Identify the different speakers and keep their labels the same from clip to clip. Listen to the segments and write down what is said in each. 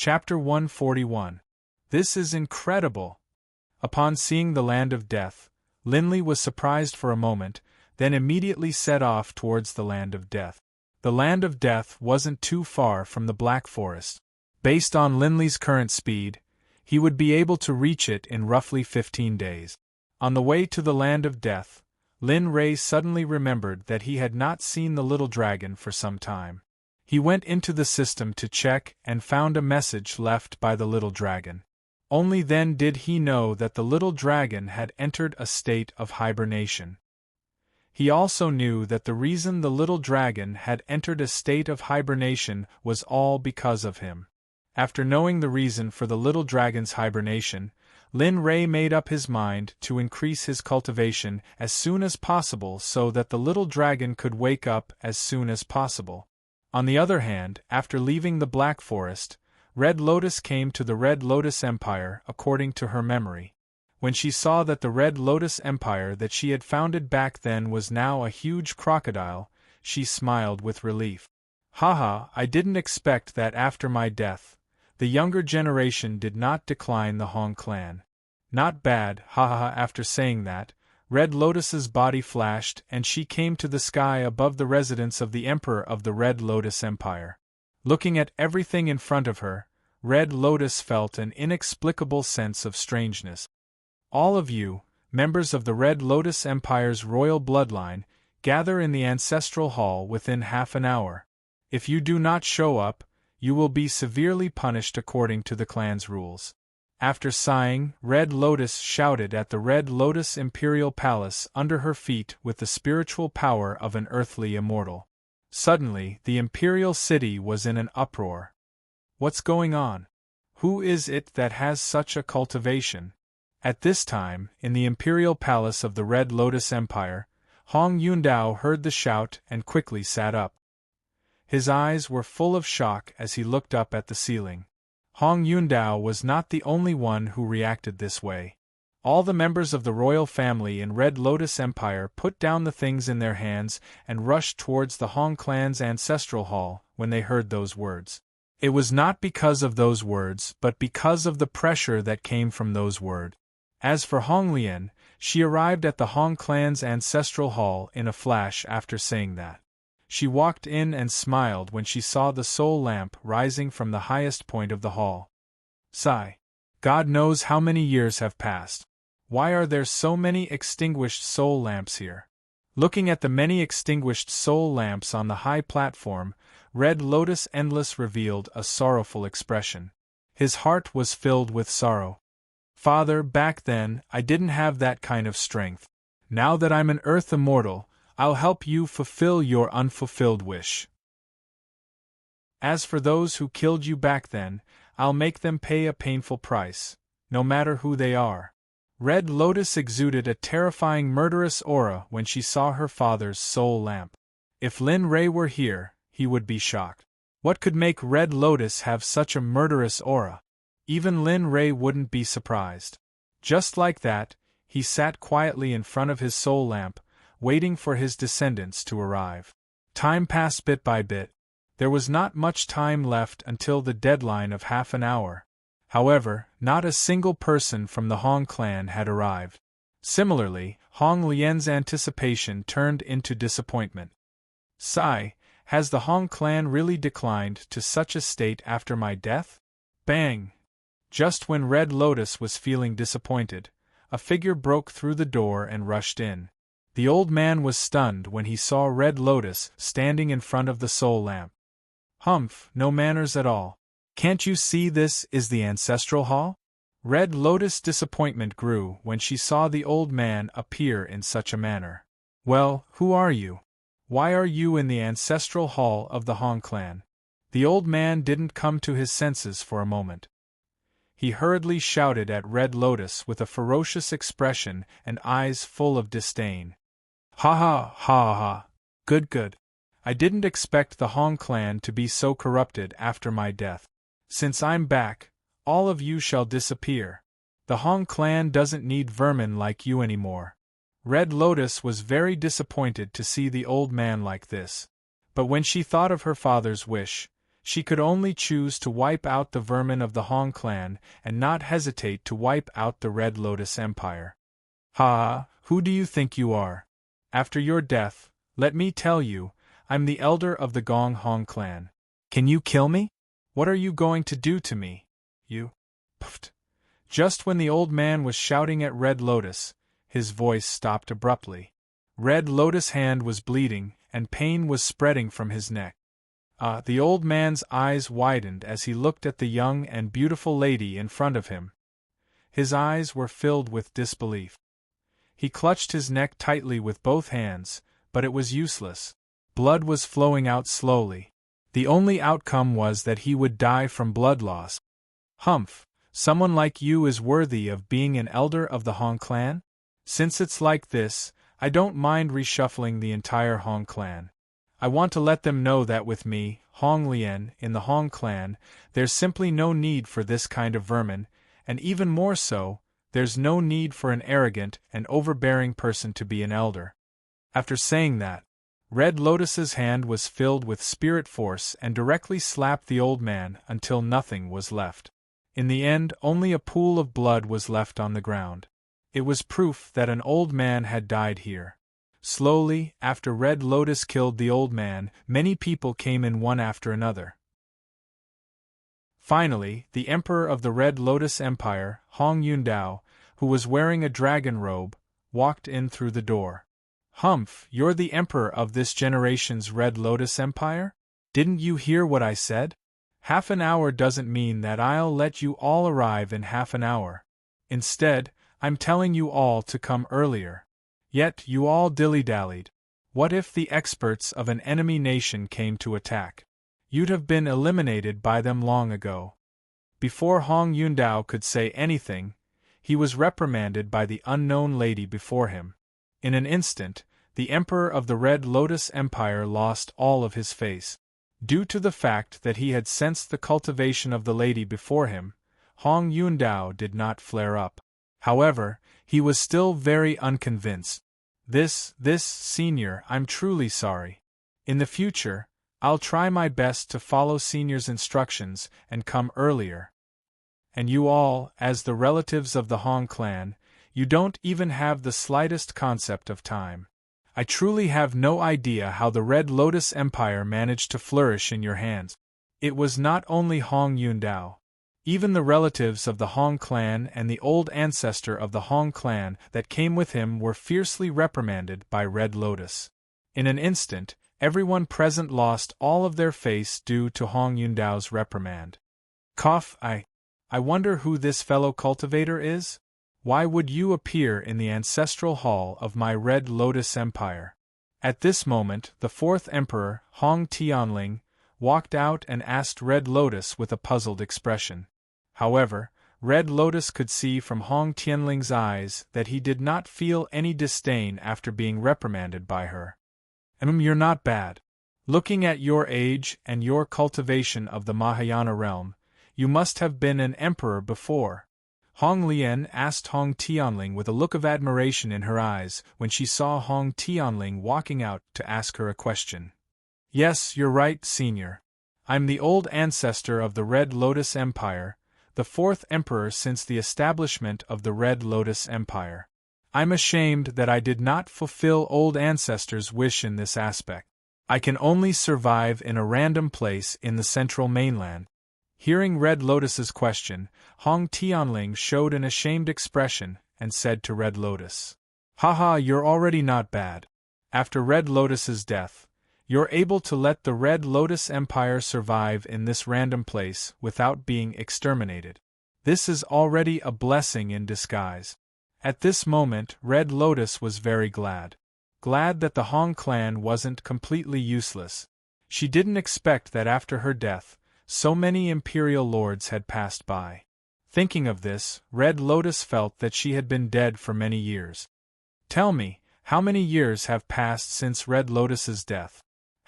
Speaker 1: Chapter 141. This is incredible! Upon seeing the land of death, Linley was surprised for a moment, then immediately set off towards the land of death. The land of death wasn't too far from the Black Forest. Based on Linley's current speed, he would be able to reach it in roughly 15 days. On the way to the land of death, Lin Ray suddenly remembered that he had not seen the little dragon for some time. He went into the system to check and found a message left by the little dragon. Only then did he know that the little dragon had entered a state of hibernation. He also knew that the reason the little dragon had entered a state of hibernation was all because of him. After knowing the reason for the little dragon's hibernation, Lin Ray made up his mind to increase his cultivation as soon as possible so that the little dragon could wake up as soon as possible. On the other hand, after leaving the Black Forest, Red Lotus came to the Red Lotus Empire according to her memory. When she saw that the Red Lotus Empire that she had founded back then was now a huge crocodile, she smiled with relief. Haha, I didn't expect that after my death, the younger generation did not decline the Hong clan. Not bad, haha. After saying that, Red Lotus's body flashed and she came to the sky above the residence of the Emperor of the Red Lotus Empire. Looking at everything in front of her, Red Lotus felt an inexplicable sense of strangeness. All of you, members of the Red Lotus Empire's royal bloodline, gather in the Ancestral Hall within half an hour. If you do not show up, you will be severely punished according to the clan's rules. After sighing, Red Lotus shouted at the Red Lotus Imperial Palace under her feet with the spiritual power of an earthly immortal. Suddenly, the Imperial City was in an uproar. What's going on? Who is it that has such a cultivation? At this time, in the Imperial Palace of the Red Lotus Empire, Hong Yundao heard the shout and quickly sat up. His eyes were full of shock as he looked up at the ceiling. Hong Yundao was not the only one who reacted this way. All the members of the royal family in Red Lotus Empire put down the things in their hands and rushed towards the Hong clan's ancestral hall when they heard those words. It was not because of those words but because of the pressure that came from those words. As for Hong Lian, she arrived at the Hong clan's ancestral hall in a flash after saying that. She walked in and smiled when she saw the soul lamp rising from the highest point of the hall. Sigh. God knows how many years have passed. Why are there so many extinguished soul lamps here? Looking at the many extinguished soul lamps on the high platform, Red Lotus Endless revealed a sorrowful expression. His heart was filled with sorrow. Father, back then, I didn't have that kind of strength. Now that I'm an Earth Immortal, I'll help you fulfill your unfulfilled wish. As for those who killed you back then, I'll make them pay a painful price, no matter who they are. Red Lotus exuded a terrifying murderous aura when she saw her father's soul lamp. If Lin Ray were here, he would be shocked. What could make Red Lotus have such a murderous aura? Even Lin Ray wouldn't be surprised. Just like that, he sat quietly in front of his soul lamp, waiting for his descendants to arrive. Time passed bit by bit. There was not much time left until the deadline of half an hour. However, not a single person from the Hong clan had arrived. Similarly, Hong Lian's anticipation turned into disappointment. Sigh, has the Hong clan really declined to such a state after my death? Bang! Just when Red Lotus was feeling disappointed, a figure broke through the door and rushed in. The old man was stunned when he saw Red Lotus standing in front of the soul lamp. Humph, no manners at all. Can't you see this is the ancestral hall? Red Lotus' disappointment grew when she saw the old man appear in such a manner. Well, who are you? Why are you in the ancestral hall of the Hong clan? The old man didn't come to his senses for a moment. He hurriedly shouted at Red Lotus with a ferocious expression and eyes full of disdain. Ha ha ha ha. Good. I didn't expect the Hong clan to be so corrupted after my death. Since I'm back, all of you shall disappear. The Hong clan doesn't need vermin like you anymore. Red Lotus was very disappointed to see the old man like this. But when she thought of her father's wish, She could only choose to wipe out the vermin of the Hong clan and not hesitate to wipe out the Red Lotus Empire. Ha! Who do you think you are? After your death, let me tell you, I'm the elder of the Gong Hong clan. Can you kill me? What are you going to do to me? You? Puffed. Just when the old man was shouting at Red Lotus, his voice stopped abruptly. Red Lotus' hand was bleeding, and pain was spreading from his neck. The old man's eyes widened as he looked at the young and beautiful lady in front of him. His eyes were filled with disbelief. He clutched his neck tightly with both hands, but it was useless. Blood was flowing out slowly. The only outcome was that he would die from blood loss. Humph, someone like you is worthy of being an elder of the Hong clan? Since it's like this, I don't mind reshuffling the entire Hong clan. I want to let them know that with me, Hong Lian, in the Hong clan, there's simply no need for this kind of vermin, and even more so, there's no need for an arrogant and overbearing person to be an elder. After saying that, Red Lotus's hand was filled with spirit force and directly slapped the old man until nothing was left. In the end, only a pool of blood was left on the ground. It was proof that an old man had died here. Slowly, after Red Lotus killed the old man, many people came in one after another. Finally, the emperor of the Red Lotus Empire, Hong Yundao, who was wearing a dragon robe, walked in through the door. Humph, you're the emperor of this generation's Red Lotus Empire? Didn't you hear what I said? Half an hour doesn't mean that I'll let you all arrive in half an hour. Instead, I'm telling you all to come earlier. Yet you all dilly-dallied. What if the experts of an enemy nation came to attack? You'd have been eliminated by them long ago. Before Hong Yundao could say anything, he was reprimanded by the unknown lady before him. In an instant, the emperor of the Red Lotus Empire lost all of his face. Due to the fact that he had sensed the cultivation of the lady before him, Hong Yundao did not flare up. However, he was still very unconvinced. This, senior, I'm truly sorry. In the future, I'll try my best to follow senior's instructions and come earlier. And you all, as the relatives of the Hong clan, you don't even have the slightest concept of time. I truly have no idea how the Red Lotus Empire managed to flourish in your hands. It was not only Hong Yundao. Even the relatives of the Hong clan and the old ancestor of the Hong clan that came with him were fiercely reprimanded by Red Lotus. In an instant, everyone present lost all of their face due to Hong Yundao's reprimand. Cough, I wonder who this fellow cultivator is? Why would you appear in the ancestral hall of my Red Lotus Empire? At this moment, the fourth emperor, Hong Tianling, walked out and asked Red Lotus with a puzzled expression. However, Red Lotus could see from Hong Tianling's eyes that he did not feel any disdain after being reprimanded by her. You're not bad. Looking at your age and your cultivation of the Mahayana realm, you must have been an emperor before. Hong Lian asked Hong Tianling with a look of admiration in her eyes when she saw Hong Tianling walking out to ask her a question. Yes, you're right, senior. I'm the old ancestor of the Red Lotus Empire, the fourth emperor since the establishment of the Red Lotus Empire. I'm ashamed that I did not fulfill old ancestors' wish in this aspect. I can only survive in a random place in the central mainland. Hearing Red Lotus's question, Hong Tianling showed an ashamed expression and said to Red Lotus, "Haha, you're already not bad. After Red Lotus's death, you're able to let the Red Lotus Empire survive in this random place without being exterminated. This is already a blessing in disguise." At this moment, Red Lotus was very glad. Glad that the Hong clan wasn't completely useless. She didn't expect that after her death, so many imperial lords had passed by. Thinking of this, Red Lotus felt that she had been dead for many years. Tell me, how many years have passed since Red Lotus's death?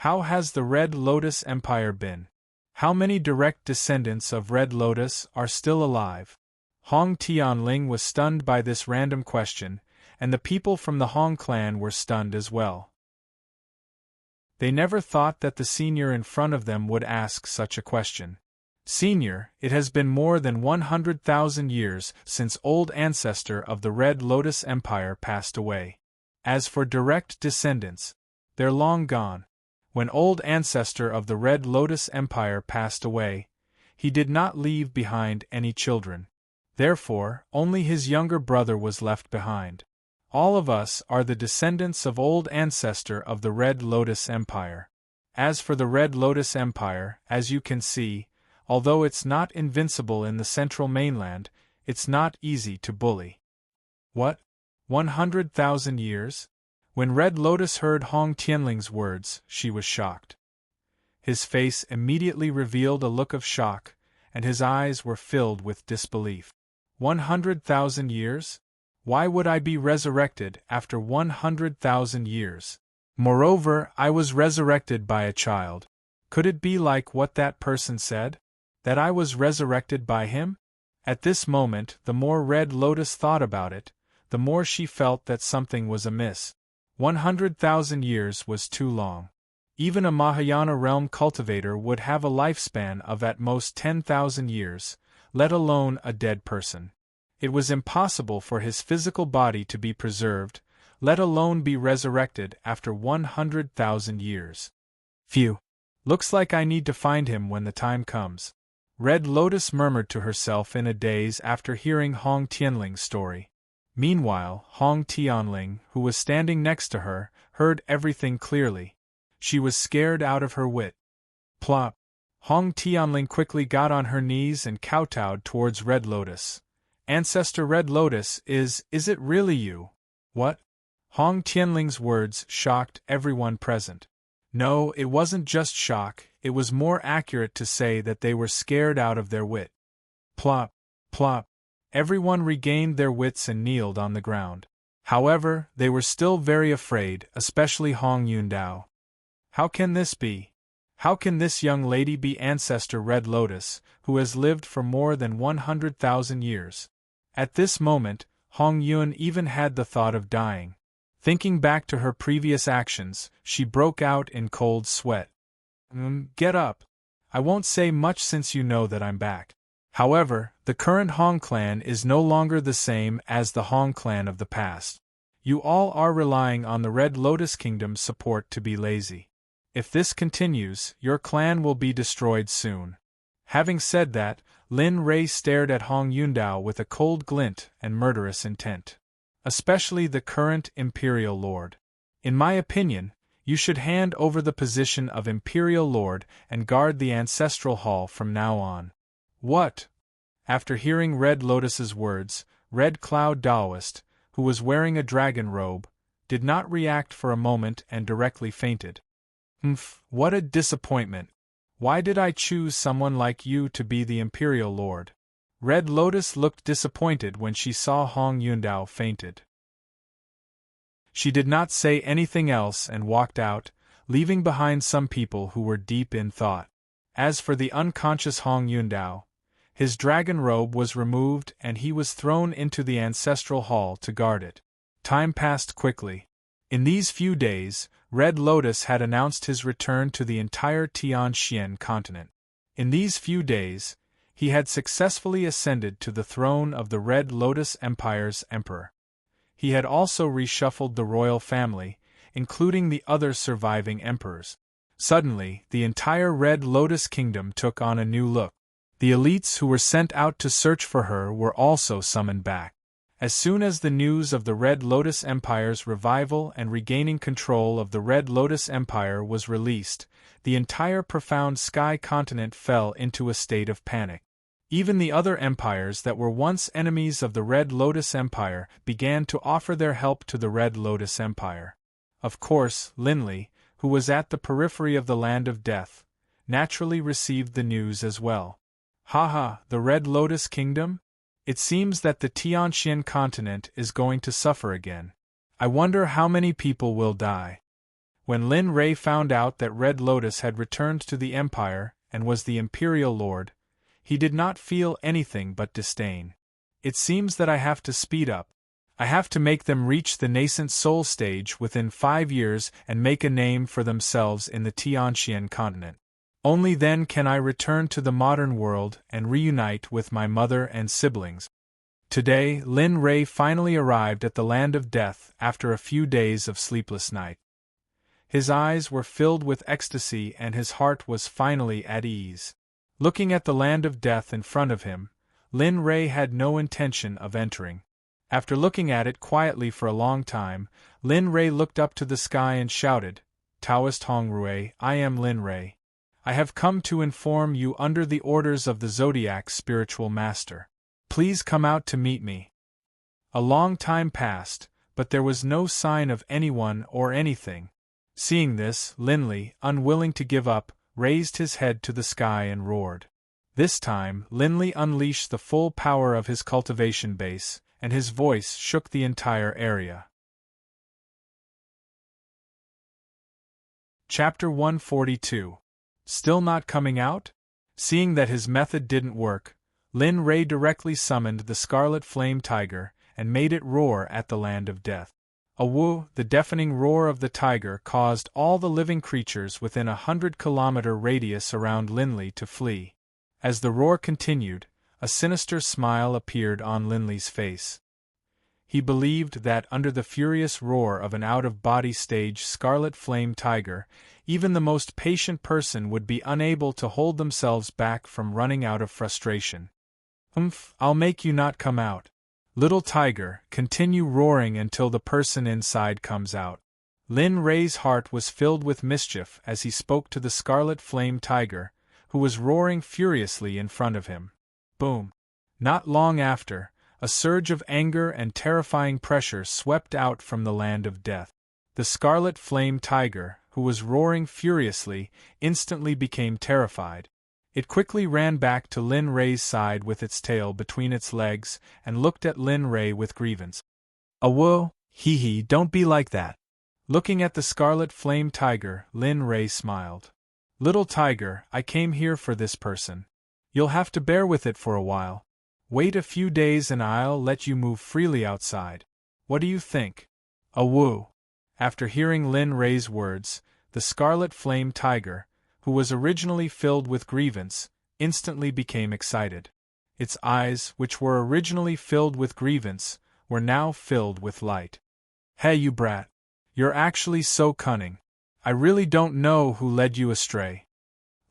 Speaker 1: How has the Red Lotus Empire been? How many direct descendants of Red Lotus are still alive? Hong Tianling was stunned by this random question, and the people from the Hong clan were stunned as well. They never thought that the senior in front of them would ask such a question. Senior, it has been more than 100,000 years since old ancestor of the Red Lotus Empire passed away. As for direct descendants, they're long gone. When old ancestor of the Red Lotus Empire passed away, he did not leave behind any children. Therefore, only his younger brother was left behind. All of us are the descendants of old ancestor of the Red Lotus Empire. As for the Red Lotus Empire, as you can see, although it's not invincible in the central mainland, it's not easy to bully. What? 100,000 years? When Red Lotus heard Hong Tianling's words, she was shocked. His face immediately revealed a look of shock, and his eyes were filled with disbelief. 100,000 years? Why would I be resurrected after 100,000 years? Moreover, I was resurrected by a child. Could it be like what that person said? That I was resurrected by him? At this moment, the more Red Lotus thought about it, the more she felt that something was amiss. 100,000 years was too long. Even a Mahayana realm cultivator would have a lifespan of at most 10,000 years, let alone a dead person. It was impossible for his physical body to be preserved, let alone be resurrected after 100,000 years. Phew! Looks like I need to find him when the time comes. Red Lotus murmured to herself in a daze after hearing Hong Tianling's story. Meanwhile, Hong Tianling, who was standing next to her, heard everything clearly. She was scared out of her wit. Plop! Hong Tianling quickly got on her knees and kowtowed towards Red Lotus. Ancestor Red Lotus, is it really you? What? Hong Tianling's words shocked everyone present. No, it wasn't just shock, it was more accurate to say that they were scared out of their wit. Plop! Plop! Everyone regained their wits and kneeled on the ground. However, they were still very afraid, especially Hong Yundao. How can this be? How can this young lady be Ancestor Red Lotus, who has lived for more than 100,000 years? At this moment, Hong Yun even had the thought of dying. Thinking back to her previous actions, she broke out in cold sweat. Get up. I won't say much since you know that I'm back. However, the current Hong clan is no longer the same as the Hong clan of the past. You all are relying on the Red Lotus Kingdom's support to be lazy. If this continues, your clan will be destroyed soon. Having said that, Lin Rei stared at Hong Yundao with a cold glint and murderous intent. Especially the current Imperial Lord. In my opinion, you should hand over the position of Imperial Lord and guard the Ancestral Hall from now on. What? After hearing Red Lotus's words, Red Cloud Daoist, who was wearing a dragon robe, did not react for a moment and directly fainted. What a disappointment. Why did I choose someone like you to be the Imperial Lord? Red Lotus looked disappointed when she saw Hong Yundao fainted. She did not say anything else and walked out, leaving behind some people who were deep in thought. As for the unconscious Hong Yundao, his dragon robe was removed and he was thrown into the Ancestral Hall to guard it. Time passed quickly. In these few days, Red Lotus had announced his return to the entire Tianxian continent. In these few days, he had successfully ascended to the throne of the Red Lotus Empire's emperor. He had also reshuffled the royal family, including the other surviving emperors. Suddenly, the entire Red Lotus Kingdom took on a new look. The elites who were sent out to search for her were also summoned back. As soon as the news of the Red Lotus Empire's revival and regaining control of the Red Lotus Empire was released, the entire profound sky continent fell into a state of panic. Even the other empires that were once enemies of the Red Lotus Empire began to offer their help to the Red Lotus Empire. Of course, Linley, who was at the periphery of the Land of Death, naturally received the news as well. The Red Lotus Kingdom? It seems that the Tianxian continent is going to suffer again. I wonder how many people will die. When Lin Rei found out that Red Lotus had returned to the Empire and was the Imperial Lord, he did not feel anything but disdain. It seems that I have to speed up. I have to make them reach the nascent soul stage within 5 years and make a name for themselves in the Tianxian continent. Only then can I return to the modern world and reunite with my mother and siblings. Today, Lin Rei finally arrived at the land of death after a few days of sleepless night. His eyes were filled with ecstasy and his heart was finally at ease. Looking at the land of death in front of him, Lin Rei had no intention of entering. After looking at it quietly for a long time, Lin Rei looked up to the sky and shouted, "Taoist Hongrui, I am Lin Rei. I have come to inform you under the orders of the Zodiac's spiritual master. Please come out to meet me." A long time passed, but there was no sign of anyone or anything. Seeing this, Linley, unwilling to give up, raised his head to the sky and roared. This time, Linley unleashed the full power of his cultivation base, and his voice shook the entire area. Chapter 142. Still not coming out? Seeing that his method didn't work, Lin Rei directly summoned the Scarlet Flame Tiger and made it roar at the land of death. A woo, the deafening roar of the tiger caused all the living creatures within a 100-kilometer radius around Linley to flee. As the roar continued, a sinister smile appeared on Linley's face. He believed that under the furious roar of an out-of-body stage Scarlet Flame Tiger, even the most patient person would be unable to hold themselves back from running out of frustration. I'll make you not come out. Little tiger, continue roaring until the person inside comes out." Lin Rei's heart was filled with mischief as he spoke to the Scarlet Flame Tiger, who was roaring furiously in front of him. Boom! Not long after, a surge of anger and terrifying pressure swept out from the land of death. The Scarlet Flame Tiger, who was roaring furiously, instantly became terrified. It quickly ran back to Lin Rei's side with its tail between its legs and looked at Lin Rei with grievance. "Awoo, hee, don't be like that." Looking at the Scarlet Flame Tiger, Lin Rei smiled. "Little tiger, I came here for this person. You'll have to bear with it for a while. Wait a few days and I'll let you move freely outside. What do you think?" "Awoo." After hearing Lin Rei's words, the Scarlet Flame Tiger, who was originally filled with grievance, instantly became excited. Its eyes, which were originally filled with grievance, were now filled with light. "Hey, you brat! You're actually so cunning. I really don't know who led you astray."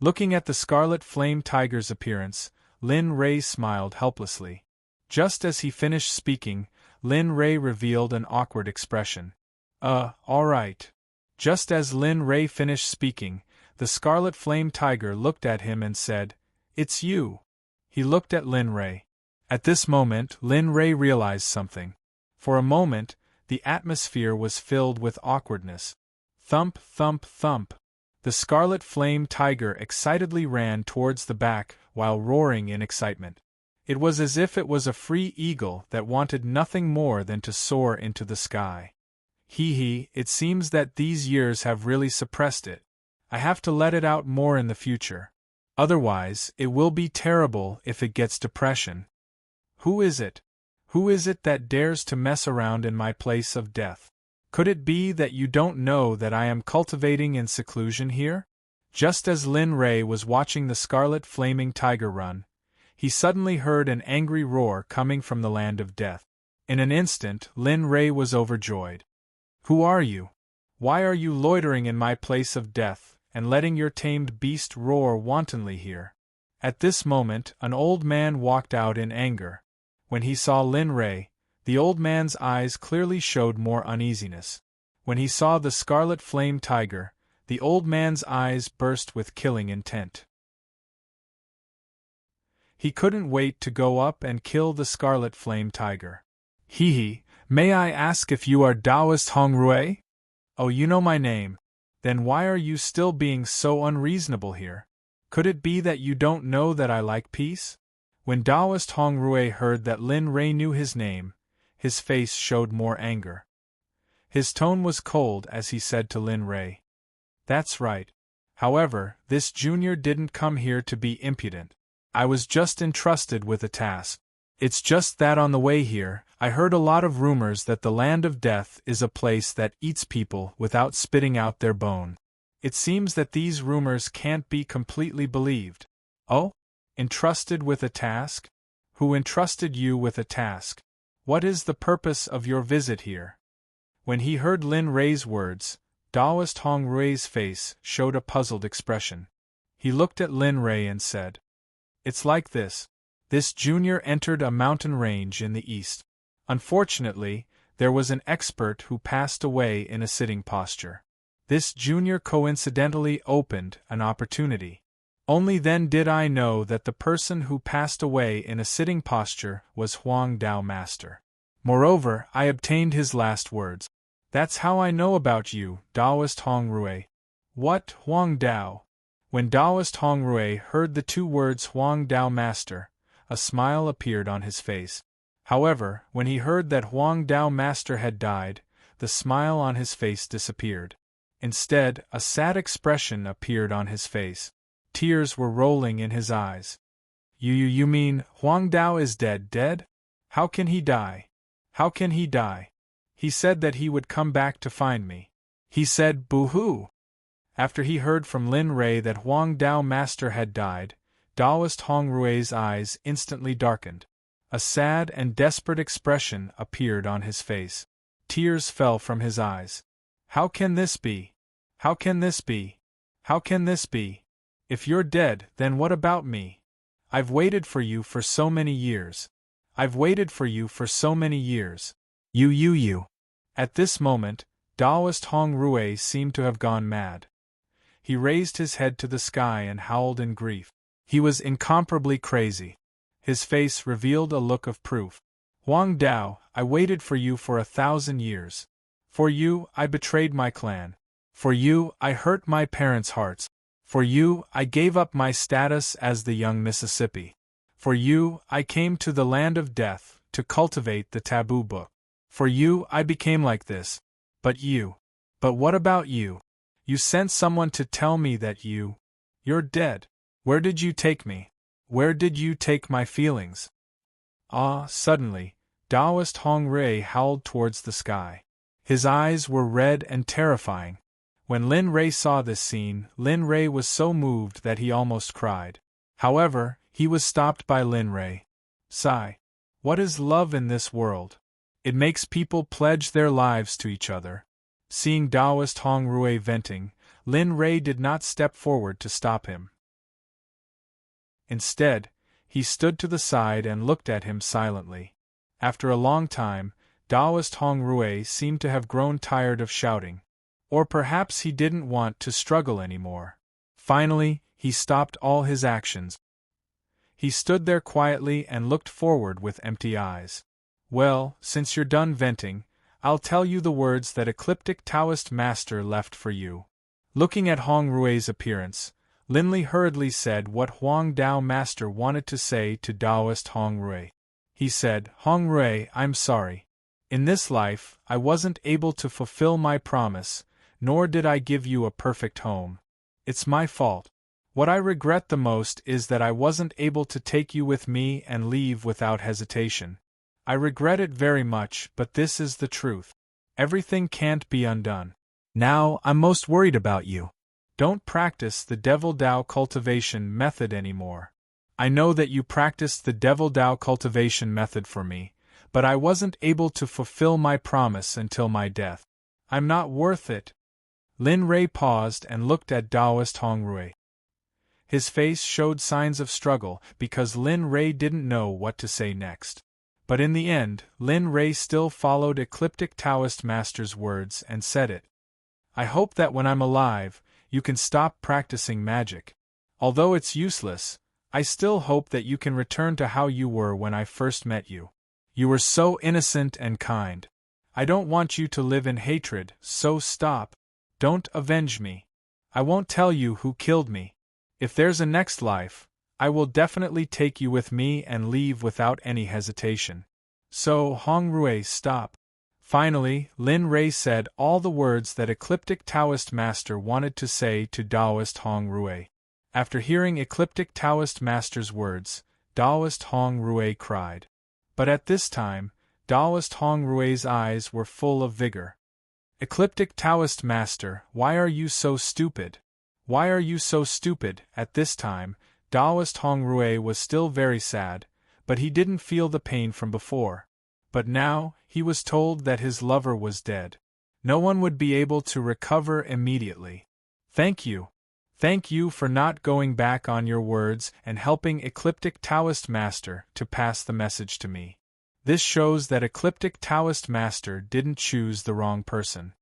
Speaker 1: Looking at the Scarlet Flame Tiger's appearance, Lin Rei smiled helplessly. Just as he finished speaking, Lin Rei revealed an awkward expression. All right." Just as Lin Rei finished speaking, the Scarlet Flame Tiger looked at him and said, "It's you." He looked at Lin Rei. At this moment, Lin Rei realized something. For a moment, the atmosphere was filled with awkwardness. Thump, thump, thump. The Scarlet Flame Tiger excitedly ran towards the back while roaring in excitement. It was as if it was a free eagle that wanted nothing more than to soar into the sky. It seems that these years have really suppressed it. I have to let it out more in the future. Otherwise, it will be terrible if it gets depression. Who is it? Who is it that dares to mess around in my place of death? Could it be that you don't know that I am cultivating in seclusion here? Just as Lin Rei was watching the Scarlet Flaming Tiger run, he suddenly heard an angry roar coming from the land of death. In an instant, Lin Rei was overjoyed. "Who are you? Why are you loitering in my place of death, and letting your tamed beast roar wantonly here?" At this moment, an old man walked out in anger. When he saw Lin Rei, the old man's eyes clearly showed more uneasiness. When he saw the Scarlet Flame Tiger, the old man's eyes burst with killing intent. He couldn't wait to go up and kill the Scarlet Flame Tiger. May I ask if you are Taoist Hongrui? Oh, you know my name. Then why are you still being so unreasonable here? Could it be that you don't know that I like peace? When Taoist Hongrui heard that Lin Rei knew his name, his face showed more anger. His tone was cold as he said to Lin Rei, "That's right. However, this junior didn't come here to be impudent. I was just entrusted with a task. It's just that on the way here, I heard a lot of rumors that the land of death is a place that eats people without spitting out their bone. It seems that these rumors can't be completely believed. Oh? Entrusted with a task? Who entrusted you with a task? What is the purpose of your visit here? When he heard Lin Rei's words, Taoist Hong Rui's face showed a puzzled expression. He looked at Lin Rei and said, "It's like this. This junior entered a mountain range in the east. Unfortunately, there was an expert who passed away in a sitting posture. This junior coincidentally opened an opportunity. Only then did I know that the person who passed away in a sitting posture was Huang Dao Master. Moreover, I obtained his last words. That's how I know about you, Taoist Hong Rui." "What, Huang Dao?" When Taoist Hong Rui heard the two words Huang Dao Master, a smile appeared on his face. However, when he heard that Huang Dao Master had died, the smile on his face disappeared. Instead, a sad expression appeared on his face. Tears were rolling in his eyes. You mean, Huang Dao is dead? How can he die? How can he die? He said that he would come back to find me. He said, boo-hoo. After he heard from Lin Rei that Huang Dao Master had died, Taoist Hong Rui's eyes instantly darkened. A sad and desperate expression appeared on his face. Tears fell from his eyes. How can this be? How can this be? How can this be? If you're dead, then what about me? I've waited for you for so many years. I've waited for you for so many years. You. At this moment, Taoist Hong Rui seemed to have gone mad. He raised his head to the sky and howled in grief. He was incomparably crazy. His face revealed a look of proof. Huang Dao, I waited for you for 1,000 years. For you, I betrayed my clan. For you, I hurt my parents' hearts. For you, I gave up my status as the young Mississippi. For you, I came to the land of death to cultivate the taboo book. For you, I became like this. But what about you? You sent someone to tell me that you're dead. Where did you take me? Where did you take my feelings?" Suddenly, Taoist Hong Rui howled towards the sky. His eyes were red and terrifying. When Lin Rei saw this scene, Lin Rei was so moved that he almost cried. However, he was stopped by Lin Rei. "Sigh. What is love in this world? It makes people pledge their lives to each other." Seeing Taoist Hong Rui venting, Lin Rei did not step forward to stop him. Instead, he stood to the side and looked at him silently. After a long time, Taoist Hong Rui seemed to have grown tired of shouting. Or perhaps he didn't want to struggle anymore. Finally, he stopped all his actions. He stood there quietly and looked forward with empty eyes. "Well, since you're done venting, I'll tell you the words that Ecliptic Taoist Master left for you." Looking at Hong Rui's appearance, Lin Li hurriedly said what Huang Dao Master wanted to say to Taoist Hong Rui. He said, "Hong Rui, I'm sorry. In this life, I wasn't able to fulfill my promise, nor did I give you a perfect home. It's my fault. What I regret the most is that I wasn't able to take you with me and leave without hesitation. I regret it very much, but this is the truth. Everything can't be undone. Now, I'm most worried about you. Don't practice the Devil Dao cultivation method anymore. I know that you practiced the Devil Dao cultivation method for me, but I wasn't able to fulfill my promise until my death. I'm not worth it." Lin Rei paused and looked at Taoist Hong Rui. His face showed signs of struggle because Lin Rei didn't know what to say next. But in the end, Lin Rei still followed Ecliptic Taoist Master's words and said it. "I hope that when I'm alive, you can stop practicing magic. Although it's useless, I still hope that you can return to how you were when I first met you. You were so innocent and kind. I don't want you to live in hatred, so stop. Don't avenge me. I won't tell you who killed me. If there's a next life, I will definitely take you with me and leave without any hesitation. So, Hong Rui, stop." Finally, Lin Rei said all the words that Ecliptic Taoist Master wanted to say to Taoist Hong Rui. After hearing Ecliptic Taoist Master's words, Taoist Hong Rui cried. But at this time, Taoist Hong Rui's eyes were full of vigor. Ecliptic Taoist Master, why are you so stupid? Why are you so stupid? At this time, Taoist Hong Rui was still very sad, but he didn't feel the pain from before. But now, he was told that his lover was dead. No one would be able to recover immediately. Thank you. Thank you for not going back on your words and helping Ecliptic Taoist Master to pass the message to me. This shows that Ecliptic Taoist Master didn't choose the wrong person.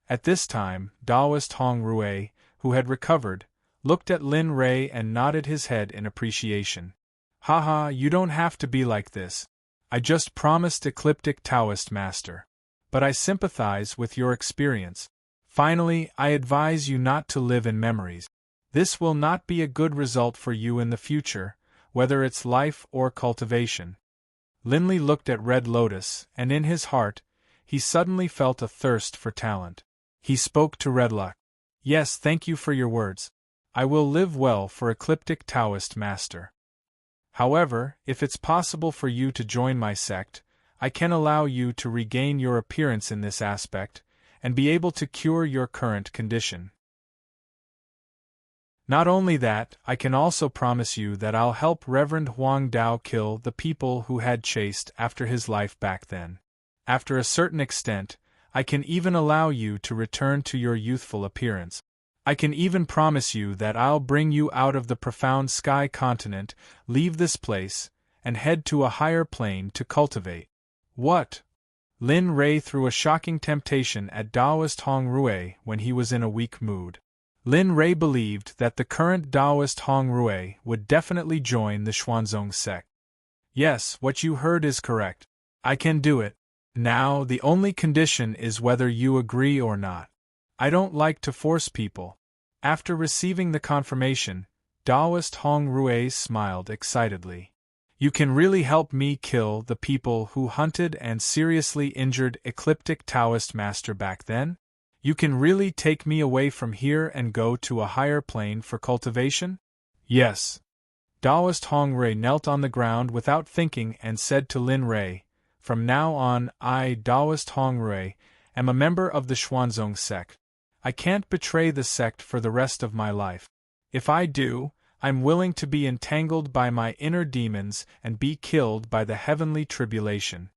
Speaker 1: At this time, Taoist Hong Rui, who had recovered, looked at Lin Rei and nodded his head in appreciation. Haha, you don't have to be like this. I just promised Ecliptic Taoist Master. But I sympathize with your experience. Finally, I advise you not to live in memories. This will not be a good result for you in the future, whether it's life or cultivation. Linley looked at Red Lotus, and in his heart, he suddenly felt a thirst for talent. He spoke to Redluck. Yes, thank you for your words. I will live well for Ecliptic Taoist Master. However, if it's possible for you to join my sect, I can allow you to regain your appearance in this aspect, and be able to cure your current condition. Not only that, I can also promise you that I'll help Reverend Huang Dao kill the people who had chased after his life back then. After a certain extent, I can even allow you to return to your youthful appearance. I can even promise you that I'll bring you out of the profound sky continent, leave this place, and head to a higher plane to cultivate. What? Lin Rei threw a shocking temptation at Taoist Hong Rui when he was in a weak mood. Lin Rei believed that the current Taoist Hong Rui would definitely join the Xuanzong sect. Yes, what you heard is correct. I can do it. Now, the only condition is whether you agree or not. I don't like to force people. After receiving the confirmation, Taoist Hong Rui smiled excitedly. You can really help me kill the people who hunted and seriously injured Ecliptic Taoist Master back then? You can really take me away from here and go to a higher plane for cultivation? Yes. Taoist Hong Rui knelt on the ground without thinking and said to Lin Rei, From now on, I, Taoist Hong Rui, am a member of the Xuanzong sect. I can't betray the sect for the rest of my life. If I do, I'm willing to be entangled by my inner demons and be killed by the heavenly tribulation.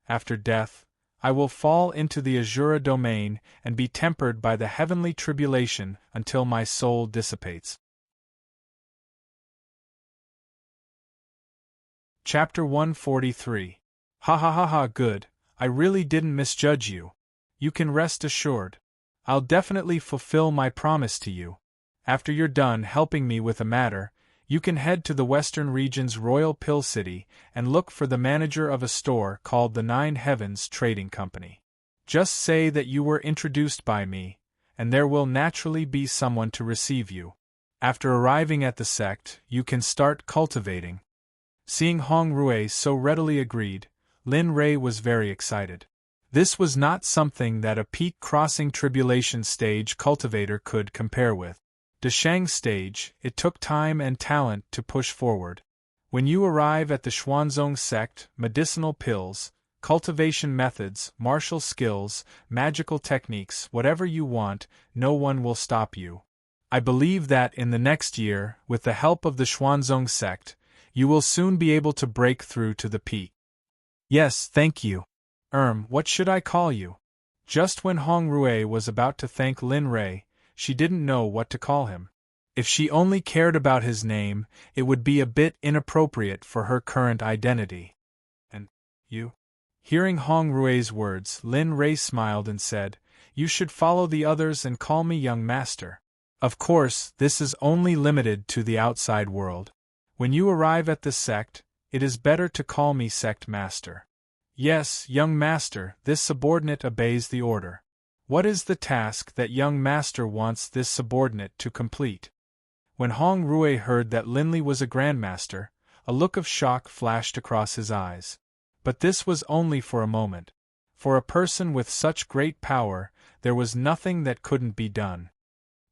Speaker 1: After death, I will fall into the Azura domain and be tempered by the heavenly tribulation until my soul dissipates. Chapter 143. Ha ha ha ha, good. I really didn't misjudge you. You can rest assured. I'll definitely fulfill my promise to you. After you're done helping me with a matter, you can head to the Western Region's Royal Pill City and look for the manager of a store called the Nine Heavens Trading Company. Just say that you were introduced by me, and there will naturally be someone to receive you. After arriving at the sect, you can start cultivating. Seeing Hong Rui so readily agreed, Lin Rei was very excited. This was not something that a peak crossing tribulation stage cultivator could compare with. The Shang stage, it took time and talent to push forward. When you arrive at the Xuanzong sect, medicinal pills, cultivation methods, martial skills, magical techniques, whatever you want, no one will stop you. I believe that in the next year, with the help of the Xuanzong sect, you will soon be able to break through to the peak. Yes, thank you. What should I call you? Just when Hong Rui was about to thank Lin Rei, she didn't know what to call him. If she only cared about his name, it would be a bit inappropriate for her current identity. And you? Hearing Hong Rui's words, Lin Rei smiled and said, You should follow the others and call me young master. Of course, this is only limited to the outside world. When you arrive at the sect, it is better to call me sect master. Yes, young master, this subordinate obeys the order. What is the task that young master wants this subordinate to complete? When Hong Rui heard that Linley was a grandmaster, a look of shock flashed across his eyes. But this was only for a moment. For a person with such great power, there was nothing that couldn't be done.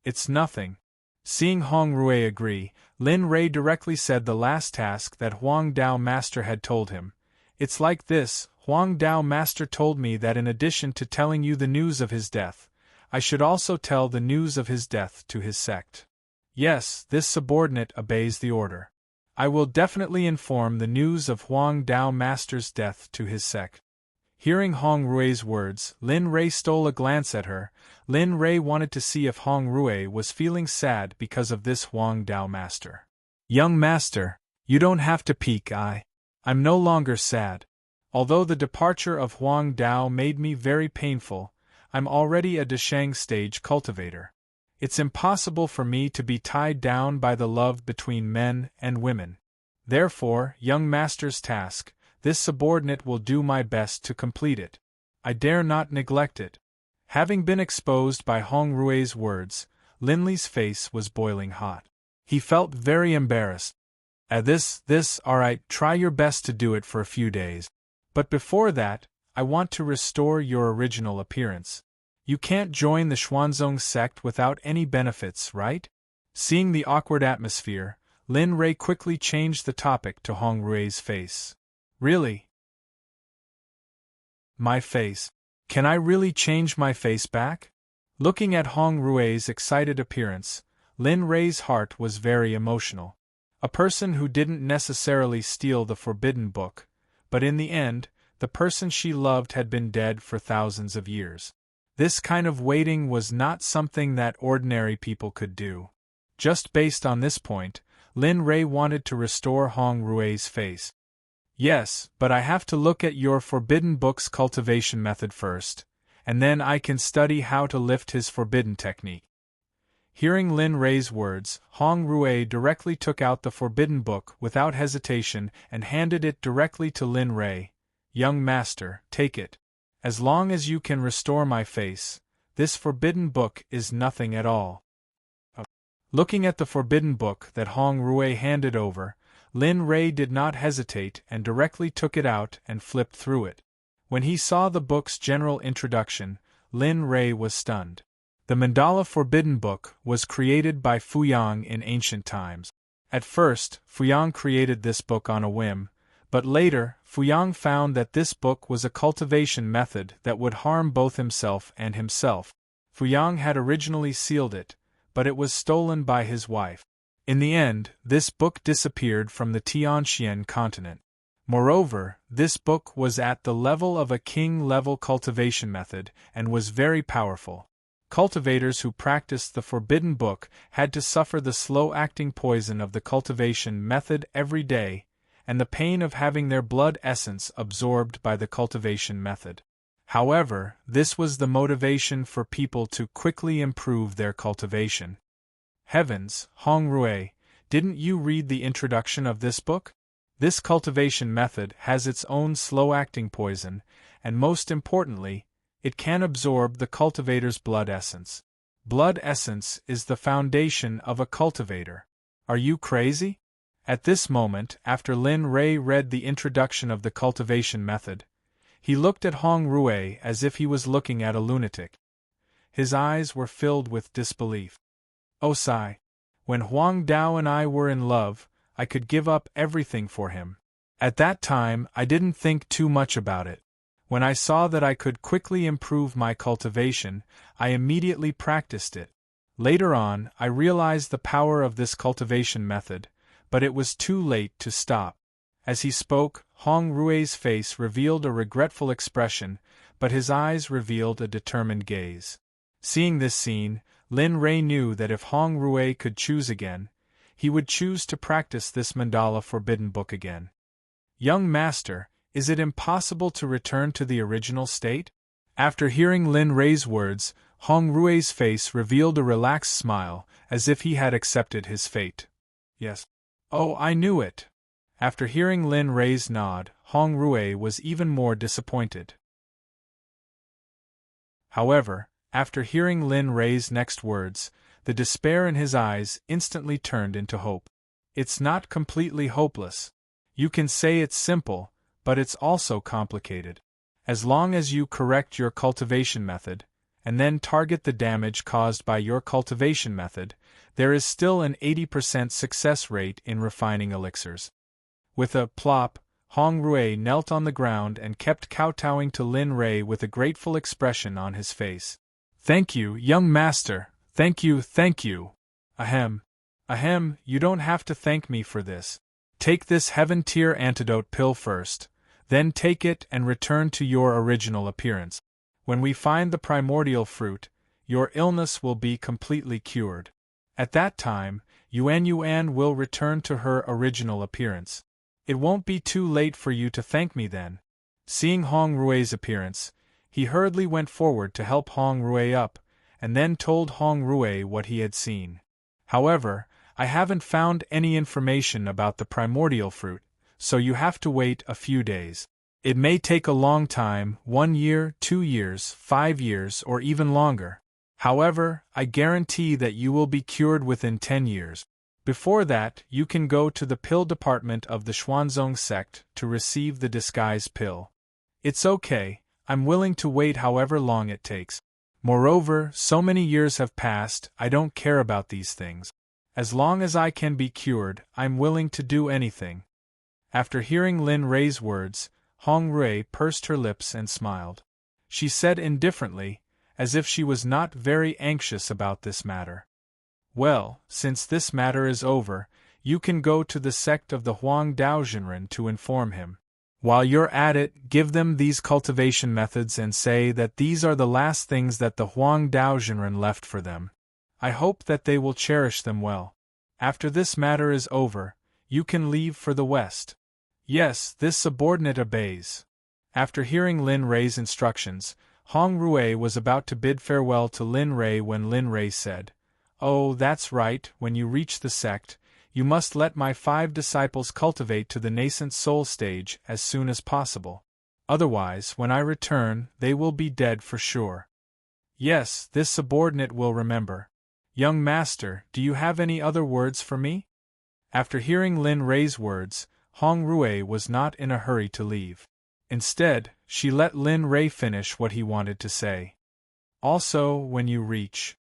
Speaker 1: It's nothing. Seeing Hong Rui agree, Lin Rei directly said the last task that Huang Dao Master had told him. It's like this, Huang Dao Master told me that in addition to telling you the news of his death, I should also tell the news of his death to his sect. Yes, this subordinate obeys the order. I will definitely inform the news of Huang Dao Master's death to his sect. Hearing Hong Rui's words, Lin Rui stole a glance at her. Lin Rui wanted to see if Hong Rui was feeling sad because of this Huang Dao Master. Young Master, you don't have to peek. I'm no longer sad. Although the departure of Huang Dao made me very painful, I'm already a Deshang stage cultivator. It's impossible for me to be tied down by the love between men and women. Therefore, young master's task, this subordinate will do my best to complete it. I dare not neglect it. Having been exposed by Hong Rui's words, Lin Li's face was boiling hot. He felt very embarrassed. Alright, try your best to do it for a few days. But before that, I want to restore your original appearance. You can't join the Xuanzong sect without any benefits, right? Seeing the awkward atmosphere, Lin Rui quickly changed the topic to Hong Rui's face. Really? My face? Can I really change my face back? Looking at Hong Rui's excited appearance, Lin Rui's heart was very emotional. A person who didn't necessarily steal the forbidden book, but in the end, the person she loved had been dead for thousands of years. This kind of waiting was not something that ordinary people could do. Just based on this point, Lin Rui wanted to restore Hong Rui's face. Yes, but I have to look at your forbidden book's cultivation method first, and then I can study how to lift his forbidden technique. Hearing Lin Rui's words, Hong Rui directly took out the forbidden book without hesitation and handed it directly to Lin Rui. Young master, take it. As long as you can restore my face, this forbidden book is nothing at all. Looking at the forbidden book that Hong Rui handed over, Lin Rui did not hesitate and directly took it out and flipped through it. When he saw the book's general introduction, Lin Rui was stunned. The mandala forbidden book was created by Fuyang in ancient times. At first, Fuyang created this book on a whim, but later, Fuyang found that this book was a cultivation method that would harm both himself and himself. Fuyang had originally sealed it, but it was stolen by his wife. In the end, this book disappeared from the Tianxian continent. Moreover, this book was at the level of a king-level cultivation method and was very powerful. Cultivators who practiced the forbidden book had to suffer the slow-acting poison of the cultivation method every day, and the pain of having their blood essence absorbed by the cultivation method. However, this was the motivation for people to quickly improve their cultivation. Heavens, Hong Rui, didn't you read the introduction of this book? This cultivation method has its own slow-acting poison, and most importantly, it can absorb the cultivator's blood essence. Blood essence is the foundation of a cultivator. Are you crazy? At this moment, after Lin Rui read the introduction of the cultivation method, he looked at Hong Rui as if he was looking at a lunatic. His eyes were filled with disbelief. Oh Sai, when Huang Dao and I were in love, I could give up everything for him. At that time, I didn't think too much about it. When I saw that I could quickly improve my cultivation, I immediately practiced it. Later on, I realized the power of this cultivation method, but it was too late to stop. As he spoke, Hong Rui's face revealed a regretful expression, but his eyes revealed a determined gaze. Seeing this scene, Lin Rui knew that if Hong Rui could choose again, he would choose to practice this mandala forbidden book again. Young master, is it impossible to return to the original state? After hearing Lin Rui's words, Hong Rui's face revealed a relaxed smile, as if he had accepted his fate. Yes. Oh, I knew it. After hearing Lin Rui's nod, Hong Rui was even more disappointed. However, after hearing Lin Rui's next words, the despair in his eyes instantly turned into hope. It's not completely hopeless. You can say it's simple, but it's also complicated. As long as you correct your cultivation method, and then target the damage caused by your cultivation method, there is still an 80% success rate in refining elixirs. With a plop, Hong Rui knelt on the ground and kept kowtowing to Lin Rei with a grateful expression on his face. "Thank you, young master, thank you, thank you. Ahem. Ahem, you don't have to thank me for this. Take this heaven-tier antidote pill first, then take it and return to your original appearance. When we find the primordial fruit, your illness will be completely cured. At that time, Yuan will return to her original appearance. It won't be too late for you to thank me then." Seeing Hong Rui's appearance, he hurriedly went forward to help Hong Rui up, and then told Hong Rui what he had seen. "However, I haven't found any information about the primordial fruit, so you have to wait a few days. It may take a long time, 1 year, 2 years, 5 years, or even longer. However, I guarantee that you will be cured within 10 years. Before that, you can go to the pill department of the Xuanzong Sect to receive the disguise pill. It's okay, I'm willing to wait however long it takes. Moreover, so many years have passed, I don't care about these things. As long as I can be cured, I'm willing to do anything." After hearing Lin Rei's words, Hong Rui pursed her lips and smiled. She said indifferently, as if she was not very anxious about this matter. "Well, since this matter is over, you can go to the sect of the Huang Daozhenren to inform him. While you're at it, give them these cultivation methods and say that these are the last things that the Huang Daozhenren left for them. I hope that they will cherish them well. After this matter is over, you can leave for the west." Yes, this subordinate obeys. After hearing Lin Rei's instructions, Hong Rui was about to bid farewell to Lin Rei when Lin Rei said, "Oh, that's right, when you reach the sect, you must let my 5 disciples cultivate to the nascent soul stage as soon as possible. Otherwise, when I return, they will be dead for sure." "Yes, this subordinate will remember. Young master, do you have any other words for me?" After hearing Lin Rei's words, Hong Rui was not in a hurry to leave. Instead, she let Lin Rei finish what he wanted to say. "Also, when you reach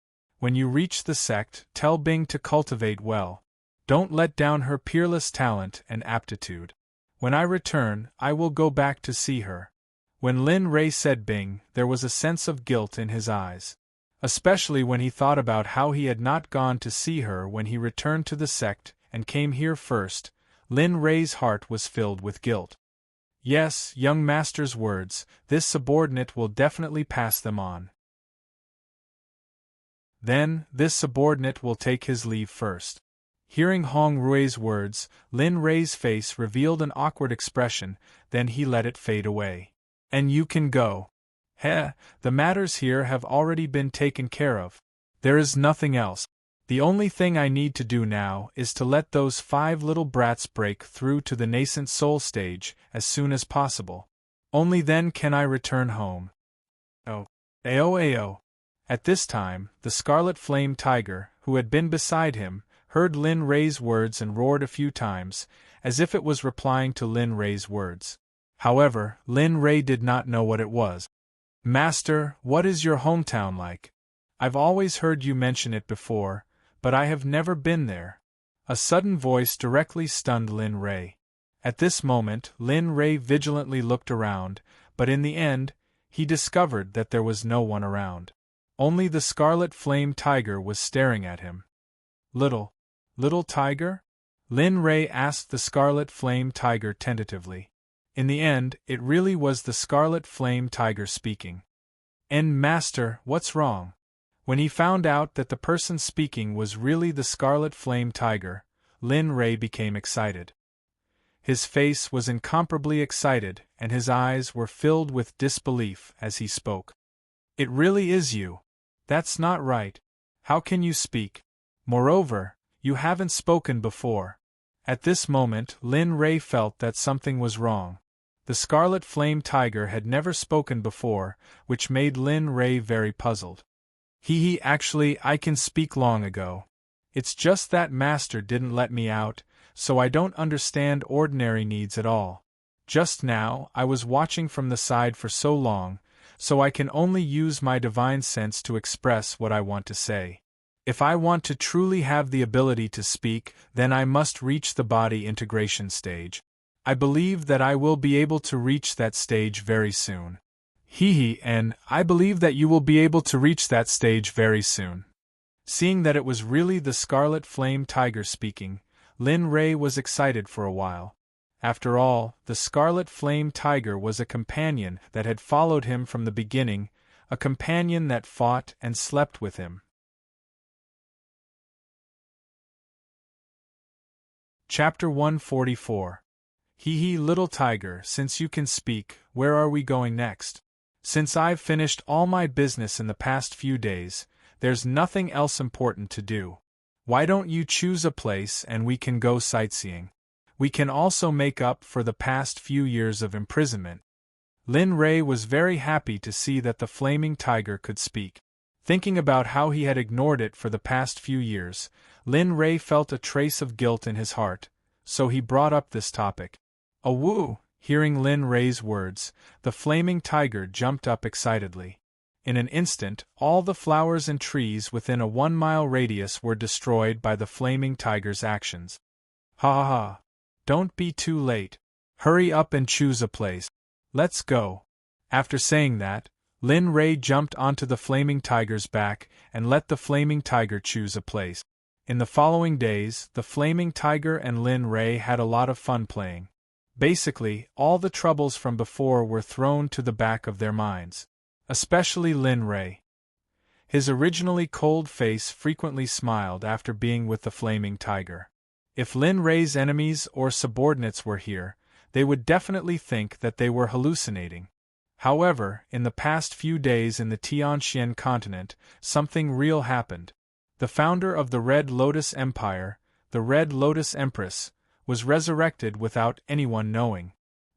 Speaker 1: the sect, tell Bing to cultivate well. Don't let down her peerless talent and aptitude. When I return, I will go back to see her." When Lin Rei said Bing, there was a sense of guilt in his eyes. Especially when he thought about how he had not gone to see her when he returned to the sect and came here first. Lin Rei's heart was filled with guilt. Yes, young master's words, this subordinate will definitely pass them on. Then, this subordinate will take his leave first. Hearing Hong Rui's words, Lin Rei's face revealed an awkward expression, then he let it fade away. "And you can go. The matters here have already been taken care of. There is nothing else. The only thing I need to do now is to let those 5 little brats break through to the nascent soul stage as soon as possible. Only then can I return home." Oh. Ao. At this time, the Scarlet Flame Tiger, who had been beside him, heard Lin Rei's words and roared a few times, as if it was replying to Lin Rei's words. However, Lin Rei did not know what it was. "Master, what is your hometown like? I've always heard you mention it before, but I have never been there." A sudden voice directly stunned Lin Rei. At this moment, Lin Rei vigilantly looked around, but in the end, he discovered that there was no one around. Only the Scarlet Flame Tiger was staring at him. Little tiger?" Lin Rei asked the Scarlet Flame Tiger tentatively. In the end, it really was the Scarlet Flame Tiger speaking. "And master, what's wrong?" When he found out that the person speaking was really the Scarlet Flame Tiger, Lin Rei became excited. His face was incomparably excited, and his eyes were filled with disbelief as he spoke. "It really is you. That's not right. How can you speak? Moreover, you haven't spoken before." At this moment, Lin Rei felt that something was wrong. The Scarlet Flame Tiger had never spoken before, which made Lin Rei very puzzled. Actually, I can speak long ago. It's just that master didn't let me out, so I don't understand ordinary needs at all. Just now, I was watching from the side for so long, so I can only use my divine sense to express what I want to say. If I want to truly have the ability to speak, then I must reach the body integration stage. I believe that I will be able to reach that stage very soon. And I believe that you will be able to reach that stage very soon. Seeing that it was really the Scarlet Flame Tiger speaking, Lin Rei was excited for a while. After all, the Scarlet Flame Tiger was a companion that had followed him from the beginning, a companion that fought and slept with him. Chapter 144. Little tiger, since you can speak, where are we going next? Since I've finished all my business in the past few days, there's nothing else important to do. Why don't you choose a place and we can go sightseeing? We can also make up for the past few years of imprisonment. Lin Rei was very happy to see that the flaming tiger could speak. Thinking about how he had ignored it for the past few years, Lin Rei felt a trace of guilt in his heart, so he brought up this topic. Awoo! Hearing Lin Rei's words, the flaming tiger jumped up excitedly. In an instant, all the flowers and trees within a 1-mile radius were destroyed by the flaming tiger's actions. Ha ha ha! Don't be too late. Hurry up and choose a place. Let's go. After saying that, Lin Rei jumped onto the flaming tiger's back and let the flaming tiger choose a place. In the following days, the flaming tiger and Lin Rei had a lot of fun playing. Basically, all the troubles from before were thrown to the back of their minds. Especially Lin Rei. His originally cold face frequently smiled after being with the flaming tiger. If Lin Rei's enemies or subordinates were here, they would definitely think that they were hallucinating. However, in the past few days in the Tianxian continent, something real happened. The founder of the Red Lotus Empire, the Red Lotus Empress, was resurrected without anyone knowing.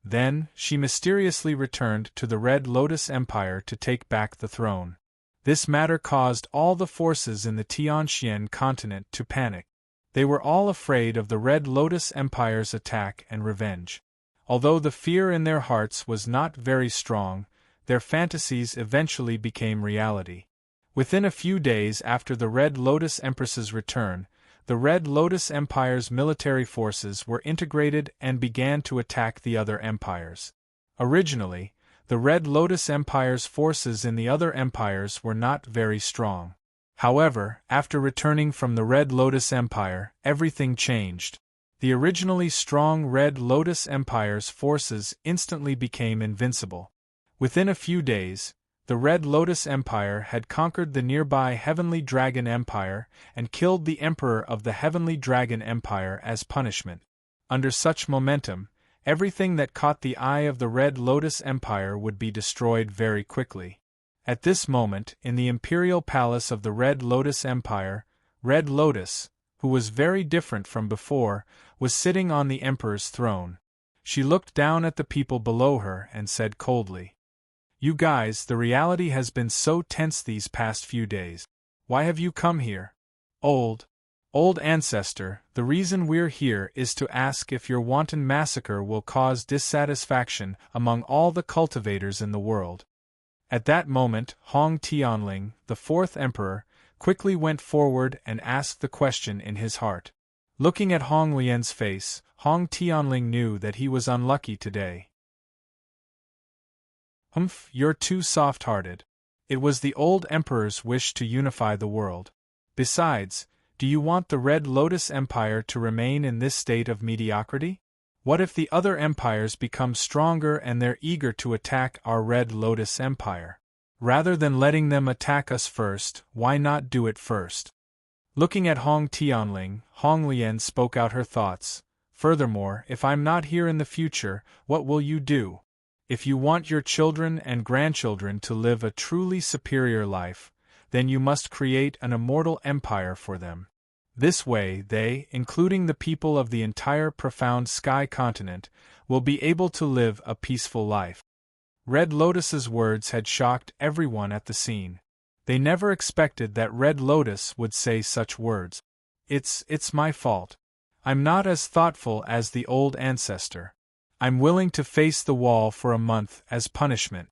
Speaker 1: Then, she mysteriously returned to the Red Lotus Empire to take back the throne. This matter caused all the forces in the Tianxian continent to panic. They were all afraid of the Red Lotus Empire's attack and revenge. Although the fear in their hearts was not very strong, their fantasies eventually became reality. Within a few days after the Red Lotus Empress's return, the Red Lotus Empire's military forces were integrated and began to attack the other empires. Originally, the Red Lotus Empire's forces in the other empires were not very strong. However, after returning from the Red Lotus Empire, everything changed. The originally strong Red Lotus Empire's forces instantly became invincible. Within a few days, the Red Lotus Empire had conquered the nearby Heavenly Dragon Empire and killed the Emperor of the Heavenly Dragon Empire as punishment. Under such momentum, everything that caught the eye of the Red Lotus Empire would be destroyed very quickly. At this moment, in the imperial palace of the Red Lotus Empire, Red Lotus, who was very different from before, was sitting on the emperor's throne. She looked down at the people below her and said coldly, "You guys, the reality has been so tense these past few days. Why have you come here? Old ancestor, the reason we're here is to ask if your wanton massacre will cause dissatisfaction among all the cultivators in the world." At that moment, Hong Tianling, the fourth emperor, quickly went forward and asked the question in his heart. Looking at Hong Lian's face, Hong Tianling knew that he was unlucky today. "Humph, you're too soft-hearted. It was the old emperor's wish to unify the world. Besides, do you want the Red Lotus Empire to remain in this state of mediocrity? What if the other empires become stronger and they're eager to attack our Red Lotus Empire? Rather than letting them attack us first, why not do it first?" Looking at Hong Tianling, Hong Lian spoke out her thoughts. "Furthermore, if I'm not here in the future, what will you do? If you want your children and grandchildren to live a truly superior life, then you must create an immortal empire for them. This way they, including the people of the entire profound sky continent, will be able to live a peaceful life." Red Lotus's words had shocked everyone at the scene. They never expected that Red Lotus would say such words. It's my fault. I'm not as thoughtful as the old ancestor. I'm willing to face the wall for a month as punishment."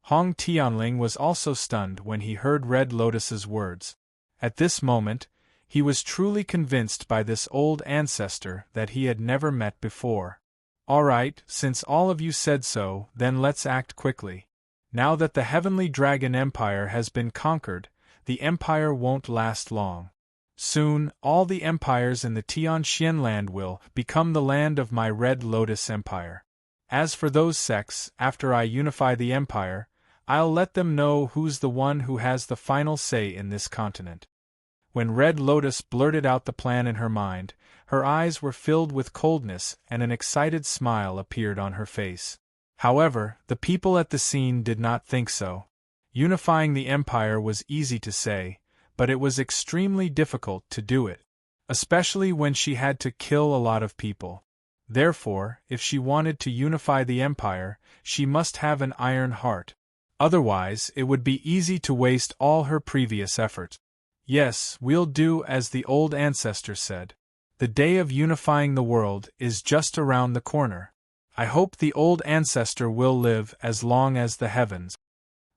Speaker 1: Hong Tianling was also stunned when he heard Red Lotus's words. At this moment, he was truly convinced by this old ancestor that he had never met before. Alright, since all of you said so, then let's act quickly. Now that the Heavenly Dragon Empire has been conquered, the empire won't last long. Soon, all the empires in the Tianxian land will become the land of my Red Lotus Empire. As for those sects, after I unify the empire, I'll let them know who's the one who has the final say in this continent. When Red Lotus blurted out the plan in her mind, her eyes were filled with coldness and an excited smile appeared on her face. However, the people at the scene did not think so. Unifying the empire was easy to say, but it was extremely difficult to do it, especially when she had to kill a lot of people. Therefore, if she wanted to unify the empire, she must have an iron heart. Otherwise, it would be easy to waste all her previous effort. Yes, we'll do as the old ancestor said. The day of unifying the world is just around the corner. I hope the old ancestor will live as long as the heavens.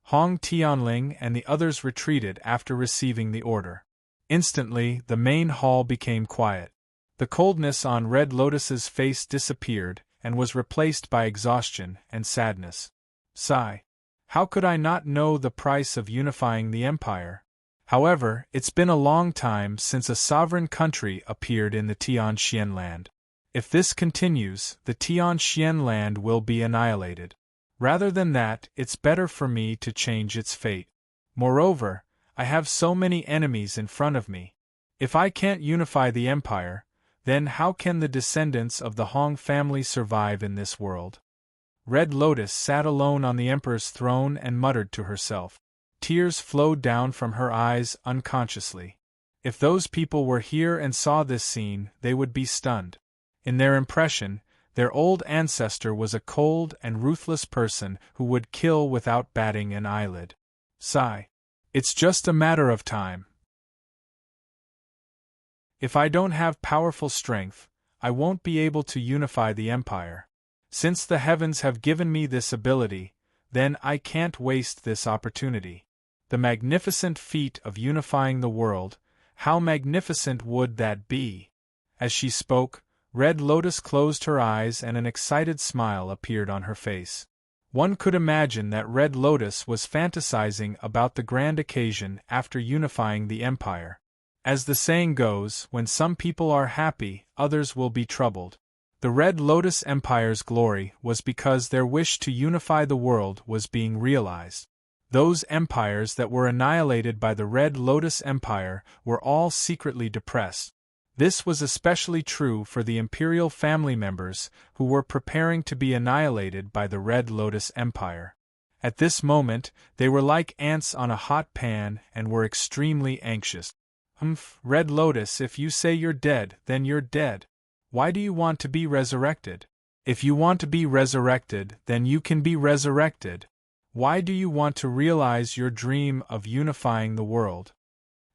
Speaker 1: Hong Tianling and the others retreated after receiving the order. Instantly, the main hall became quiet. The coldness on Red Lotus's face disappeared and was replaced by exhaustion and sadness. Sigh. How could I not know the price of unifying the empire? However, it's been a long time since a sovereign country appeared in the Tianxian land. If this continues, the Tianxian land will be annihilated. Rather than that, it's better for me to change its fate. Moreover, I have so many enemies in front of me. If I can't unify the empire, then how can the descendants of the Hong family survive in this world? Red Lotus sat alone on the emperor's throne and muttered to herself. Tears flowed down from her eyes unconsciously. If those people were here and saw this scene, they would be stunned. In their impression, their old ancestor was a cold and ruthless person who would kill without batting an eyelid. Sigh. It's just a matter of time. If I don't have powerful strength, I won't be able to unify the empire. Since the heavens have given me this ability, then I can't waste this opportunity. The magnificent feat of unifying the world, how magnificent would that be? As she spoke, Red Lotus closed her eyes and an excited smile appeared on her face. One could imagine that Red Lotus was fantasizing about the grand occasion after unifying the empire. As the saying goes, when some people are happy, others will be troubled. The Red Lotus Empire's glory was because their wish to unify the world was being realized. Those empires that were annihilated by the Red Lotus Empire were all secretly depressed. This was especially true for the imperial family members who were preparing to be annihilated by the Red Lotus Empire. At this moment, they were like ants on a hot pan and were extremely anxious. Red Lotus, if you say you're dead, then you're dead. Why do you want to be resurrected? If you want to be resurrected, then you can be resurrected. Why do you want to realize your dream of unifying the world?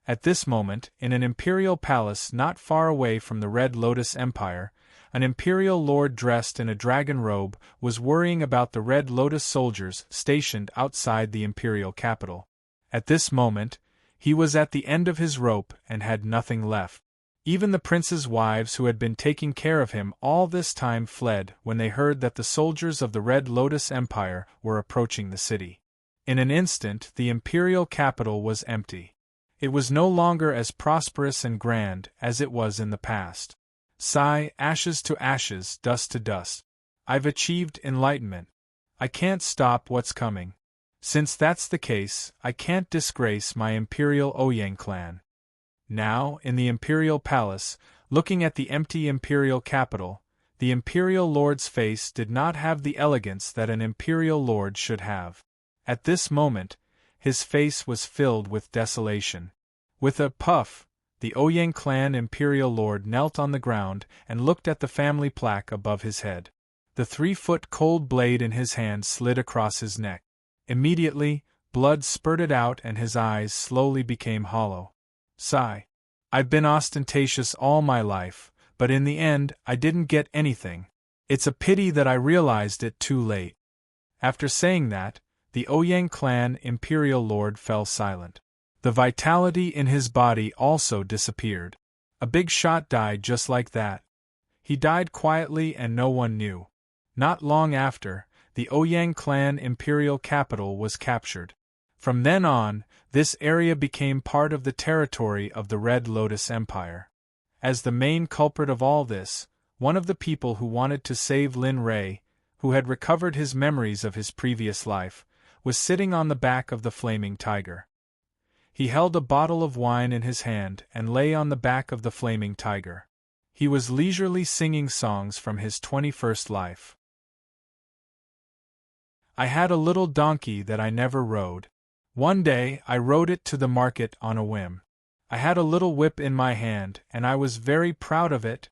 Speaker 1: At this moment, in an imperial palace not far away from the Red Lotus Empire, an imperial lord dressed in a dragon robe was worrying about the Red Lotus soldiers stationed outside the imperial capital. At this moment, he was at the end of his rope and had nothing left. Even the prince's wives who had been taking care of him all this time fled when they heard that the soldiers of the Red Lotus Empire were approaching the city. In an instant, the imperial capital was empty. It was no longer as prosperous and grand as it was in the past. Sigh, ashes to ashes, dust to dust. I've achieved enlightenment. I can't stop what's coming. Since that's the case, I can't disgrace my imperial Ouyang clan. Now, in the imperial palace, looking at the empty imperial capital, the imperial lord's face did not have the elegance that an imperial lord should have. At this moment, his face was filled with desolation. With a puff, the Ouyang clan imperial lord knelt on the ground and looked at the family plaque above his head. The 3-foot cold blade in his hand slid across his neck. Immediately, blood spurted out and his eyes slowly became hollow. Sigh. I've been ostentatious all my life, but in the end, I didn't get anything. It's a pity that I realized it too late. After saying that, the Ouyang clan imperial lord fell silent. The vitality in his body also disappeared. A big shot died just like that. He died quietly and no one knew. Not long after, the Ouyang clan imperial capital was captured. From then on, this area became part of the territory of the Red Lotus Empire. As the main culprit of all this, one of the people who wanted to save Lin Rei, who had recovered his memories of his previous life, was sitting on the back of the flaming tiger. He held a bottle of wine in his hand and lay on the back of the flaming tiger. He was leisurely singing songs from his 21st life. I had a little donkey that I never rode. One day I rode it to the market on a whim. I had a little whip in my hand, and I was very proud of it.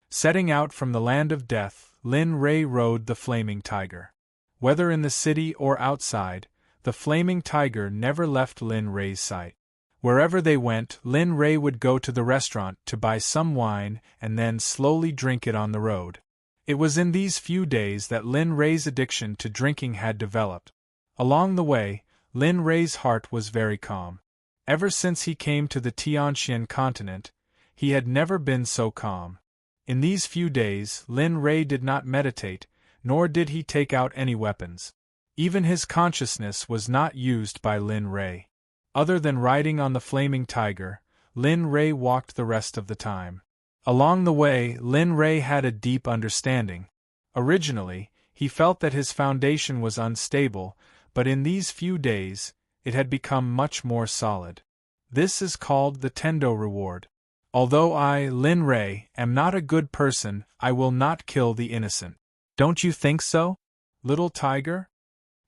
Speaker 1: Setting out from the land of death, Lin Rei rode the flaming tiger. Whether in the city or outside, the flaming tiger never left Lin Rei's sight. Wherever they went, Lin Rei would go to the restaurant to buy some wine and then slowly drink it on the road. It was in these few days that Lin Rei's addiction to drinking had developed. Along the way, Lin Rei's heart was very calm. Ever since he came to the Tianxian continent, he had never been so calm. In these few days, Lin Rei did not meditate, nor did he take out any weapons. Even his consciousness was not used by Lin Rei. Other than riding on the flaming tiger, Lin Rei walked the rest of the time. Along the way, Lin Rei had a deep understanding. Originally, he felt that his foundation was unstable, but in these few days, it had become much more solid. This is called the Tendo reward. Although I, Lin Rei, am not a good person, I will not kill the innocent. Don't you think so, little tiger?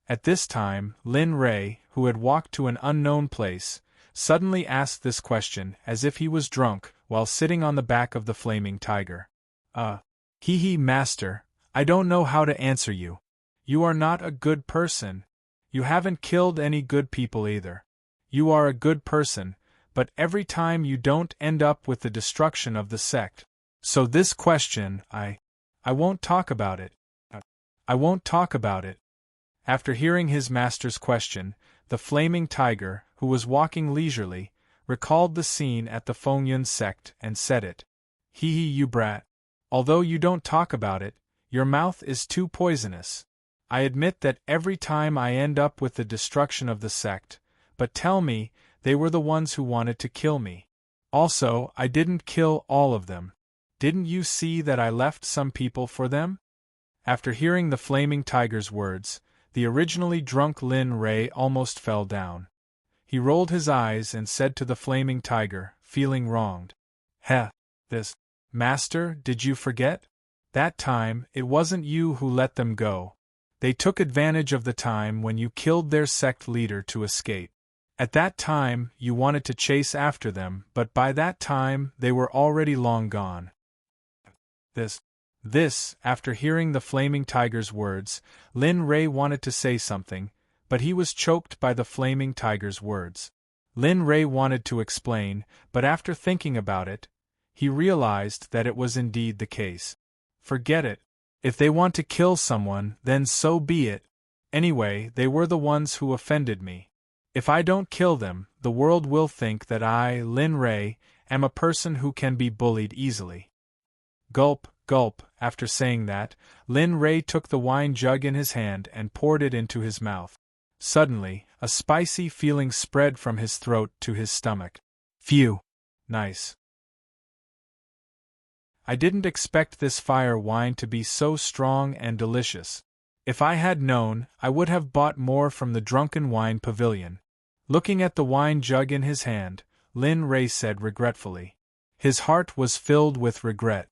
Speaker 1: At this time, Lin Rei, who had walked to an unknown place, suddenly asked this question as if he was drunk while sitting on the back of the flaming tiger. Hee, master, I don't know how to answer you. You are not a good person. You haven't killed any good people either. You are a good person, but every time you don't end up with the destruction of the sect. So this question, I won't talk about it. I won't talk about it. After hearing his master's question, the flaming tiger, who was walking leisurely, recalled the scene at the Fengyun sect and said it. Hee, you brat. Although you don't talk about it, your mouth is too poisonous. I admit that every time I end up with the destruction of the sect, but tell me, they were the ones who wanted to kill me. Also, I didn't kill all of them. Didn't you see that I left some people for them? After hearing the flaming tiger's words, the originally drunk Lin Rei almost fell down. He rolled his eyes and said to the flaming tiger, feeling wronged. This. Master, did you forget? That time, it wasn't you who let them go. They took advantage of the time when you killed their sect leader to escape. At that time, you wanted to chase after them, but by that time, they were already long gone. This, after hearing the flaming tiger's words, Lin Rei wanted to say something, but he was choked by the flaming tiger's words. Lin Rei wanted to explain, but after thinking about it, he realized that it was indeed the case. Forget it. If they want to kill someone, then so be it. Anyway, they were the ones who offended me. If I don't kill them, the world will think that I, Lin Rei, am a person who can be bullied easily. Gulp, gulp. After saying that, Lin Rei took the wine jug in his hand and poured it into his mouth. Suddenly, a spicy feeling spread from his throat to his stomach. Phew! Nice. I didn't expect this fire wine to be so strong and delicious. If I had known, I would have bought more from the drunken wine pavilion. Looking at the wine jug in his hand, Lin Rei said regretfully. His heart was filled with regret.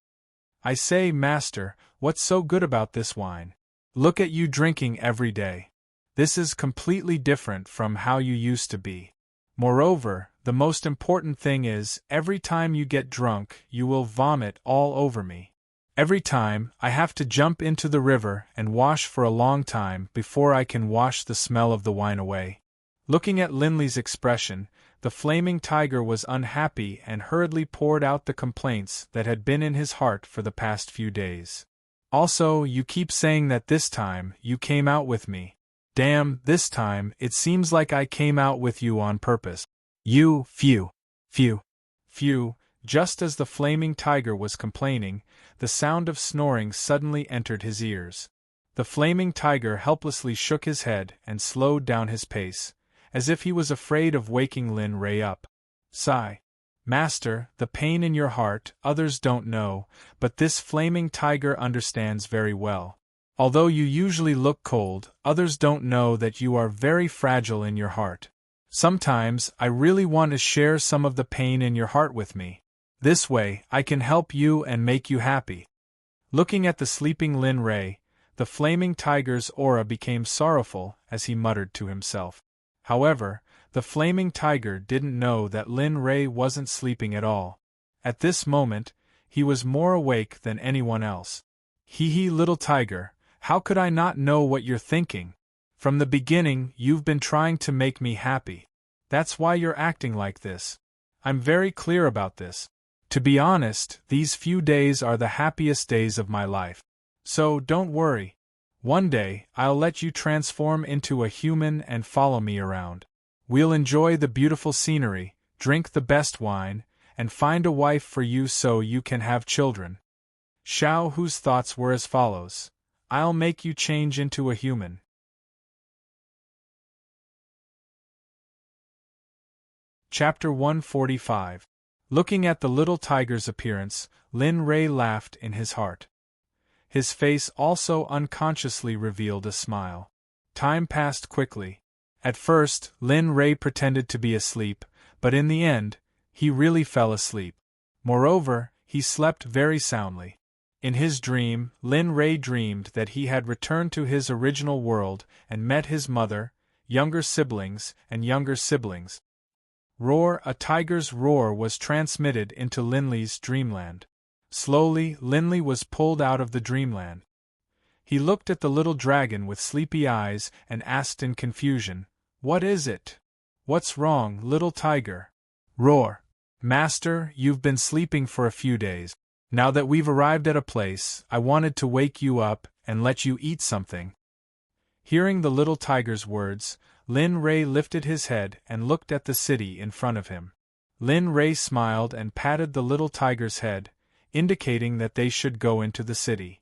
Speaker 1: I say, master, what's so good about this wine? Look at you drinking every day. This is completely different from how you used to be. Moreover, the most important thing is, every time you get drunk, you will vomit all over me. Every time, I have to jump into the river and wash for a long time before I can wash the smell of the wine away. Looking at Linley's expression, the flaming tiger was unhappy and hurriedly poured out the complaints that had been in his heart for the past few days. Also, you keep saying that this time, you came out with me. Damn, this time, it seems like I came out with you on purpose. You, phew. Just as the flaming tiger was complaining, the sound of snoring suddenly entered his ears. The flaming tiger helplessly shook his head and slowed down his pace, as if he was afraid of waking Lin Rei up. Sigh. Master, the pain in your heart, others don't know, but this flaming tiger understands very well. Although you usually look cold, others don't know that you are very fragile in your heart. Sometimes, I really want to share some of the pain in your heart with me. This way, I can help you and make you happy. Looking at the sleeping Lin Rei, the flaming tiger's aura became sorrowful as he muttered to himself. However, the flaming tiger didn't know that Lin Rei wasn't sleeping at all. At this moment, he was more awake than anyone else. Hee, little tiger, how could I not know what you're thinking? From the beginning, you've been trying to make me happy. That's why you're acting like this. I'm very clear about this. To be honest, these few days are the happiest days of my life. So don't worry. One day, I'll let you transform into a human and follow me around. We'll enjoy the beautiful scenery, drink the best wine, and find a wife for you so you can have children. Xiao Hu's thoughts were as follows. I'll make you change into a human. Chapter 145. Looking at the little tiger's appearance, Lin Rei laughed in his heart. His face also unconsciously revealed a smile. Time passed quickly. At first, Lin Rei pretended to be asleep, but in the end, he really fell asleep. Moreover, he slept very soundly. In his dream, Lin Rei dreamed that he had returned to his original world and met his mother, younger siblings, and younger siblings. Roar, a tiger's roar was transmitted into Linley's dreamland. Slowly, Linley was pulled out of the dreamland. He looked at the little dragon with sleepy eyes and asked in confusion, "What is it? What's wrong, little tiger?" Roar. Master, you've been sleeping for a few days. Now that we've arrived at a place, I wanted to wake you up and let you eat something. Hearing the little tiger's words, Lin Rei lifted his head and looked at the city in front of him. Lin Rei smiled and patted the little tiger's head, indicating that they should go into the city.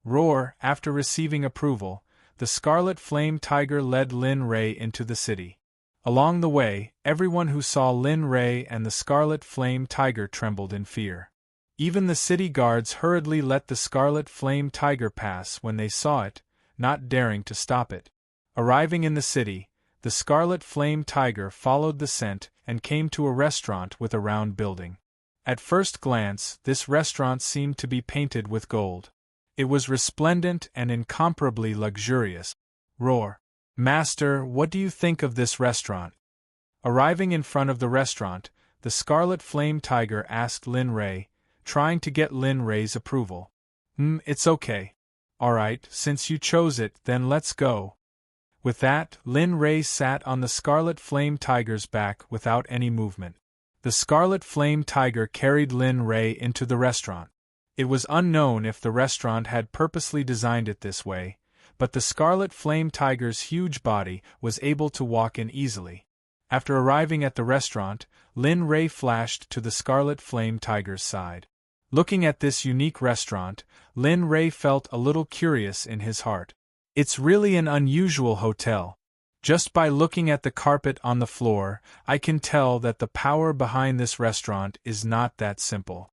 Speaker 1: Roar, after receiving approval, the scarlet flame tiger led Lin Rei into the city. Along the way, everyone who saw Lin Rei and the scarlet flame tiger trembled in fear. Even the city guards hurriedly let the scarlet flame tiger pass when they saw it, not daring to stop it. Arriving in the city, the scarlet flame tiger followed the scent and came to a restaurant with a round building. At first glance, this restaurant seemed to be painted with gold. It was resplendent and incomparably luxurious. Roar. Master, what do you think of this restaurant? Arriving in front of the restaurant, the scarlet flame tiger asked Lin Rei, trying to get Lin Rei's approval. It's okay. Alright, since you chose it, then let's go. With that, Lin Rei sat on the scarlet flame tiger's back without any movement. The scarlet flame tiger carried Lin Rei into the restaurant. It was unknown if the restaurant had purposely designed it this way, but the scarlet flame tiger's huge body was able to walk in easily. After arriving at the restaurant, Lin Rei flashed to the scarlet flame tiger's side. Looking at this unique restaurant, Lin Rei felt a little curious in his heart. It's really an unusual hotel. Just by looking at the carpet on the floor, I can tell that the power behind this restaurant is not that simple.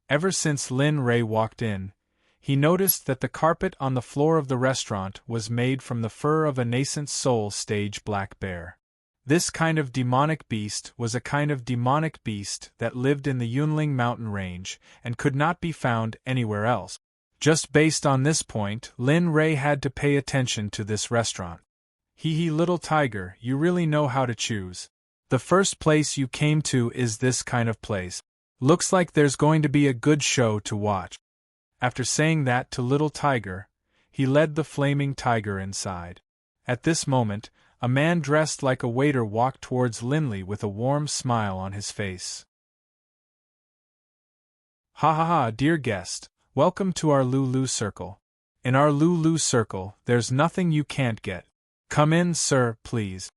Speaker 1: Ever since Lin Rei walked in, he noticed that the carpet on the floor of the restaurant was made from the fur of a nascent soul stage black bear. This kind of demonic beast was a kind of demonic beast that lived in the Yunling mountain range and could not be found anywhere else. Just based on this point, Lin Rei had to pay attention to this restaurant. Hee, little tiger, you really know how to choose. The first place you came to is this kind of place. Looks like there's going to be a good show to watch. After saying that to little tiger, he led the flaming tiger inside. At this moment, a man dressed like a waiter walked towards Linley with a warm smile on his face. Ha, dear guest, welcome to our Lulu Circle. In our Lulu Circle, there's nothing you can't get. Come in, sir, please.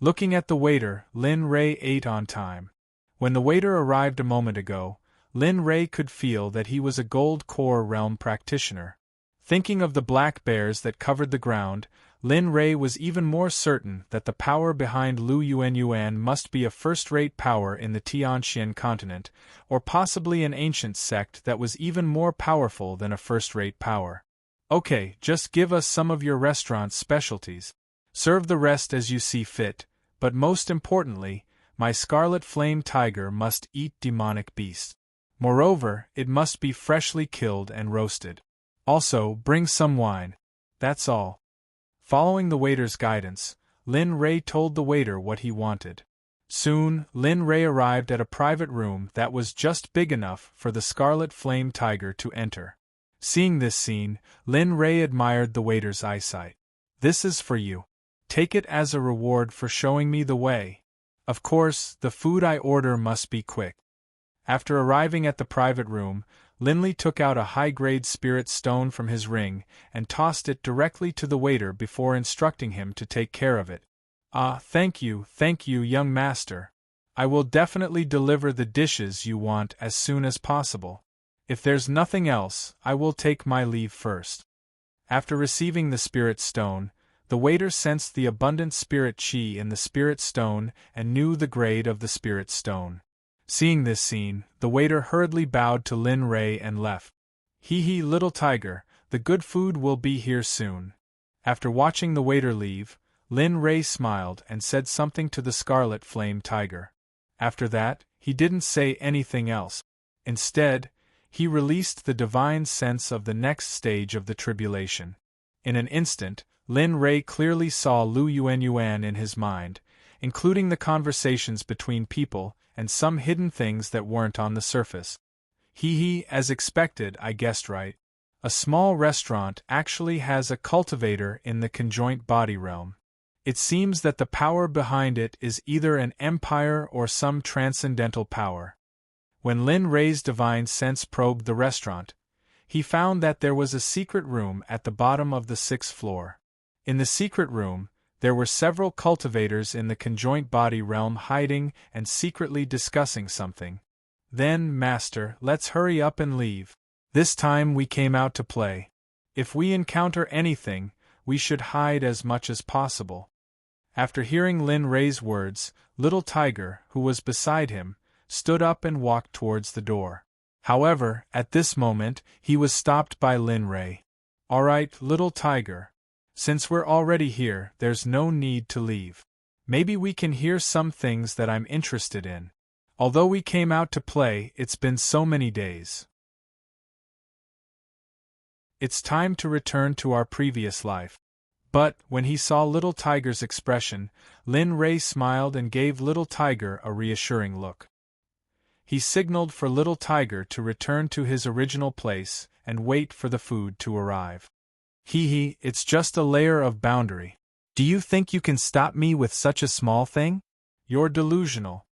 Speaker 1: Looking at the waiter, Lin Rei ate on time. When the waiter arrived a moment ago, Lin Rei could feel that he was a gold core realm practitioner. Thinking of the black bears that covered the ground, Lin Rei was even more certain that the power behind Lu Yuanyuan must be a first-rate power in the Tianxian continent, or possibly an ancient sect that was even more powerful than a first-rate power. Okay, just give us some of your restaurant's specialties. Serve the rest as you see fit, but most importantly, my scarlet flame tiger must eat demonic beasts. Moreover, it must be freshly killed and roasted. Also, bring some wine. That's all. Following the waiter's guidance, Lin Rei told the waiter what he wanted. Soon, Lin Rei arrived at a private room that was just big enough for the scarlet flame tiger to enter. Seeing this scene, Lin Rei admired the waiter's eyesight. This is for you. Take it as a reward for showing me the way. Of course, the food I order must be quick. After arriving at the private room, Linley took out a high-grade spirit stone from his ring and tossed it directly to the waiter before instructing him to take care of it. Ah, thank you, young master. I will definitely deliver the dishes you want as soon as possible. If there's nothing else, I will take my leave first. After receiving the spirit stone, the waiter sensed the abundant spirit chi in the spirit stone and knew the grade of the spirit stone. Seeing this scene, the waiter hurriedly bowed to Lin Rei and left. Hee, little tiger, the good food will be here soon. After watching the waiter leave, Lin Rei smiled and said something to the scarlet flame tiger. After that, he didn't say anything else. Instead, he released the divine sense of the next stage of the tribulation. In an instant, Lin Rei clearly saw Lu Yuanyuan in his mind, including the conversations between people and some hidden things that weren't on the surface. As expected, I guessed right. A small restaurant actually has a cultivator in the conjoint body realm. It seems that the power behind it is either an empire or some transcendental power. When Lin Rei's divine sense probed the restaurant, he found that there was a secret room at the bottom of the 6th floor. In the secret room, there were several cultivators in the conjoint body realm hiding and secretly discussing something. Then, master, let's hurry up and leave. This time we came out to play. If we encounter anything, we should hide as much as possible. After hearing Lin Rei's words, Little Tiger, who was beside him, stood up and walked towards the door. However, at this moment, he was stopped by Lin Rei. All right, Little Tiger. Since we're already here, there's no need to leave. Maybe we can hear some things that I'm interested in. Although we came out to play, it's been so many days. It's time to return to our previous life. But, when he saw Little Tiger's expression, Lin Rei smiled and gave Little Tiger a reassuring look. He signaled for Little Tiger to return to his original place and wait for the food to arrive. It's just a layer of boundary. Do you think you can stop me with such a small thing? You're delusional.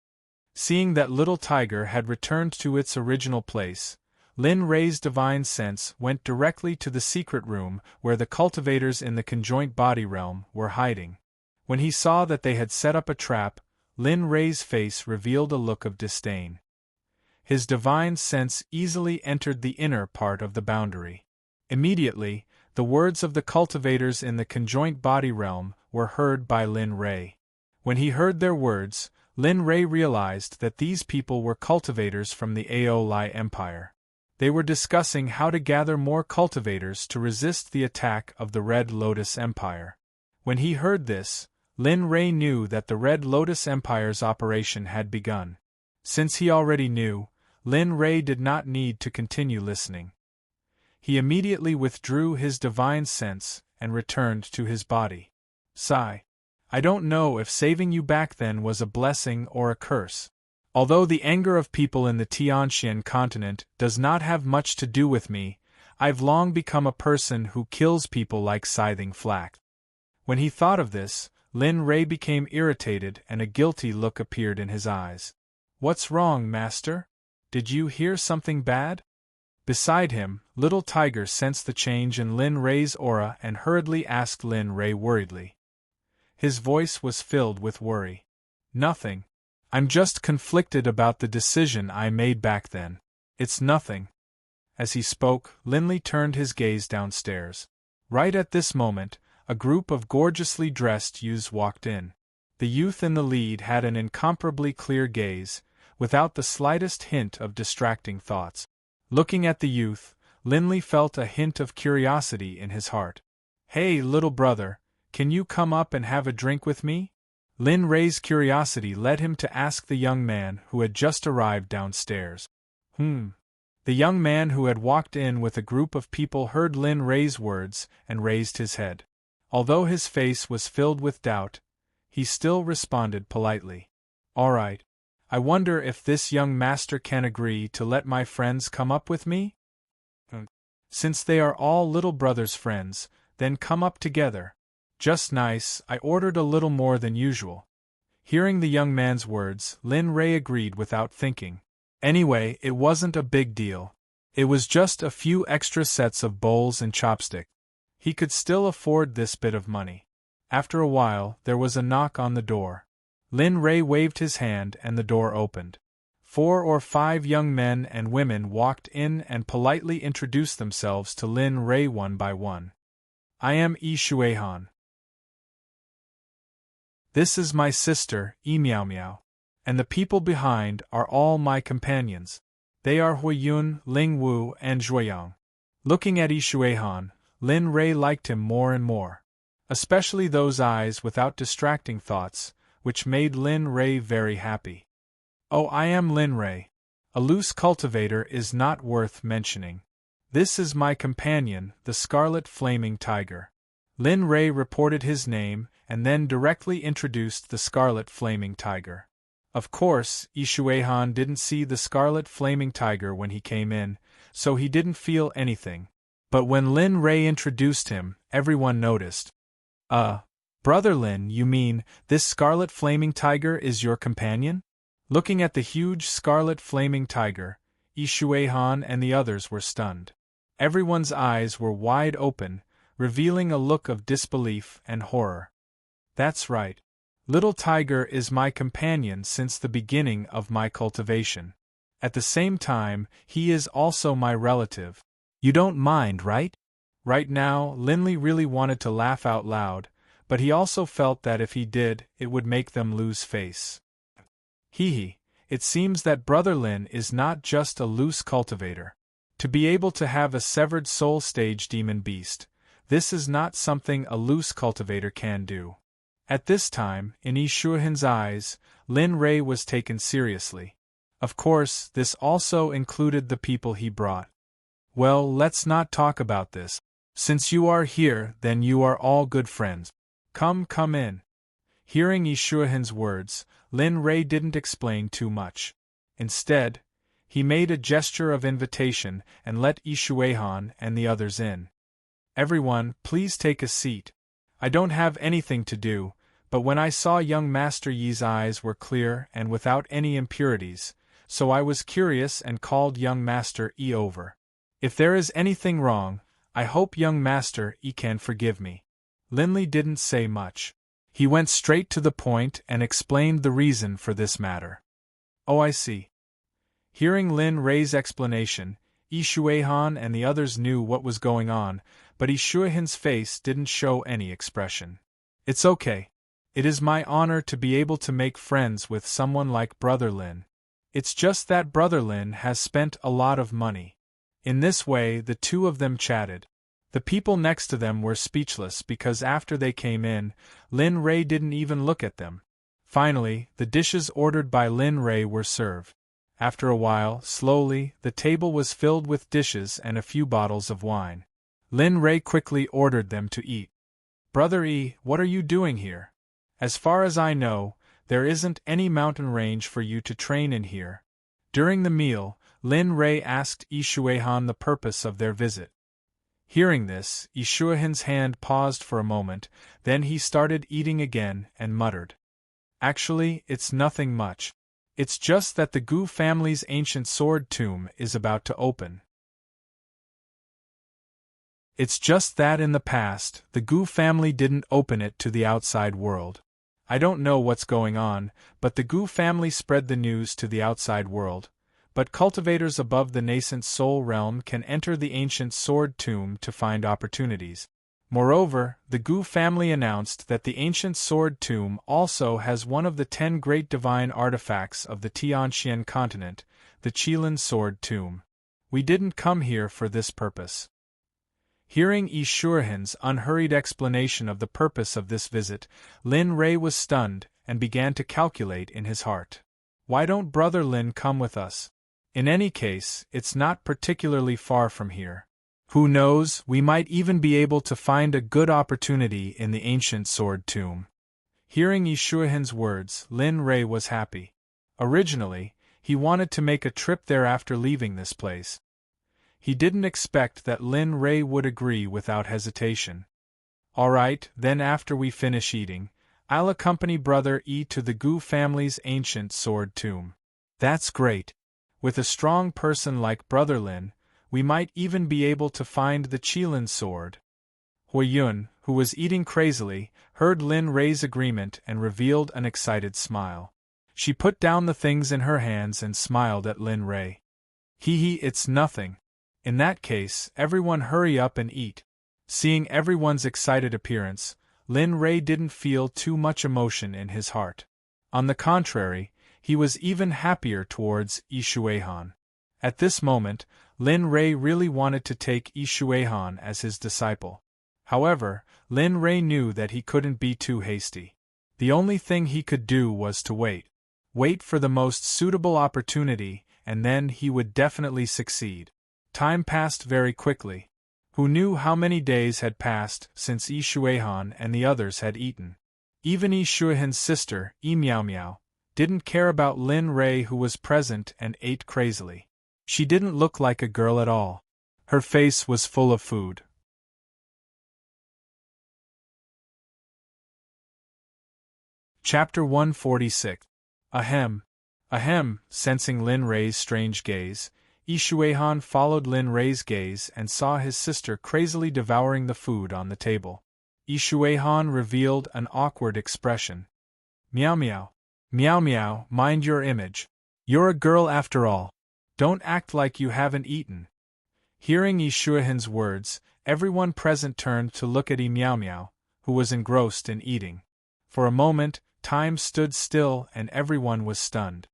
Speaker 1: Seeing that Little Tiger had returned to its original place, Lin Rei's divine sense went directly to the secret room where the cultivators in the conjoint body realm were hiding. When he saw that they had set up a trap, Lin Rei's face revealed a look of disdain. His divine sense easily entered the inner part of the boundary. Immediately, the words of the cultivators in the conjoint body realm were heard by Lin Rei. When he heard their words, Lin Rei realized that these people were cultivators from the Aolai Empire. They were discussing how to gather more cultivators to resist the attack of the Red Lotus Empire. When he heard this, Lin Rei knew that the Red Lotus Empire's operation had begun. Since he already knew, Lin Rei did not need to continue listening. He immediately withdrew his divine sense and returned to his body. Sigh. I don't know if saving you back then was a blessing or a curse. Although the anger of people in the Tianxian continent does not have much to do with me, I've long become a person who kills people like scything flax. When he thought of this, Lin Rei became irritated and a guilty look appeared in his eyes. What's wrong, master? Did you hear something bad? Beside him, Little Tiger sensed the change in Lin Rei's aura and hurriedly asked Lin Rei worriedly. His voice was filled with worry. Nothing. I'm just conflicted about the decision I made back then. It's nothing. As he spoke, Linley turned his gaze downstairs. Right at this moment, a group of gorgeously dressed youths walked in. The youth in the lead had an incomparably clear gaze, without the slightest hint of distracting thoughts. Looking at the youth, Linley felt a hint of curiosity in his heart. "Hey, little brother, can you come up and have a drink with me?" Lin Ray's curiosity led him to ask the young man who had just arrived downstairs. The young man who had walked in with a group of people heard Lin Ray's words and raised his head. Although his face was filled with doubt, he still responded politely. "All right. I wonder if this young master can agree to let my friends come up with me? Since they are all little brother's friends, then come up together. Just nice, I ordered a little more than usual." Hearing the young man's words, Lin Ray agreed without thinking. Anyway, it wasn't a big deal. It was just a few extra sets of bowls and chopsticks. He could still afford this bit of money. After a while, there was a knock on the door. Lin Ray waved his hand and the door opened. 4 or 5 young men and women walked in and politely introduced themselves to Lin Ray one by one. "I am Yi Shuihan. This is my sister, Yi Miao Miao. And the people behind are all my companions. They are Huiyun, Ling Wu, and Zhuoyang." Looking at Yi Shuihan, Lin Ray liked him more and more. Especially those eyes without distracting thoughts, which made Lin Ray very happy. "Oh, I am Lin Ray. A loose cultivator is not worth mentioning. This is my companion, the Scarlet Flaming Tiger." Lin Ray reported his name and then directly introduced the Scarlet Flaming Tiger. Of course, Yi Shuihan didn't see the Scarlet Flaming Tiger when he came in, so he didn't feel anything. But when Lin Ray introduced him, everyone noticed. Brother Lin, you mean, this Scarlet Flaming Tiger is your companion?" Looking at the huge Scarlet Flaming Tiger, Yi Shuihan and the others were stunned. Everyone's eyes were wide open, revealing a look of disbelief and horror. "That's right. Little Tiger is my companion since the beginning of my cultivation. At the same time, he is also my relative. You don't mind, right?" Right now, Linley really wanted to laugh out loud, but he also felt that if he did, it would make them lose face. Hee, it seems that Brother Lin is not just a loose cultivator. To be able to have a severed soul stage demon beast, this is not something a loose cultivator can do. At this time, in Yi Shuihan's eyes, Lin Ray was taken seriously. Of course, this also included the people he brought. "Well, let's not talk about this. Since you are here, then you are all good friends. Come in." Hearing Yi Shuihan's words, Lin Ray didn't explain too much. Instead, he made a gesture of invitation and let Yi Shuihan and the others in. "Everyone, please take a seat. I don't have anything to do, but when I saw young Master Yi's eyes were clear and without any impurities, so I was curious and called young Master Yi over. If there is anything wrong, I hope young Master Yi can forgive me." Linley didn't say much. He went straight to the point and explained the reason for this matter. "Oh, I see." Hearing Lin Ray's explanation, Yi Shuihan and the others knew what was going on, but Yi Shuihan's face didn't show any expression. "It's okay. It is my honor to be able to make friends with someone like Brother Lin. It's just that Brother Lin has spent a lot of money." In this way, the two of them chatted. The people next to them were speechless because after they came in, Lin Ray didn't even look at them. Finally, the dishes ordered by Lin Ray were served. After a while, slowly, the table was filled with dishes and a few bottles of wine. Lin Ray quickly ordered them to eat. "Brother Yi, what are you doing here? As far as I know, there isn't any mountain range for you to train in here." During the meal, Lin Ray asked Yi Shuihan the purpose of their visit. Hearing this, Yi Shuihan's hand paused for a moment, then he started eating again and muttered. "Actually, it's nothing much. It's just that the Gu family's ancient sword tomb is about to open. It's just that in the past, the Gu family didn't open it to the outside world. I don't know what's going on, but the Gu family spread the news to the outside world, but cultivators above the nascent soul realm can enter the ancient sword tomb to find opportunities. Moreover, the Gu family announced that the ancient sword tomb also has one of the 10 great divine artifacts of the Tianxian continent, the Qilin sword tomb. We didn't come here for this purpose. Hearing Yi Shuihan's unhurried explanation of the purpose of this visit, Lin Rei was stunned and began to calculate in his heart. Why don't Brother Lin come with us? In any case, it's not particularly far from here. Who knows, we might even be able to find a good opportunity in the ancient sword tomb. Hearing Yi Shuihan's words, Lin Rei was happy. Originally, he wanted to make a trip there after leaving this place. He didn't expect that Lin Rei would agree without hesitation. All right, then after we finish eating, I'll accompany Brother Yi to the Gu family's ancient sword tomb. That's great. With a strong person like Brother Lin, we might even be able to find the Qilin sword. Hui Yun, who was eating crazily, heard Lin Rei's agreement and revealed an excited smile. She put down the things in her hands and smiled at Lin Rei. Hee, it's nothing. In that case, everyone hurry up and eat. Seeing everyone's excited appearance, Lin Rei didn't feel too much emotion in his heart. On the contrary, he was even happier towards Yi Shuihan. At this moment, Lin Rei really wanted to take Yi Shuihan as his disciple. However, Lin Rei knew that he couldn't be too hasty. The only thing he could do was to wait. Wait for the most suitable opportunity, and then he would definitely succeed. Time passed very quickly. Who knew how many days had passed since Yi Shuihan and the others had eaten? Even Yi Shuihan's sister, Yi Miao Miao, didn't care about Lin Rei, who was present and ate crazily. She didn't look like a girl at all. Her face was full of food. Chapter 146. Ahem. Ahem. Sensing Lin Rei's strange gaze, Yi Shuihan followed Lin Rei's gaze and saw his sister crazily devouring the food on the table. Yi Shuihan revealed an awkward expression. Meow meow. Meow meow, mind your image. You're a girl after all. Don't act like you haven't eaten. Hearing Yi Shuihan's words, everyone present turned to look at Yi Miao Miao, who was engrossed in eating. For a moment, time stood still and everyone was stunned.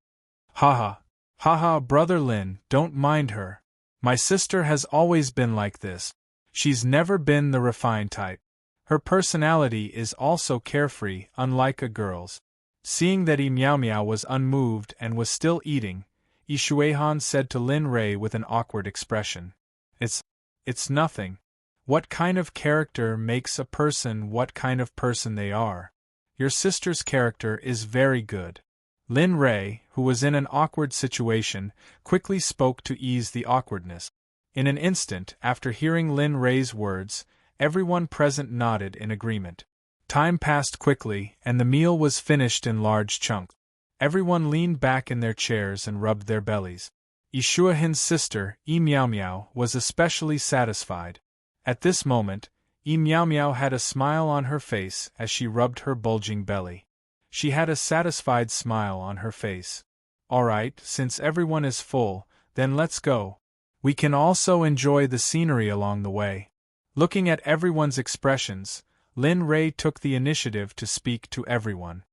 Speaker 1: Haha. Haha, Brother Lin, don't mind her. My sister has always been like this. She's never been the refined type. Her personality is also carefree, unlike a girl's. Seeing that Yi Miao Miao was unmoved and was still eating, Yi Shuihan said to Lin Rei with an awkward expression. It's nothing. What kind of character makes a person what kind of person they are? Your sister's character is very good. Lin Rei, who was in an awkward situation, quickly spoke to ease the awkwardness. In an instant, after hearing Lin Rei's words, everyone present nodded in agreement. Time passed quickly, and the meal was finished in large chunks. Everyone leaned back in their chairs and rubbed their bellies. Yi Shuihan's sister, Yi Miao Miao, was especially satisfied. At this moment, Yi Miao Miao had a smile on her face as she rubbed her bulging belly. She had a satisfied smile on her face. All right, since everyone is full, then let's go. We can also enjoy the scenery along the way. Looking at everyone's expressions, Lin Rei took the initiative to speak to everyone.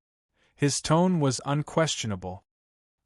Speaker 1: His tone was unquestionable.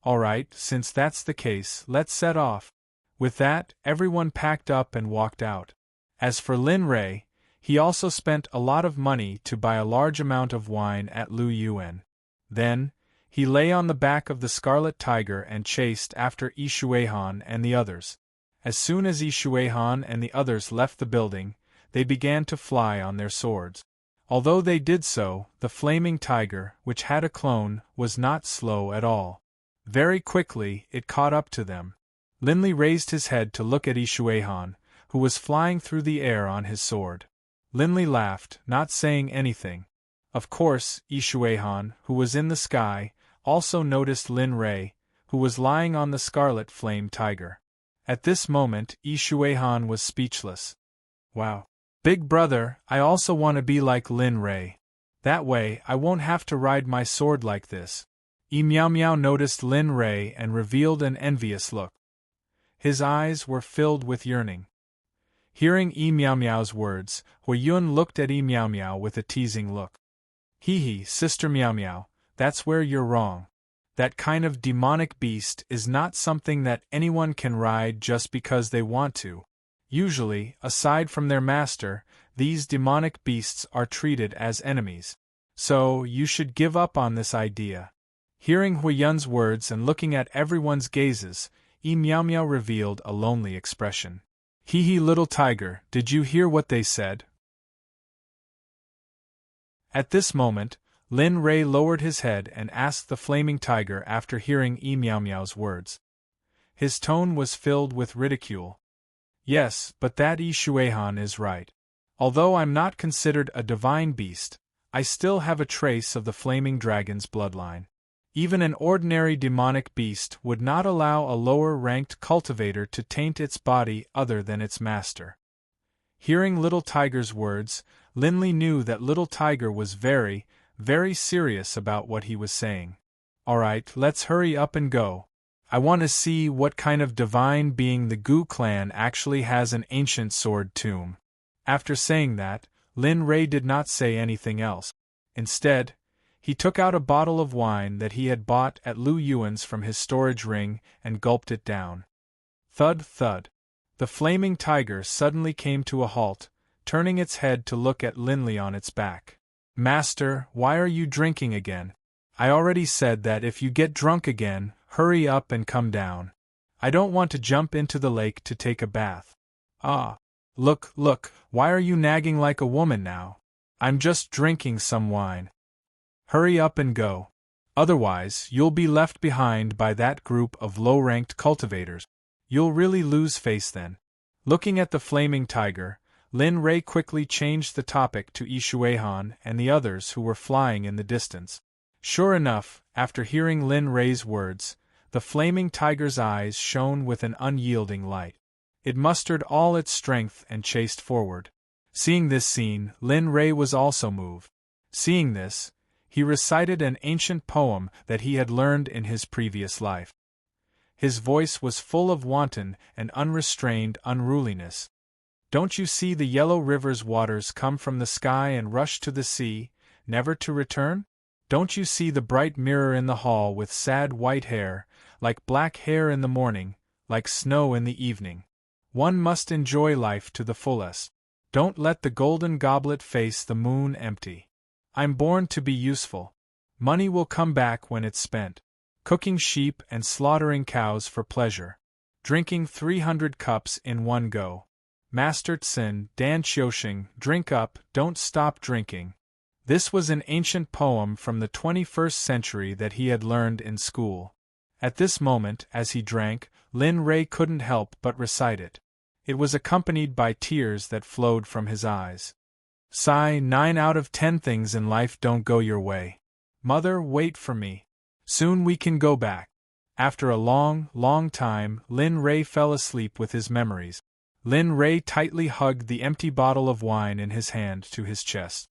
Speaker 1: All right, since that's the case, let's set off. With that, everyone packed up and walked out. As for Lin Rei, he also spent a lot of money to buy a large amount of wine at Lu Yuan. Then, he lay on the back of the scarlet tiger and chased after Yi Shuihan and the others. As soon as Yi Shuihan and the others left the building, they began to fly on their swords. Although they did so, the flaming tiger, which had a clone, was not slow at all. Very quickly, it caught up to them. Lin Li raised his head to look at Yi Shuihan, who was flying through the air on his sword. Lin Li laughed, not saying anything. Of course, Yi Shuihan, who was in the sky, also noticed Lin Rei, who was lying on the scarlet flame tiger. At this moment, Yi Shuihan was speechless. Wow. Big brother, I also want to be like Lin Rei. That way, I won't have to ride my sword like this. Meow Meow noticed Lin Rei and revealed an envious look. His eyes were filled with yearning. Hearing Meow Meow's words, Hui Yun looked at Meow Meow with a teasing look. Hee hee, Sister Meow Meow, that's where you're wrong. That kind of demonic beast is not something that anyone can ride just because they want to. Usually, aside from their master, these demonic beasts are treated as enemies. So, you should give up on this idea. Hearing Hui Yun's words and looking at everyone's gazes, Meow Meow revealed a lonely expression. Hee hee, little tiger, did you hear what they said? At this moment, Lin Rei lowered his head and asked the flaming tiger after hearing Meow Meow's words. His tone was filled with ridicule. Yes, but that Shuehan is right. Although I'm not considered a divine beast, I still have a trace of the flaming dragon's bloodline. Even an ordinary demonic beast would not allow a lower-ranked cultivator to taint its body other than its master. Hearing Little Tiger's words, Linli knew that Little Tiger was very, very serious about what he was saying. Alright, let's hurry up and go. I want to see what kind of divine being the Gu clan actually has an ancient sword tomb. After saying that, Lin Rei did not say anything else. Instead, he took out a bottle of wine that he had bought at Lu Yuan's from his storage ring and gulped it down. Thud thud. The flaming tiger suddenly came to a halt, turning its head to look at Linli on its back. Master, why are you drinking again? I already said that if you get drunk again, hurry up and come down. I don't want to jump into the lake to take a bath. Ah. Look, why are you nagging like a woman now? I'm just drinking some wine. Hurry up and go. Otherwise, you'll be left behind by that group of low-ranked cultivators. You'll really lose face then. Looking at the flaming tiger, Lin Rei quickly changed the topic to Shuehan and the others who were flying in the distance. Sure enough, after hearing Lin Rei's words, the flaming tiger's eyes shone with an unyielding light. It mustered all its strength and chased forward. Seeing this scene, Lin Rei was also moved. Seeing this, he recited an ancient poem that he had learned in his previous life. His voice was full of wanton and unrestrained unruliness. Don't you see the yellow river's waters come from the sky and rush to the sea, never to return? Don't you see the bright mirror in the hall with sad white hair, like black hair in the morning, like snow in the evening? One must enjoy life to the fullest. Don't let the golden goblet face the moon empty. I'm born to be useful. Money will come back when it's spent. Cooking sheep and slaughtering cows for pleasure. Drinking 300 cups in one go. Master Tsin, Dan Qiuxing, drink up, don't stop drinking. This was an ancient poem from the 21st century that he had learned in school. At this moment, as he drank, Lin Rei couldn't help but recite it. It was accompanied by tears that flowed from his eyes. Sigh, 9 out of 10 things in life don't go your way. Mother, wait for me. Soon we can go back. After a long, long time, Lin Rei fell asleep with his memories. Lin Rei tightly hugged the empty bottle of wine in his hand to his chest.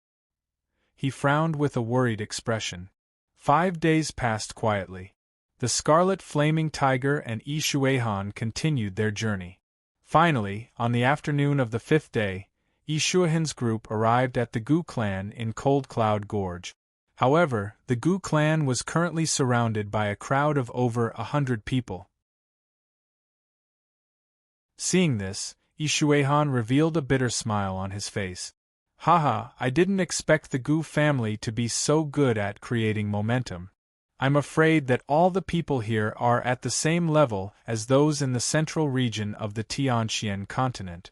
Speaker 1: He frowned with a worried expression. 5 days passed quietly. The scarlet flaming tiger and Shuehan continued their journey. Finally, on the afternoon of the 5th day, Shuehan's group arrived at the Gu clan in Cold Cloud Gorge. However, the Gu clan was currently surrounded by a crowd of over 100 people. Seeing this, Shuehan revealed a bitter smile on his face. Haha, I didn't expect the Gu family to be so good at creating momentum. I'm afraid that all the people here are at the same level as those in the central region of the Tianxian continent.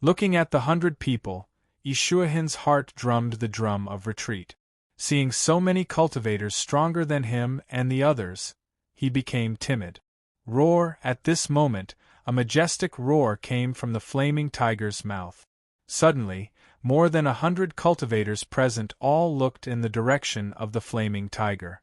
Speaker 1: Looking at the 100 people, Shuehan's heart drummed the drum of retreat. Seeing so many cultivators stronger than him and the others, he became timid. Roar! At this moment, a majestic roar came from the flaming tiger's mouth. Suddenly, more than 100 cultivators present all looked in the direction of the flaming tiger.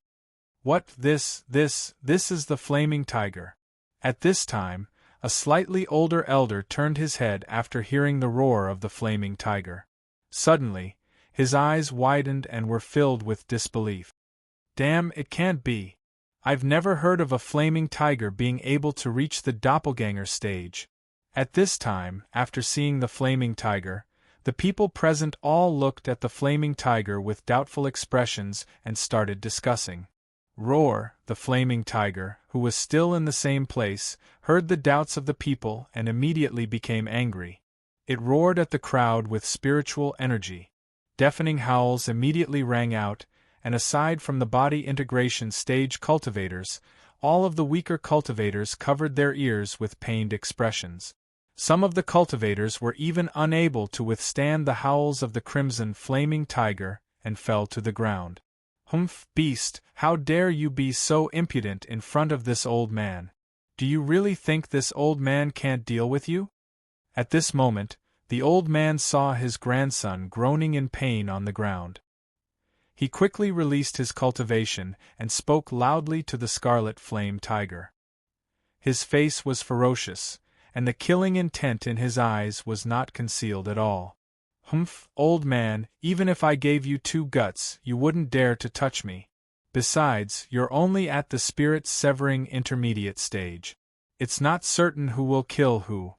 Speaker 1: What, this is the flaming tiger. At this time, a slightly older elder turned his head after hearing the roar of the flaming tiger. Suddenly, his eyes widened and were filled with disbelief. Damn, it can't be. I've never heard of a flaming tiger being able to reach the doppelganger stage. At this time, after seeing the flaming tiger, the people present all looked at the flaming tiger with doubtful expressions and started discussing. Roar, the flaming tiger, who was still in the same place, heard the doubts of the people and immediately became angry. It roared at the crowd with spiritual energy. Deafening howls immediately rang out, and aside from the body integration stage cultivators, all of the weaker cultivators covered their ears with pained expressions. Some of the cultivators were even unable to withstand the howls of the crimson flaming tiger and fell to the ground. Humph, beast, how dare you be so impudent in front of this old man? Do you really think this old man can't deal with you? At this moment, the old man saw his grandson groaning in pain on the ground. He quickly released his cultivation and spoke loudly to the scarlet flame tiger. His face was ferocious, and the killing intent in his eyes was not concealed at all. Humph, old man, even if I gave you 2 guts, you wouldn't dare to touch me. Besides, you're only at the spirit-severing intermediate stage. It's not certain who will kill who.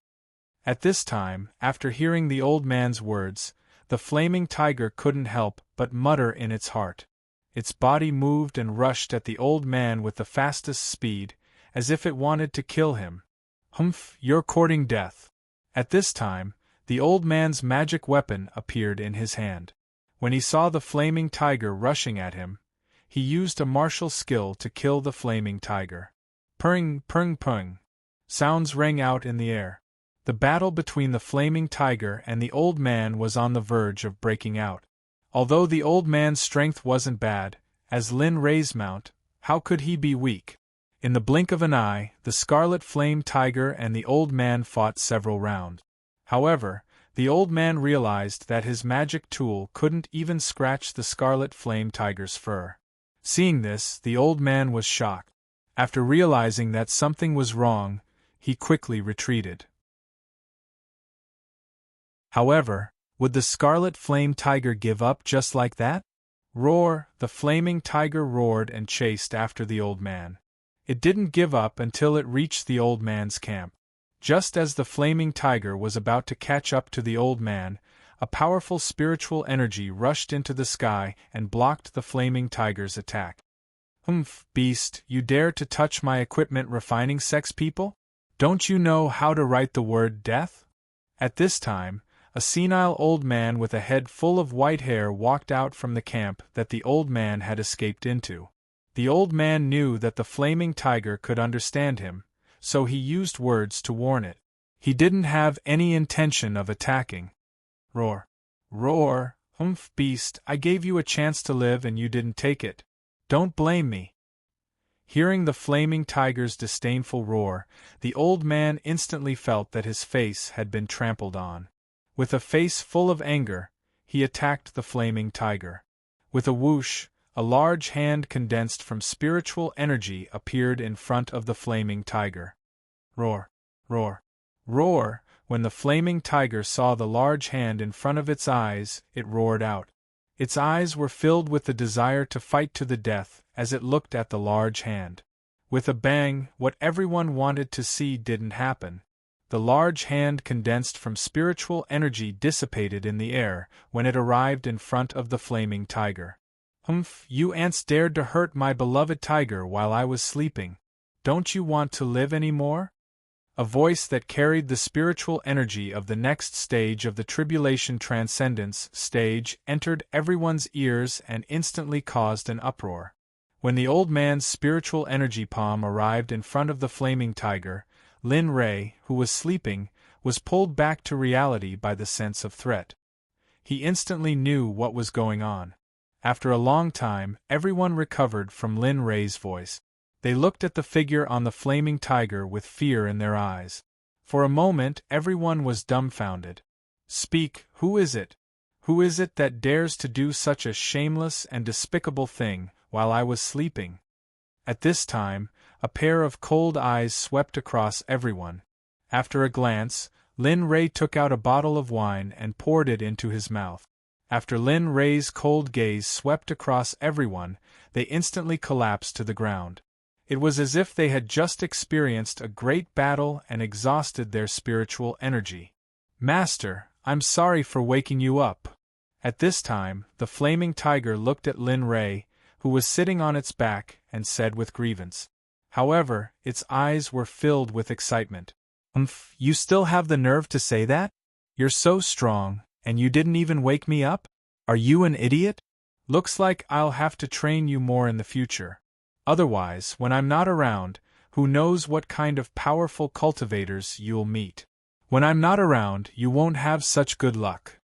Speaker 1: At this time, after hearing the old man's words, the flaming tiger couldn't help but mutter in its heart. Its body moved and rushed at the old man with the fastest speed, as if it wanted to kill him. Humph, you're courting death. At this time, the old man's magic weapon appeared in his hand. When he saw the flaming tiger rushing at him, he used a martial skill to kill the flaming tiger. Purring, purring, purring. Sounds rang out in the air. The battle between the flaming tiger and the old man was on the verge of breaking out. Although the old man's strength wasn't bad, as Lin Ray's mount, how could he be weak? In the blink of an eye, the scarlet flame tiger and the old man fought several rounds. However, the old man realized that his magic tool couldn't even scratch the scarlet flame tiger's fur. Seeing this, the old man was shocked. After realizing that something was wrong, he quickly retreated. However, would the scarlet flame tiger give up just like that? Roar, the flaming tiger roared and chased after the old man. It didn't give up until it reached the old man's camp. Just as the flaming tiger was about to catch up to the old man, a powerful spiritual energy rushed into the sky and blocked the flaming tiger's attack. Humph, beast, you dare to touch my equipment refining sex people? Don't you know how to write the word death? At this time, a senile old man with a head full of white hair walked out from the camp that the old man had escaped into. The old man knew that the flaming tiger could understand him, so he used words to warn it. He didn't have any intention of attacking. Roar. Roar, humph, beast, I gave you a chance to live and you didn't take it. Don't blame me. Hearing the flaming tiger's disdainful roar, the old man instantly felt that his face had been trampled on. With a face full of anger, he attacked the flaming tiger. With a whoosh, a large hand condensed from spiritual energy appeared in front of the flaming tiger. Roar, roar, roar! When the flaming tiger saw the large hand in front of its eyes, it roared out. Its eyes were filled with the desire to fight to the death as it looked at the large hand. With a bang, what everyone wanted to see didn't happen. The large hand condensed from spiritual energy dissipated in the air when it arrived in front of the flaming tiger. Humph, you ants dared to hurt my beloved tiger while I was sleeping. Don't you want to live any more? A voice that carried the spiritual energy of the next stage of the Tribulation Transcendence stage entered everyone's ears and instantly caused an uproar. When the old man's spiritual energy palm arrived in front of the flaming tiger, Lin Ray, who was sleeping, was pulled back to reality by the sense of threat. He instantly knew what was going on. After a long time, everyone recovered from Lin Ray's voice. They looked at the figure on the flaming tiger with fear in their eyes. For a moment, everyone was dumbfounded. Speak, who is it? Who is it that dares to do such a shameless and despicable thing while I was sleeping? At this time, a pair of cold eyes swept across everyone. After a glance, Lin Ray took out a bottle of wine and poured it into his mouth. After Lin Ray's cold gaze swept across everyone, they instantly collapsed to the ground. It was as if they had just experienced a great battle and exhausted their spiritual energy. "Master, I'm sorry for waking you up." At this time, the flaming tiger looked at Lin Rei, who was sitting on its back, and said with grievance. However, its eyes were filled with excitement. You still have the nerve to say that? You're so strong, and you didn't even wake me up? Are you an idiot? Looks like I'll have to train you more in the future. Otherwise, when I'm not around, who knows what kind of powerful cultivators you'll meet. When I'm not around, you won't have such good luck."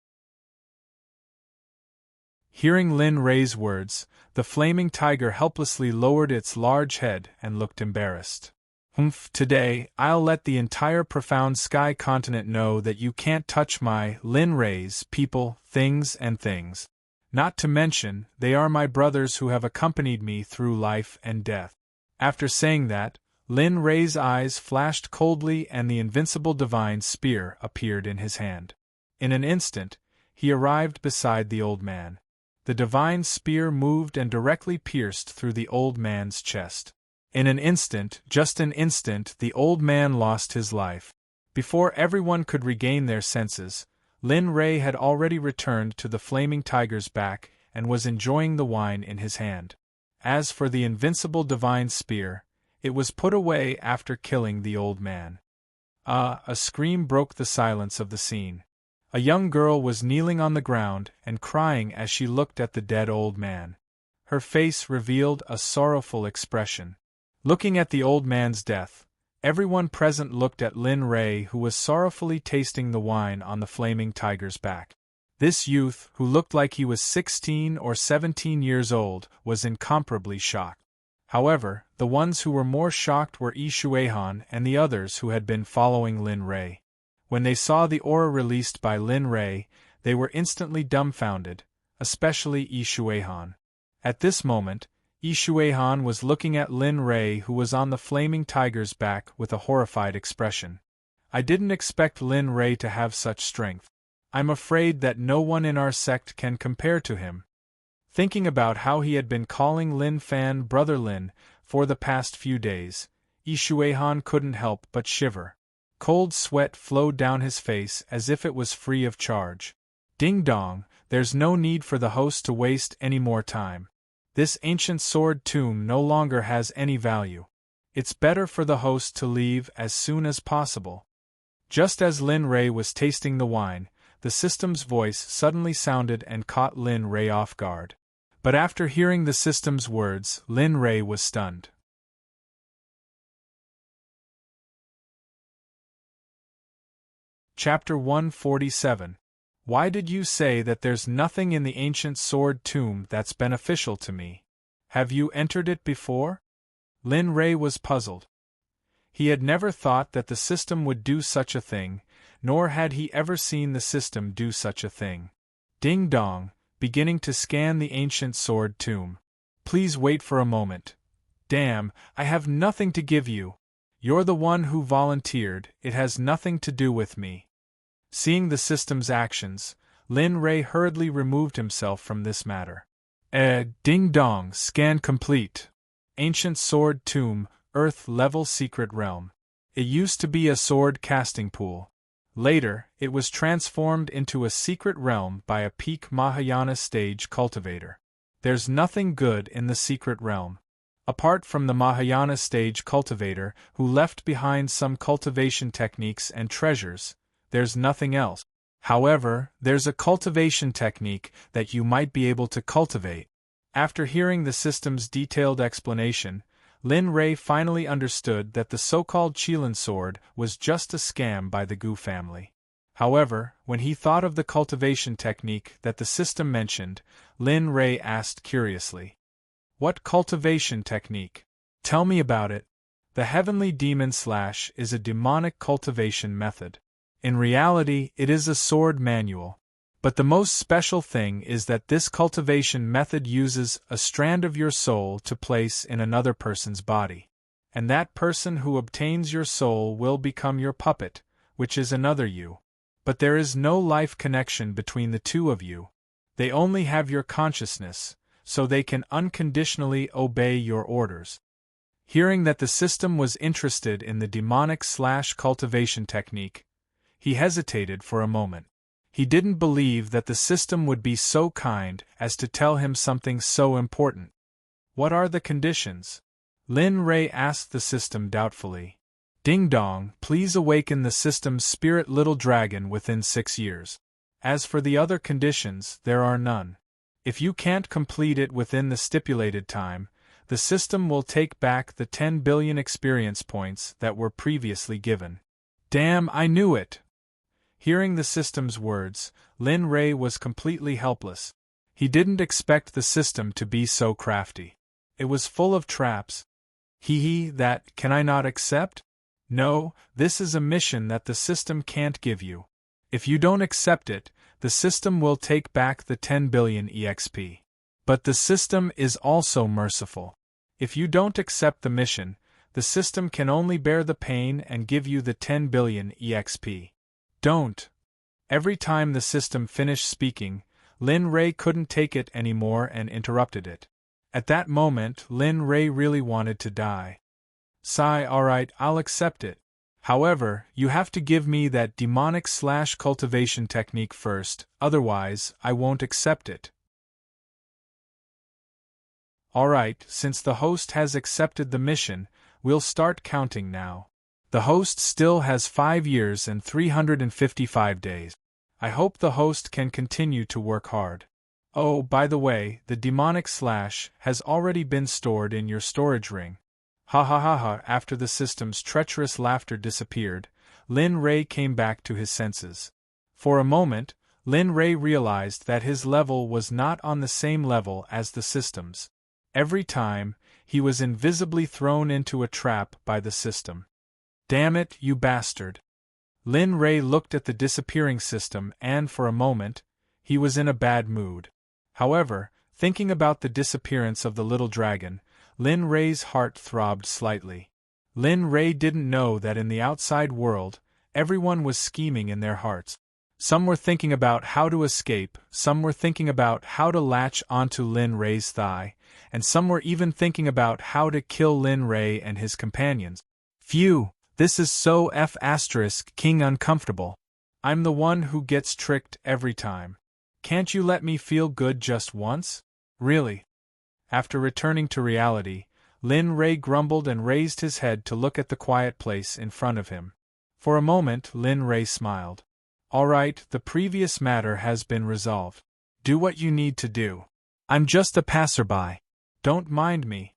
Speaker 1: Hearing Lin Rei's words, the flaming tiger helplessly lowered its large head and looked embarrassed. Today, I'll let the entire profound sky continent know that you can't touch my Lin Rei's people, things. Not to mention, they are my brothers who have accompanied me through life and death." After saying that, Lin Rei's eyes flashed coldly and the invincible divine spear appeared in his hand. In an instant, he arrived beside the old man. The divine spear moved and directly pierced through the old man's chest. In an instant, just an instant, the old man lost his life. Before everyone could regain their senses, Lin Rei had already returned to the flaming tiger's back and was enjoying the wine in his hand. As for the invincible divine spear, it was put away after killing the old man. A scream broke the silence of the scene. A young girl was kneeling on the ground and crying as she looked at the dead old man. Her face revealed a sorrowful expression. Looking at the old man's death, everyone present looked at Lin Rei, who was sorrowfully tasting the wine on the flaming tiger's back. This youth, who looked like he was 16 or 17 years old, was incomparably shocked. However, the ones who were more shocked were Yi Xuehan and the others who had been following Lin Rei. When they saw the aura released by Lin Rei, they were instantly dumbfounded, especially Yi Xuehan. At this moment, Yi Xuehan was looking at Lin Rei, who was on the flaming tiger's back, with a horrified expression. "I didn't expect Lin Rei to have such strength. I'm afraid that no one in our sect can compare to him." Thinking about how he had been calling Lin Fan Brother Lin for the past few days, Yi Xuehan couldn't help but shiver. Cold sweat flowed down his face as if it was free of charge. Ding dong, there's no need for the host to waste any more time. This ancient sword tomb no longer has any value. It's better for the host to leave as soon as possible. Just as Lin Rei was tasting the wine, the system's voice suddenly sounded and caught Lin Rei off guard. But after hearing the system's words, Lin Rei was stunned. Chapter 147. Why did you say that there's nothing in the ancient sword tomb that's beneficial to me? Have you entered it before? Lin Rei was puzzled. He had never thought that the system would do such a thing, nor had he ever seen the system do such a thing. Ding dong, beginning to scan the ancient sword tomb. Please wait for a moment. Damn, I have nothing to give you. You're the one who volunteered, it has nothing to do with me. Seeing the system's actions, Lin Rei hurriedly removed himself from this matter. Ding dong, scan complete. Ancient sword tomb, Earth-level secret realm. It used to be a sword casting pool. Later, it was transformed into a secret realm by a peak Mahayana stage cultivator. There's nothing good in the secret realm. Apart from the Mahayana stage cultivator, who left behind some cultivation techniques and treasures, there's nothing else. However, there's a cultivation technique that you might be able to cultivate. After hearing the system's detailed explanation, Lin Rei finally understood that the so-called Qilin sword was just a scam by the Gu family. However, when he thought of the cultivation technique that the system mentioned, Lin Rei asked curiously, "What cultivation technique? Tell me about it." The Heavenly Demon Slash is a demonic cultivation method. In reality, it is a sword manual. But the most special thing is that this cultivation method uses a strand of your soul to place in another person's body. And that person who obtains your soul will become your puppet, which is another you. But there is no life connection between the two of you. They only have your consciousness, so they can unconditionally obey your orders. Hearing that the system was interested in the demonic/cultivation technique, he hesitated for a moment. He didn't believe that the system would be so kind as to tell him something so important. What are the conditions? Lin Rei asked the system doubtfully. Ding dong, please awaken the system's spirit little dragon within 6 years. As for the other conditions, there are none. If you can't complete it within the stipulated time, the system will take back the 10 billion experience points that were previously given. Damn, I knew it! Hearing the system's words, Lin Rei was completely helpless. He didn't expect the system to be so crafty. It was full of traps. That can I not accept? No, this is a mission that the system can't give you. If you don't accept it, the system will take back the 10 billion EXP. But the system is also merciful. If you don't accept the mission, the system can only bear the pain and give you the 10 billion EXP. Don't. Every time the system finished speaking, Lin Rei couldn't take it anymore and interrupted it. At that moment, Lin Rei really wanted to die. Sigh, alright, I'll accept it. However, you have to give me that demonic/cultivation technique first, otherwise, I won't accept it. Alright, since the host has accepted the mission, we'll start counting now. The host still has 5 years and 355 days. I hope the host can continue to work hard. Oh, by the way, the demonic slash has already been stored in your storage ring. Ha ha ha ha. After the system's treacherous laughter disappeared, Lin Rei came back to his senses. For a moment, Lin Rei realized that his level was not on the same level as the system's. Every time, he was invisibly thrown into a trap by the system. Damn it, you bastard! Lin Rei looked at the disappearing system and for a moment, he was in a bad mood. However, thinking about the disappearance of the little dragon, Lin Rei's heart throbbed slightly. Lin Rei didn't know that in the outside world, everyone was scheming in their hearts. Some were thinking about how to escape, some were thinking about how to latch onto Lin Rei's thigh, and some were even thinking about how to kill Lin Rei and his companions. Phew, this is so King uncomfortable. I'm the one who gets tricked every time. Can't you let me feel good just once? Really? After returning to reality, Lin Rei grumbled and raised his head to look at the quiet place in front of him. For a moment, Lin Rei smiled. All right, the previous matter has been resolved. Do what you need to do. I'm just a passerby. Don't mind me.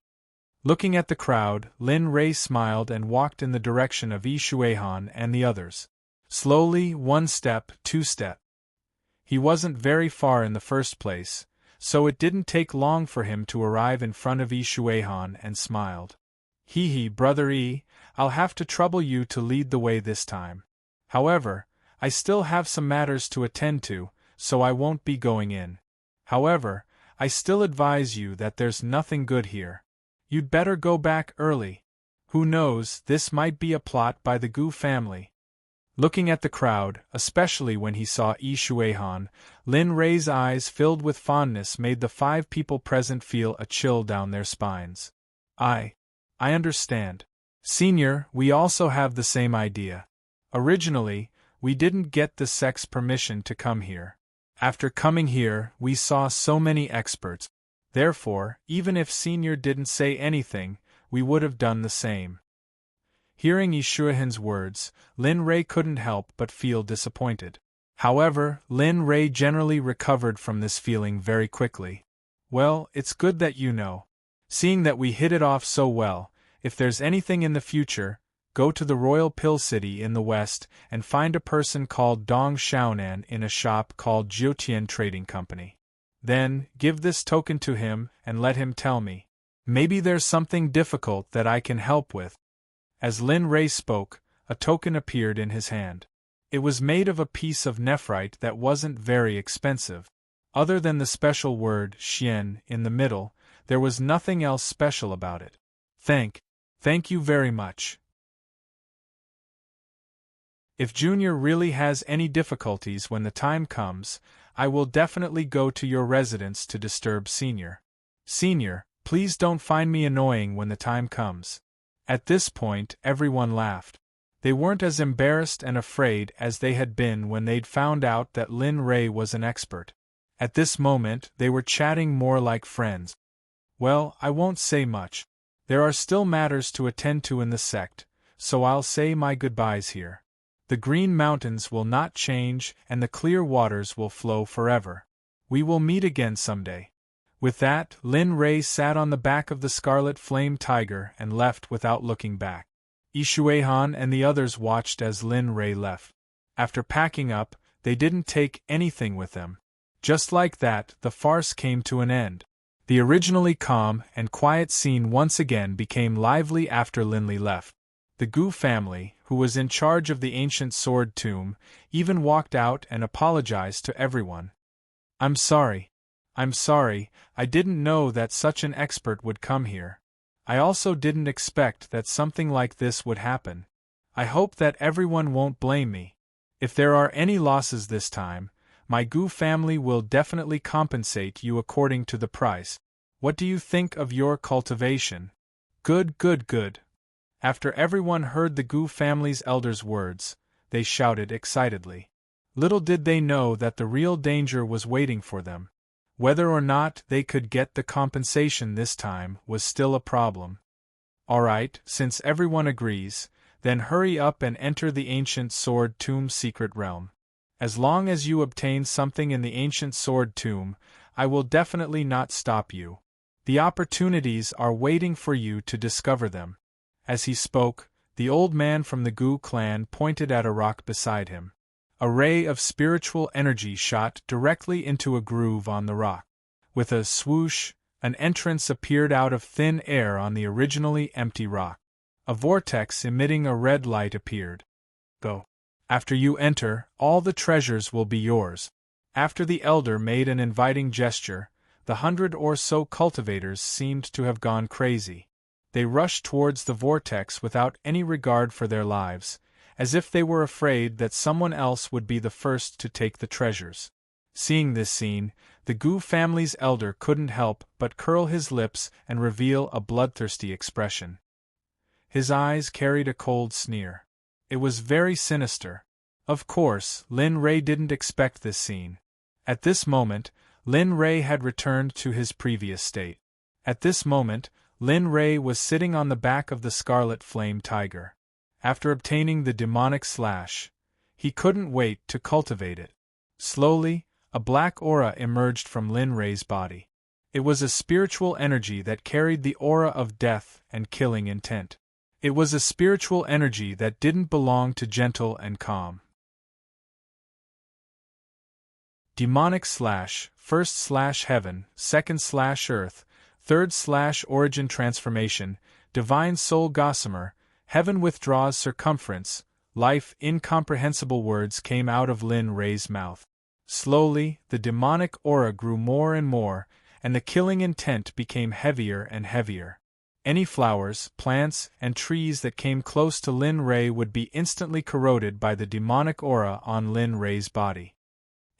Speaker 1: Looking at the crowd, Lin Rei smiled and walked in the direction of Yi Xuehan and the others. Slowly, 1 step, 2 step. He wasn't very far in the first place, so it didn't take long for him to arrive in front of Yi Xuehan and smiled. Brother Yi, I'll have to trouble you to lead the way this time. However, I still have some matters to attend to, so I won't be going in. However, I still advise you that there's nothing good here. You'd better go back early. Who knows, this might be a plot by the Gu family. Looking at the crowd, especially when he saw Yi Xuehan, Lin Rei's eyes filled with fondness made the 5 people present feel a chill down their spines. I understand. Senior, we also have the same idea. Originally, we didn't get the Sect's permission to come here. After coming here, we saw so many experts. Therefore, even if Senior didn't say anything, we would have done the same. Hearing Yi Xuehan's words, Lin Rei couldn't help but feel disappointed. However, Lin Rei generally recovered from this feeling very quickly. Well, it's good that you know. Seeing that we hit it off so well, if there's anything in the future, go to the Royal Pill City in the west and find a person called Dong Xiaonan in a shop called Jiutian Trading Company. Then, give this token to him and let him tell me. Maybe there's something difficult that I can help with. As Lin Rei spoke, a token appeared in his hand. It was made of a piece of nephrite that wasn't very expensive. Other than the special word Xian in the middle, there was nothing else special about it. Thank you very much. If Junior really has any difficulties when the time comes, I will definitely go to your residence to disturb Senior. Senior, Please don't find me annoying when the time comes." At this point, everyone laughed. They weren't as embarrassed and afraid as they had been when they'd found out that Lin Ray was an expert. At this moment, they were chatting more like friends. "Well, I won't say much. There are still matters to attend to in the sect, so I'll say my goodbyes here. The green mountains will not change and the clear waters will flow forever. We will meet again someday." With that, Lin Ray sat on the back of the Scarlet Flame Tiger and left without looking back. Ishuehan and the others watched as Lin Ray left. After packing up, they didn't take anything with them. Just like that, the farce came to an end. The originally calm and quiet scene once again became lively after Linley left. The Gu family, who was in charge of the ancient sword tomb, even walked out and apologized to everyone. I'm sorry, I didn't know that such an expert would come here. I also didn't expect that something like this would happen. I hope that everyone won't blame me. If there are any losses this time, my Gu family will definitely compensate you according to the price. What do you think of your cultivation? Good. After everyone heard the Gu family's elders' words, they shouted excitedly. Little did they know that the real danger was waiting for them. Whether or not they could get the compensation this time was still a problem. Alright, since everyone agrees, then hurry up and enter the ancient sword tomb's secret realm. As long as you obtain something in the ancient sword tomb, I will definitely not stop you. The opportunities are waiting for you to discover them. As he spoke, the old man from the Gu clan pointed at a rock beside him. A ray of spiritual energy shot directly into a groove on the rock. With a swoosh, an entrance appeared out of thin air on the originally empty rock. A vortex emitting a red light appeared. Go. After you enter, all the treasures will be yours. After the elder made an inviting gesture, the 100 or so cultivators seemed to have gone crazy. They rushed towards the vortex without any regard for their lives, as if they were afraid that someone else would be the first to take the treasures. Seeing this scene, the Gu family's elder couldn't help but curl his lips and reveal a bloodthirsty expression. His eyes carried a cold sneer. It was very sinister. Of course, Lin Ray didn't expect this scene. At this moment, Lin Ray had returned to his previous state. At this moment, Lin Ray was sitting on the back of the Scarlet Flame Tiger. After obtaining the demonic slash, he couldn't wait to cultivate it. Slowly, a black aura emerged from Lin Ray's body. It was a spiritual energy that carried the aura of death and killing intent. It was a spiritual energy that didn't belong to gentle and calm. Demonic slash, first slash heaven, second slash earth, third slash origin transformation, divine soul gossamer, heaven withdraws circumference, life. Incomprehensible words came out of Lin Ray's mouth. Slowly, the demonic aura grew more and more, and the killing intent became heavier and heavier. Any flowers, plants, and trees that came close to Lin Ray would be instantly corroded by the demonic aura on Lin Ray's body.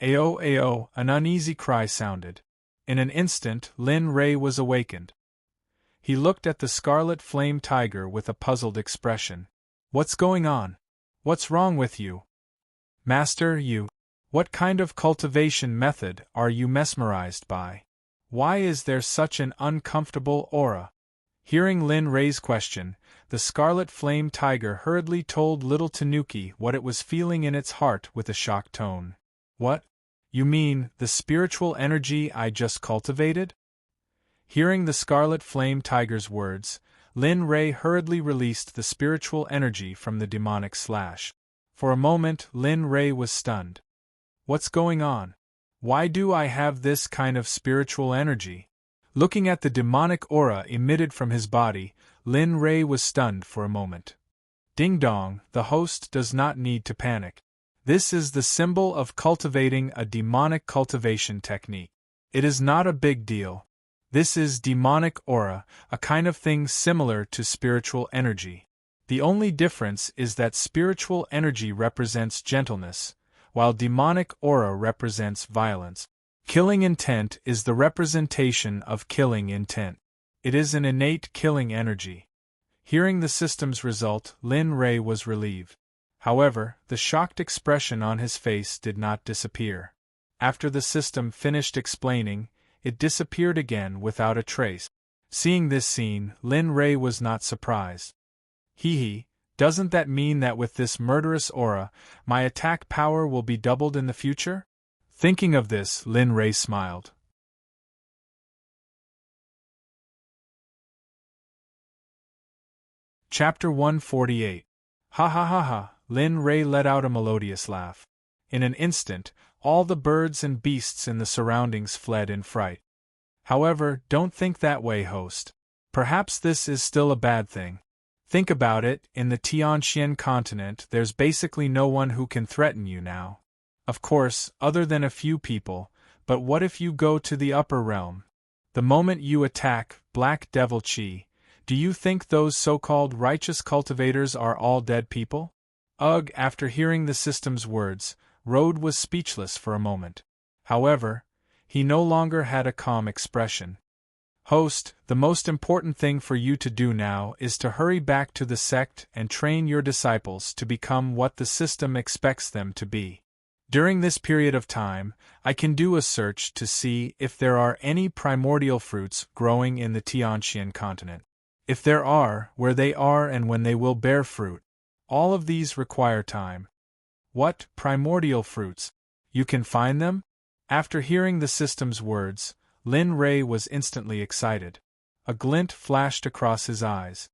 Speaker 1: Ayo, an uneasy cry sounded. In an instant, Lin Ray was awakened. He looked at the Scarlet Flame Tiger with a puzzled expression. What's going on? What's wrong with you? Master, what kind of cultivation method are you mesmerized by? Why is there such an uncomfortable aura? Hearing Lin Ray's question, the Scarlet Flame Tiger hurriedly told little Tanuki what it was feeling in its heart with a shocked tone. What? You mean, the spiritual energy I just cultivated? Hearing the Scarlet Flame Tiger's words, Lin Ray hurriedly released the spiritual energy from the demonic slash. For a moment, Lin Ray was stunned. What's going on? Why do I have this kind of spiritual energy? Looking at the demonic aura emitted from his body, Lin Ray was stunned for a moment. Ding dong, the host does not need to panic. This is the symbol of cultivating a demonic cultivation technique. It is not a big deal. This is demonic aura, a kind of thing similar to spiritual energy. The only difference is that spiritual energy represents gentleness, while demonic aura represents violence. Killing intent is the representation of killing intent. It is an innate killing energy. Hearing the system's result, Lin Rei was relieved. However, the shocked expression on his face did not disappear. After the system finished explaining, it disappeared again without a trace. Seeing this scene, Lin Rei was not surprised. Hee, doesn't that mean that with this murderous aura, my attack power will be doubled in the future? Thinking of this, Lin Rei smiled. Chapter 148. Ha ha ha ha, Lin Rei let out a melodious laugh. In an instant, all the birds and beasts in the surroundings fled in fright. However, don't think that way, host. Perhaps this is still a bad thing. Think about it, in the Tianxian continent there's basically no one who can threaten you now. Of course, other than a few people, but what if you go to the upper realm? The moment you attack Black Devil Chi, do you think those so-called righteous cultivators are all dead people? Ugh, after hearing the system's words, Rode was speechless for a moment. However, he no longer had a calm expression. Host, the most important thing for you to do now is to hurry back to the sect and train your disciples to become what the system expects them to be. During this period of time, I can do a search to see if there are any primordial fruits growing in the Tianxian continent. If there are, where they are and when they will bear fruit. All of these require time. What, primordial fruits? You can find them? After hearing the system's words, Lin Rei was instantly excited. A glint flashed across his eyes.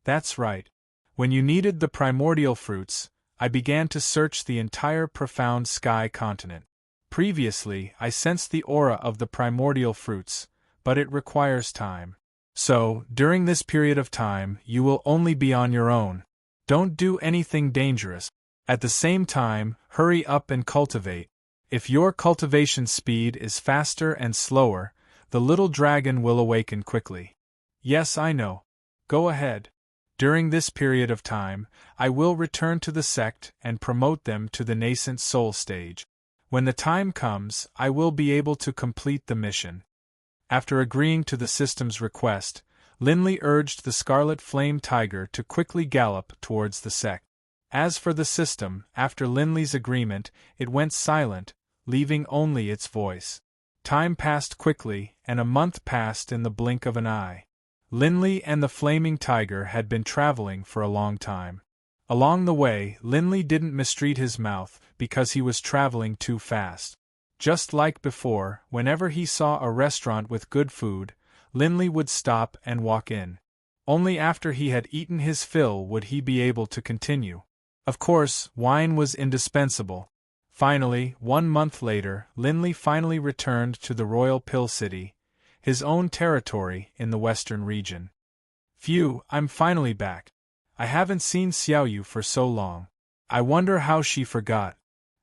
Speaker 1: That's right. When you needed the primordial fruits, I began to search the entire profound sky continent. Previously, I sensed the aura of the primordial fruits, but it requires time. So, during this period of time, you will only be on your own. Don't do anything dangerous. At the same time, hurry up and cultivate. If your cultivation speed is faster and slower, the little dragon will awaken quickly. Yes, I know. Go ahead. During this period of time, I will return to the sect and promote them to the nascent soul stage. When the time comes, I will be able to complete the mission. After agreeing to the system's request, Linley urged the Scarlet Flame Tiger to quickly gallop towards the sect. As for the system, after Linley's agreement, it went silent, leaving only its voice. Time passed quickly, and a month passed in the blink of an eye. Linley and the Flaming Tiger had been traveling for a long time. Along the way, Linley didn't mistreat his mouth because he was traveling too fast. Just like before, whenever he saw a restaurant with good food, Linley would stop and walk in. Only after he had eaten his fill would he be able to continue. Of course, wine was indispensable. Finally, 1 month later, Linley finally returned to the Royal Pill City, his own territory in the western region. Phew, I'm finally back. I haven't seen Xiaoyu for so long. I wonder how she forgot.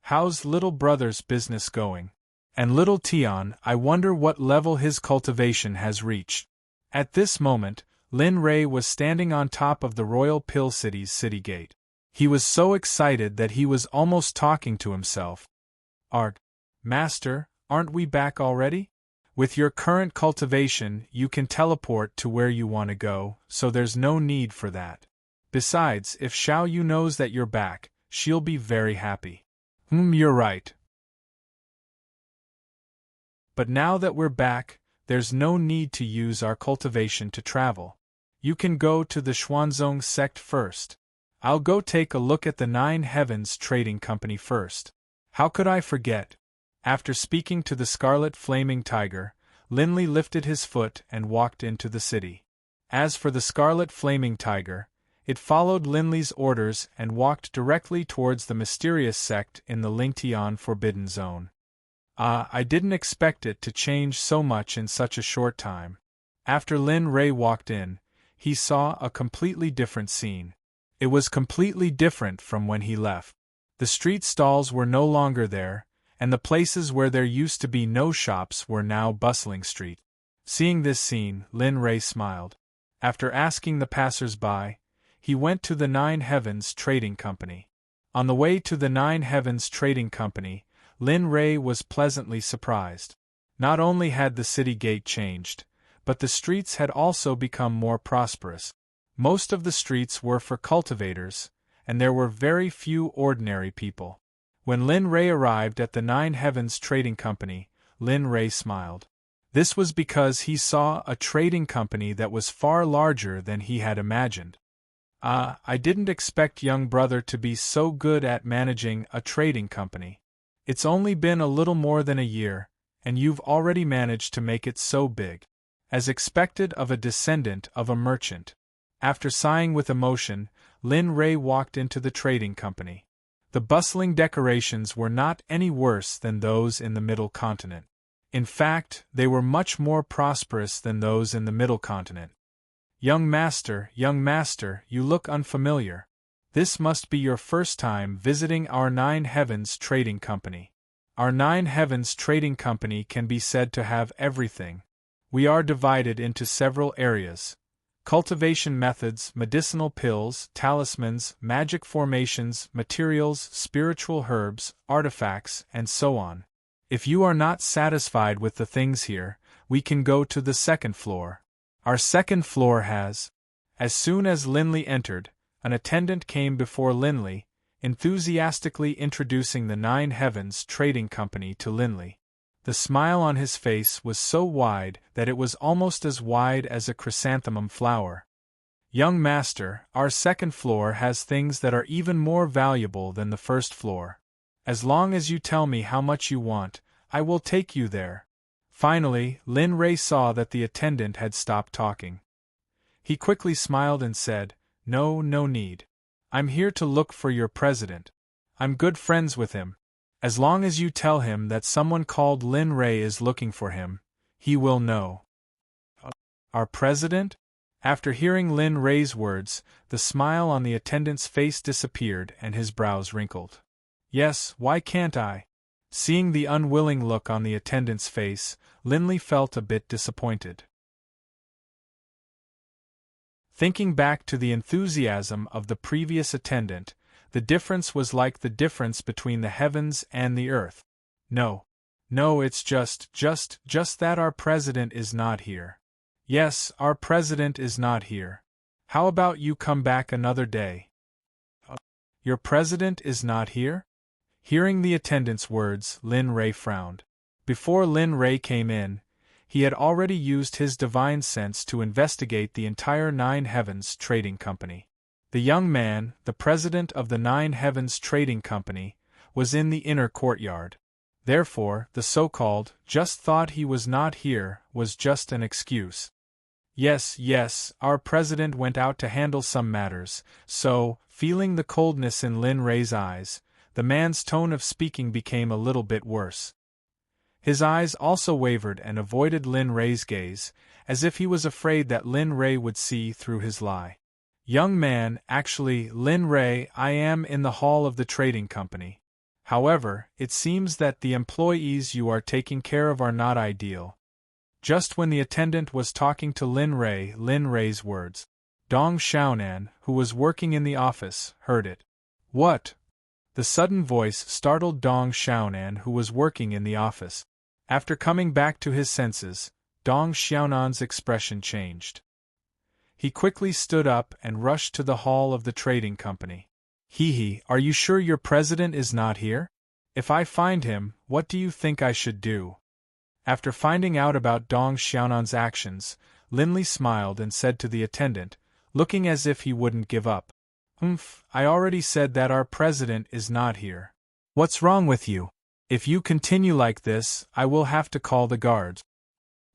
Speaker 1: How's little brother's business going? And little Tian, I wonder what level his cultivation has reached. At this moment, Lin Rei was standing on top of the Royal Pill City's city gate. He was so excited that he was almost talking to himself. Master, aren't we back already? With your current cultivation, you can teleport to where you want to go, so there's no need for that. Besides, if Xiaoyu knows that you're back, she'll be very happy. You're right. But now that we're back, there's no need to use our cultivation to travel. You can go to the Xuanzong Sect first. I'll go take a look at the Nine Heavens Trading Company first. How could I forget? After speaking to the Scarlet Flaming Tiger, Linley lifted his foot and walked into the city. As for the Scarlet Flaming Tiger, it followed Linley's orders and walked directly towards the mysterious sect in the Lingtian Forbidden Zone. I didn't expect it to change so much in such a short time. After Lin Rei walked in, he saw a completely different scene. It was completely different from when he left. The street stalls were no longer there, and the places where there used to be no shops were now bustling street. Seeing this scene, Lin Rei smiled. After asking the passers-by, he went to the Nine Heavens Trading Company. On the way to the Nine Heavens Trading Company, Lin Rei was pleasantly surprised. Not only had the city gate changed, but the streets had also become more prosperous. Most of the streets were for cultivators, and there were very few ordinary people. When Lin Ray arrived at the Nine Heavens Trading Company, Lin Ray smiled. This was because he saw a trading company that was far larger than he had imagined. I didn't expect young brother to be so good at managing a trading company. It's only been a little more than a year, and you've already managed to make it so big. As expected of a descendant of a merchant. After sighing with emotion, Lin Ray walked into the trading company. The bustling decorations were not any worse than those in the Middle Continent. In fact, they were much more prosperous than those in the Middle Continent. Young master, you look unfamiliar. This must be your first time visiting our Nine Heavens Trading Company. Our Nine Heavens Trading Company can be said to have everything. We are divided into several areas. Cultivation methods, medicinal pills, talismans, magic formations, materials, spiritual herbs, artifacts, and so on. If you are not satisfied with the things here, we can go to the second floor. Our second floor has. As soon as Linley entered, an attendant came before Linley, enthusiastically introducing the Nine Heavens Trading Company to Linley. The smile on his face was so wide that it was almost as wide as a chrysanthemum flower. Young master, our second floor has things that are even more valuable than the first floor. As long as you tell me how much you want, I will take you there. Finally, Lin Ray saw that the attendant had stopped talking. He quickly smiled and said, No need. I'm here to look for your president. I'm good friends with him. As long as you tell him that someone called Lin Ray is looking for him, he will know. Our president? After hearing Lin Ray's words, the smile on the attendant's face disappeared and his brows wrinkled. Yes, why can't I? Seeing the unwilling look on the attendant's face, Linley felt a bit disappointed. Thinking back to the enthusiasm of the previous attendant, the difference was like the difference between the heavens and the earth. No, it's just that our president is not here. Yes, our president is not here. How about you come back another day? Your president is not here? Hearing the attendant's words, Lin Ray frowned. Before Lin Ray came in, he had already used his divine sense to investigate the entire Nine Heavens Trading Company. The young man, the president of the Nine Heavens Trading Company, was in the inner courtyard. Therefore, the so-called just thought he was not here was just an excuse. Yes, our president went out to handle some matters, so, feeling the coldness in Lin Ray's eyes, the man's tone of speaking became a little bit worse. His eyes also wavered and avoided Lin Ray's gaze, as if he was afraid that Lin Ray would see through his lie. Young man, actually, Lin Ray, I am in the hall of the trading company. However, it seems that the employees you are taking care of are not ideal. Just when the attendant was talking to Lin Ray's words, Dong Xiaonan, who was working in the office, heard it. What? The sudden voice startled Dong Xiaonan, who was working in the office. After coming back to his senses, Dong Xiaonan's expression changed. He quickly stood up and rushed to the hall of the trading company. Are you sure your president is not here? If I find him, what do you think I should do? After finding out about Dong Xiaonan's actions, Linley smiled and said to the attendant, looking as if he wouldn't give up. I already said that our president is not here. What's wrong with you? If you continue like this, I will have to call the guards.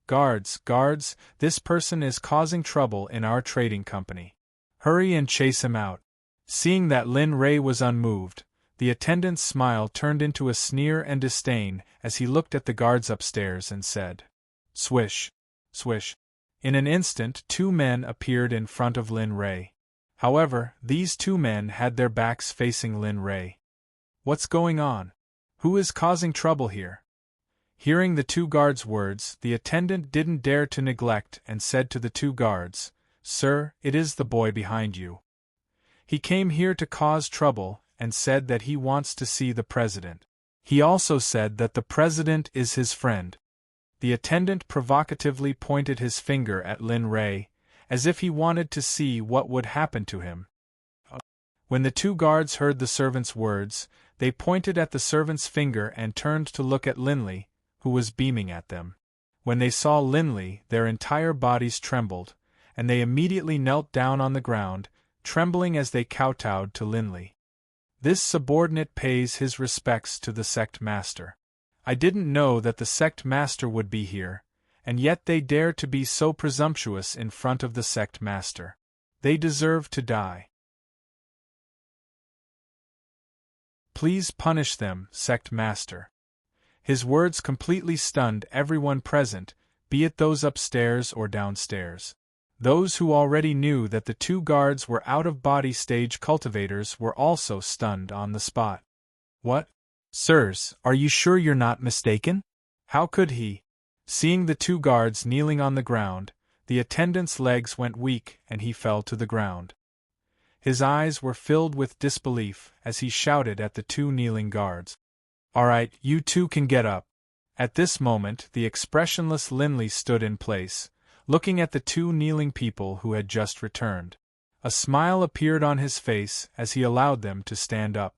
Speaker 1: Guards, this person is causing trouble in our trading company. Hurry and chase him out. Seeing that Lin Ray was unmoved, the attendant's smile turned into a sneer and disdain as he looked at the guards upstairs and said, Swish, swish. In an instant, two men appeared in front of Lin Ray. However, these two men had their backs facing Lin Ray. What's going on? Who is causing trouble here? Hearing the two guards' words, the attendant didn't dare to neglect and said to the two guards, Sir, it is the boy behind you. He came here to cause trouble and said that he wants to see the president. He also said that the president is his friend. The attendant provocatively pointed his finger at Lin Rei, as if he wanted to see what would happen to him. When the two guards heard the servant's words, they pointed at the servant's finger and turned to look at Linley, who was beaming at them. When they saw Linley, their entire bodies trembled, and they immediately knelt down on the ground, trembling as they kowtowed to Linley. This subordinate pays his respects to the sect master. I didn't know that the sect master would be here, and yet they dare to be so presumptuous in front of the sect master. They deserve to die. Please punish them, sect master. His words completely stunned everyone present, be it those upstairs or downstairs. Those who already knew that the two guards were out-of-body stage cultivators were also stunned on the spot. What? Sirs, are you sure you're not mistaken? How could he? Seeing the two guards kneeling on the ground, the attendant's legs went weak and he fell to the ground. His eyes were filled with disbelief as he shouted at the two kneeling guards. All right, you two can get up. At this moment, the expressionless Linley stood in place, looking at the two kneeling people who had just returned. A smile appeared on his face as he allowed them to stand up.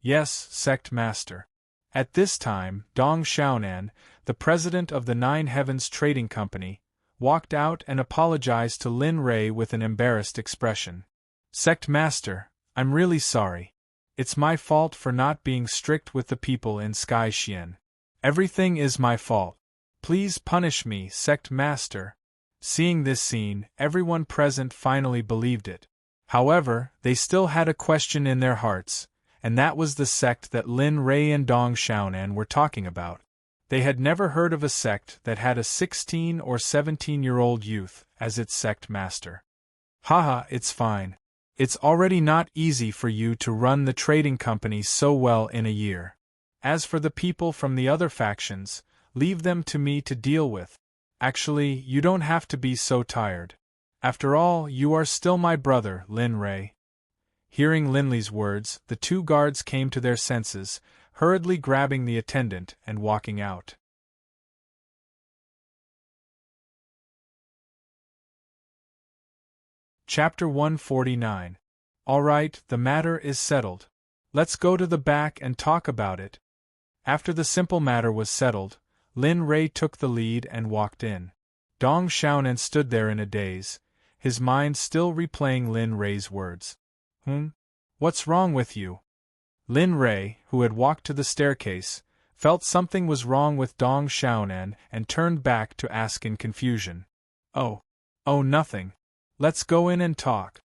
Speaker 1: Yes, sect master. At this time, Dong Xiaonan, the president of the Nine Heavens Trading Company, walked out and apologized to Lin Rei with an embarrassed expression. Sect master, I'm really sorry. It's my fault for not being strict with the people in Sky Xian. Everything is my fault. Please punish me, sect master. Seeing this scene, everyone present finally believed it. However, they still had a question in their hearts, and that was the sect that Lin Rei and Dong Xiaonan were talking about. They had never heard of a sect that had a 16 or 17-year-old youth as its sect master. Haha, it's fine. It's already not easy for you to run the trading company so well in a year. As for the people from the other factions, leave them to me to deal with. Actually, you don't have to be so tired. After all, you are still my brother, Lin Rei. Hearing Linley's words, the two guards came to their senses, hurriedly grabbing the attendant and walking out. Chapter 149. All right, the matter is settled. Let's go to the back and talk about it. After the simple matter was settled, Lin Rei took the lead and walked in. Dong Xiaonan stood there in a daze, his mind still replaying Lin Rei's words. What's wrong with you? Lin Rei, who had walked to the staircase, felt something was wrong with Dong Xiaonan and turned back to ask in confusion. Oh, nothing. Let's go in and talk.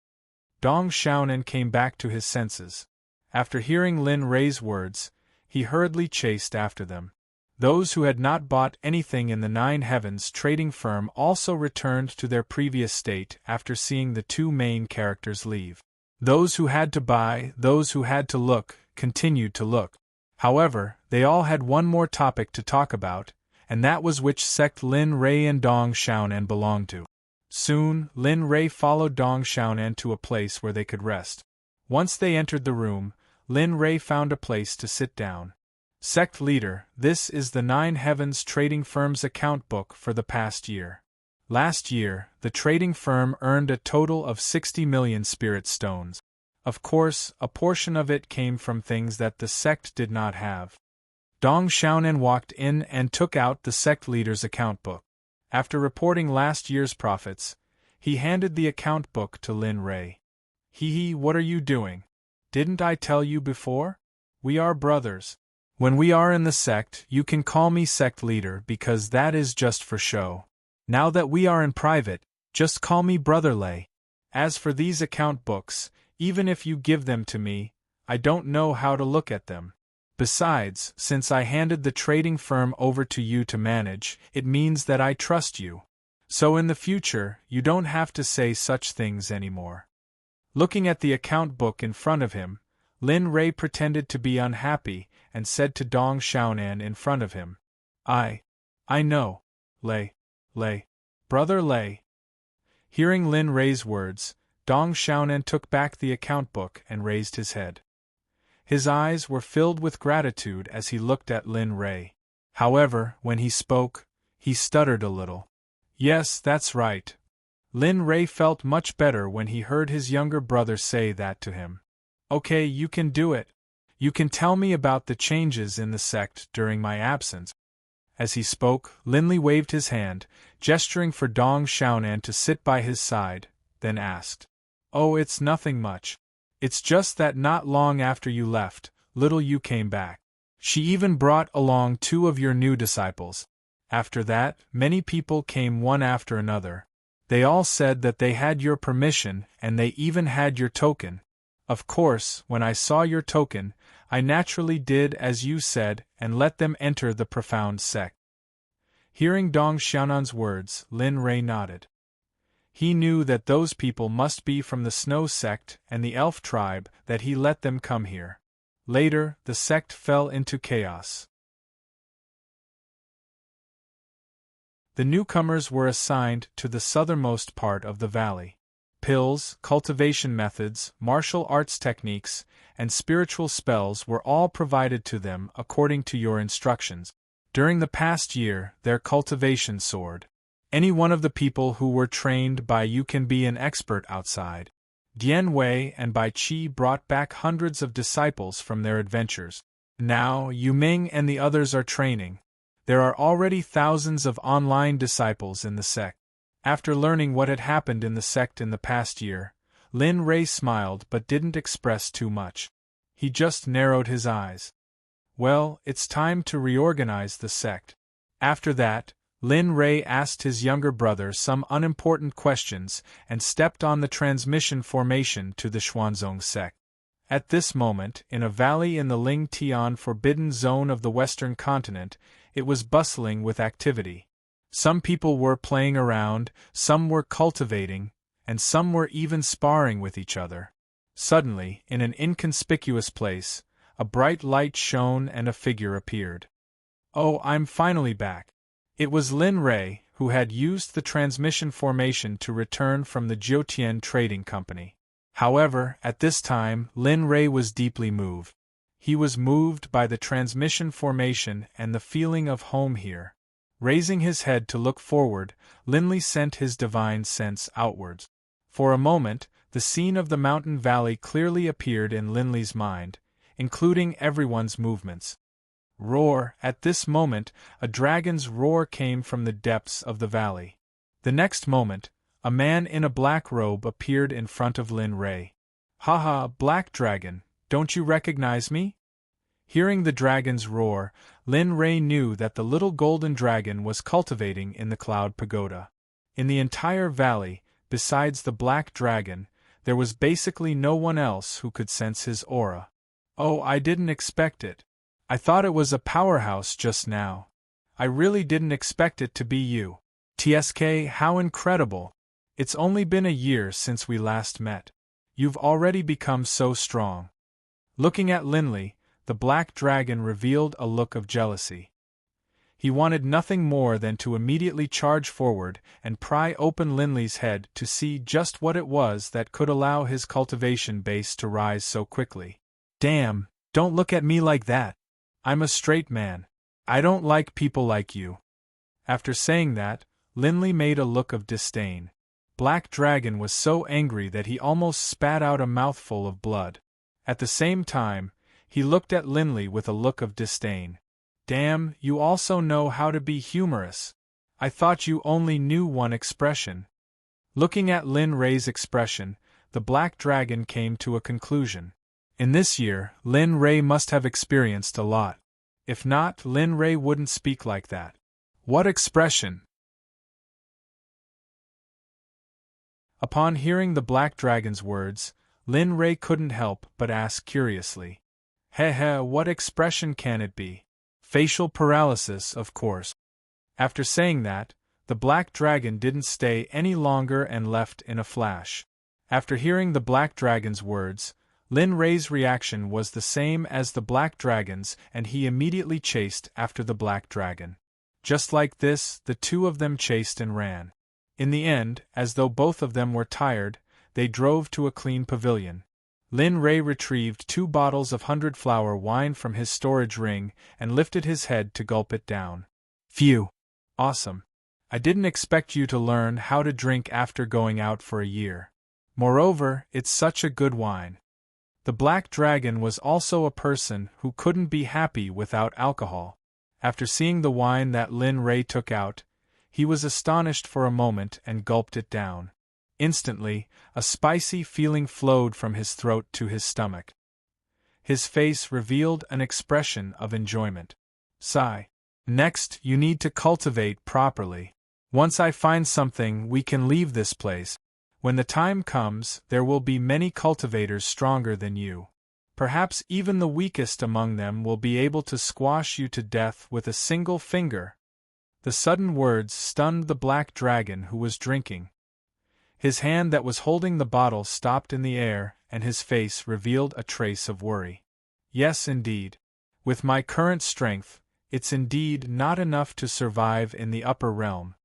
Speaker 1: Dong Xiaonan came back to his senses. After hearing Lin Rei's words, he hurriedly chased after them. Those who had not bought anything in the Nine Heavens trading firm also returned to their previous state after seeing the two main characters leave. Those who had to buy, those who had to look, continued to look. However, they all had one more topic to talk about, and that was which sect Lin Rei and Dong Xiaonan belonged to. Soon, Lin Rei followed Dong Xiaonan to a place where they could rest. Once they entered the room, Lin Rei found a place to sit down. Sect leader, this is the Nine Heavens trading firm's account book for the past year. Last year, the trading firm earned a total of 60 million spirit stones. Of course, a portion of it came from things that the sect did not have. Dong Xiaonan walked in and took out the sect leader's account book. After reporting last year's profits, he handed the account book to Lin Rei. What are you doing? Didn't I tell you before? We are brothers. When we are in the sect, you can call me sect leader because that is just for show. Now that we are in private, just call me Brother Lei. As for these account books, even if you give them to me, I don't know how to look at them. Besides, since I handed the trading firm over to you to manage, it means that I trust you. So in the future, you don't have to say such things anymore. Looking at the account book in front of him, Lin Rei pretended to be unhappy and said to Dong Xiaonan in front of him, I know, Lei. Brother Lei. Hearing Lin Rei's words, Dong Xiaonan took back the account book and raised his head. His eyes were filled with gratitude as he looked at Lin Rei. However, when he spoke, He stuttered a little. Yes, that's right. Lin Ray felt much better when he heard his younger brother say that to him. Okay, you can do it. You can tell me about the changes in the sect during my absence. As he spoke, Linley waved his hand, gesturing for Dong Xiaonan to sit by his side, then asked, Oh, it's nothing much. It's just that not long after you left, little you came back. She even brought along 2 of your new disciples. After that, many people came one after another. They all said that they had your permission and they even had your token. Of course, when I saw your token, I naturally did as you said and let them enter the profound sect. Hearing Dong Xiaonan's words, Lin Ray nodded. He knew that those people must be from the Snow Sect and the Elf tribe that he let them come here. Later, the sect fell into chaos. The newcomers were assigned to the southernmost part of the valley. Pills, cultivation methods, martial arts techniques, and spiritual spells were all provided to them according to your instructions. During the past year, their cultivation soared. Any one of the people who were trained by you can be an expert outside. Dian Wei and Bai Qi brought back hundreds of disciples from their adventures. Now, Yu Ming and the others are training. There are already thousands of online disciples in the sect. After learning what had happened in the sect in the past year, Lin Ray smiled but didn't express too much. He just narrowed his eyes. Well, it's time to reorganize the sect. After that, Lin Ray asked his younger brother some unimportant questions and stepped on the transmission formation to the Xuanzong sect. At this moment, in a valley in the Ling Tian forbidden zone of the western continent, it was bustling with activity. Some people were playing around, some were cultivating, and some were even sparring with each other. Suddenly, in an inconspicuous place, a bright light shone and a figure appeared. Oh, I'm finally back. It was Lin Ray, who had used the transmission formation to return from the Jiutian Trading Company. However, at this time, Lin Ray was deeply moved. He was moved by the transmission formation and the feeling of home here. Raising his head to look forward, Linley sent his divine sense outwards. For a moment, the scene of the mountain valley clearly appeared in Linley's mind, including everyone's movements. Roar! At this moment, a dragon's roar came from the depths of the valley. The next moment, a man in a black robe appeared in front of Lin Ray. Haha, Black Dragon, don't you recognize me? Hearing the dragon's roar, Lin Ray knew that the little golden dragon was cultivating in the Cloud Pagoda. In the entire valley, besides the black dragon, there was basically no one else who could sense his aura. Oh, I didn't expect it. I thought it was a powerhouse just now. I really didn't expect it to be you. TSK, how incredible! It's only been a year since we last met. You've already become so strong. Looking at Linley, the black dragon revealed a look of jealousy. He wanted nothing more than to immediately charge forward and pry open Linley's head to see just what it was that could allow his cultivation base to rise so quickly. Damn, don't look at me like that. I'm a straight man. I don't like people like you. After saying that, Linley made a look of disdain. Black Dragon was so angry that he almost spat out a mouthful of blood. At the same time, he looked at Linley with a look of disdain. Damn, you also know how to be humorous. I thought you only knew one expression. Looking at Lin Ray's expression, the Black Dragon came to a conclusion. In this year, Lin Ray must have experienced a lot. If not, Lin Ray wouldn't speak like that. What expression? Upon hearing the Black Dragon's words, Lin Ray couldn't help but ask curiously. Heh, what expression can it be? Facial paralysis, of course. After saying that, the Black Dragon didn't stay any longer and left in a flash. After hearing the Black Dragon's words, Lin Ray's reaction was the same as the Black Dragon's, and he immediately chased after the Black Dragon. Just like this, the two of them chased and ran. In the end, as though both of them were tired, they drove to a clean pavilion. Lin Ray retrieved 2 bottles of 100-flower wine from his storage ring and lifted his head to gulp it down. Phew! Awesome. I didn't expect you to learn how to drink after going out for a year. Moreover, it's such a good wine. The Black Dragon was also a person who couldn't be happy without alcohol. After seeing the wine that Lin Ray took out, he was astonished for a moment and gulped it down. Instantly, a spicy feeling flowed from his throat to his stomach. His face revealed an expression of enjoyment. Sigh. Next, you need to cultivate properly. Once I find something, we can leave this place. When the time comes, there will be many cultivators stronger than you. Perhaps even the weakest among them will be able to squash you to death with a single finger. The sudden words stunned the Black Dragon who was drinking. His hand that was holding the bottle stopped in the air, and his face revealed a trace of worry. Yes, indeed. With my current strength, it's indeed not enough to survive in the upper realm.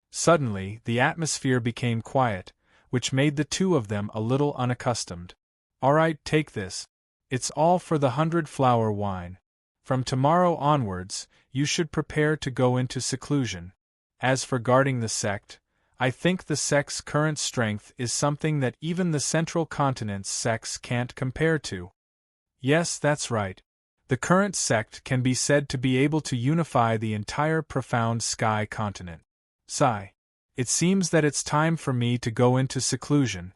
Speaker 1: Suddenly, the atmosphere became quiet, which made the two of them a little unaccustomed. All right, take this. It's all for the 100-flower wine. From tomorrow onwards, you should prepare to go into seclusion. As for guarding the sect, I think the sect's current strength is something that even the central continent's sects can't compare to. Yes, that's right. The current sect can be said to be able to unify the entire profound sky continent. Sigh. It seems that it's time for me to go into seclusion.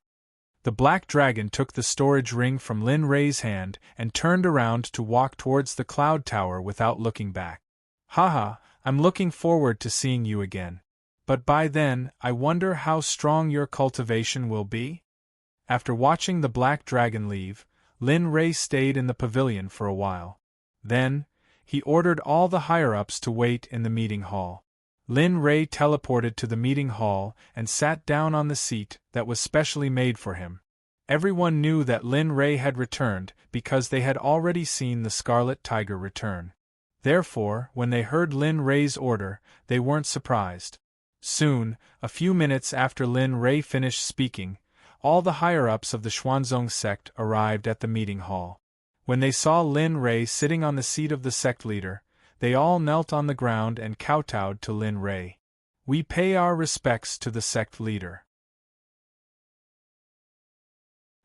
Speaker 1: The Black Dragon took the storage ring from Lin Ray's hand and turned around to walk towards the cloud tower without looking back. Haha, I'm looking forward to seeing you again. But by then, I wonder how strong your cultivation will be? After watching the Black Dragon leave, Lin Ray stayed in the pavilion for a while. Then, he ordered all the higher-ups to wait in the meeting hall. Lin Ray teleported to the meeting hall and sat down on the seat that was specially made for him. Everyone knew that Lin Ray had returned because they had already seen the Scarlet Tiger return. Therefore, when they heard Lin Ray's order, they weren't surprised. Soon, a few minutes after Lin Ray finished speaking, all the higher-ups of the Xuanzong sect arrived at the meeting hall. When they saw Lin Ray sitting on the seat of the sect leader, they all knelt on the ground and kowtowed to Lin Ray. We pay our respects to the sect leader.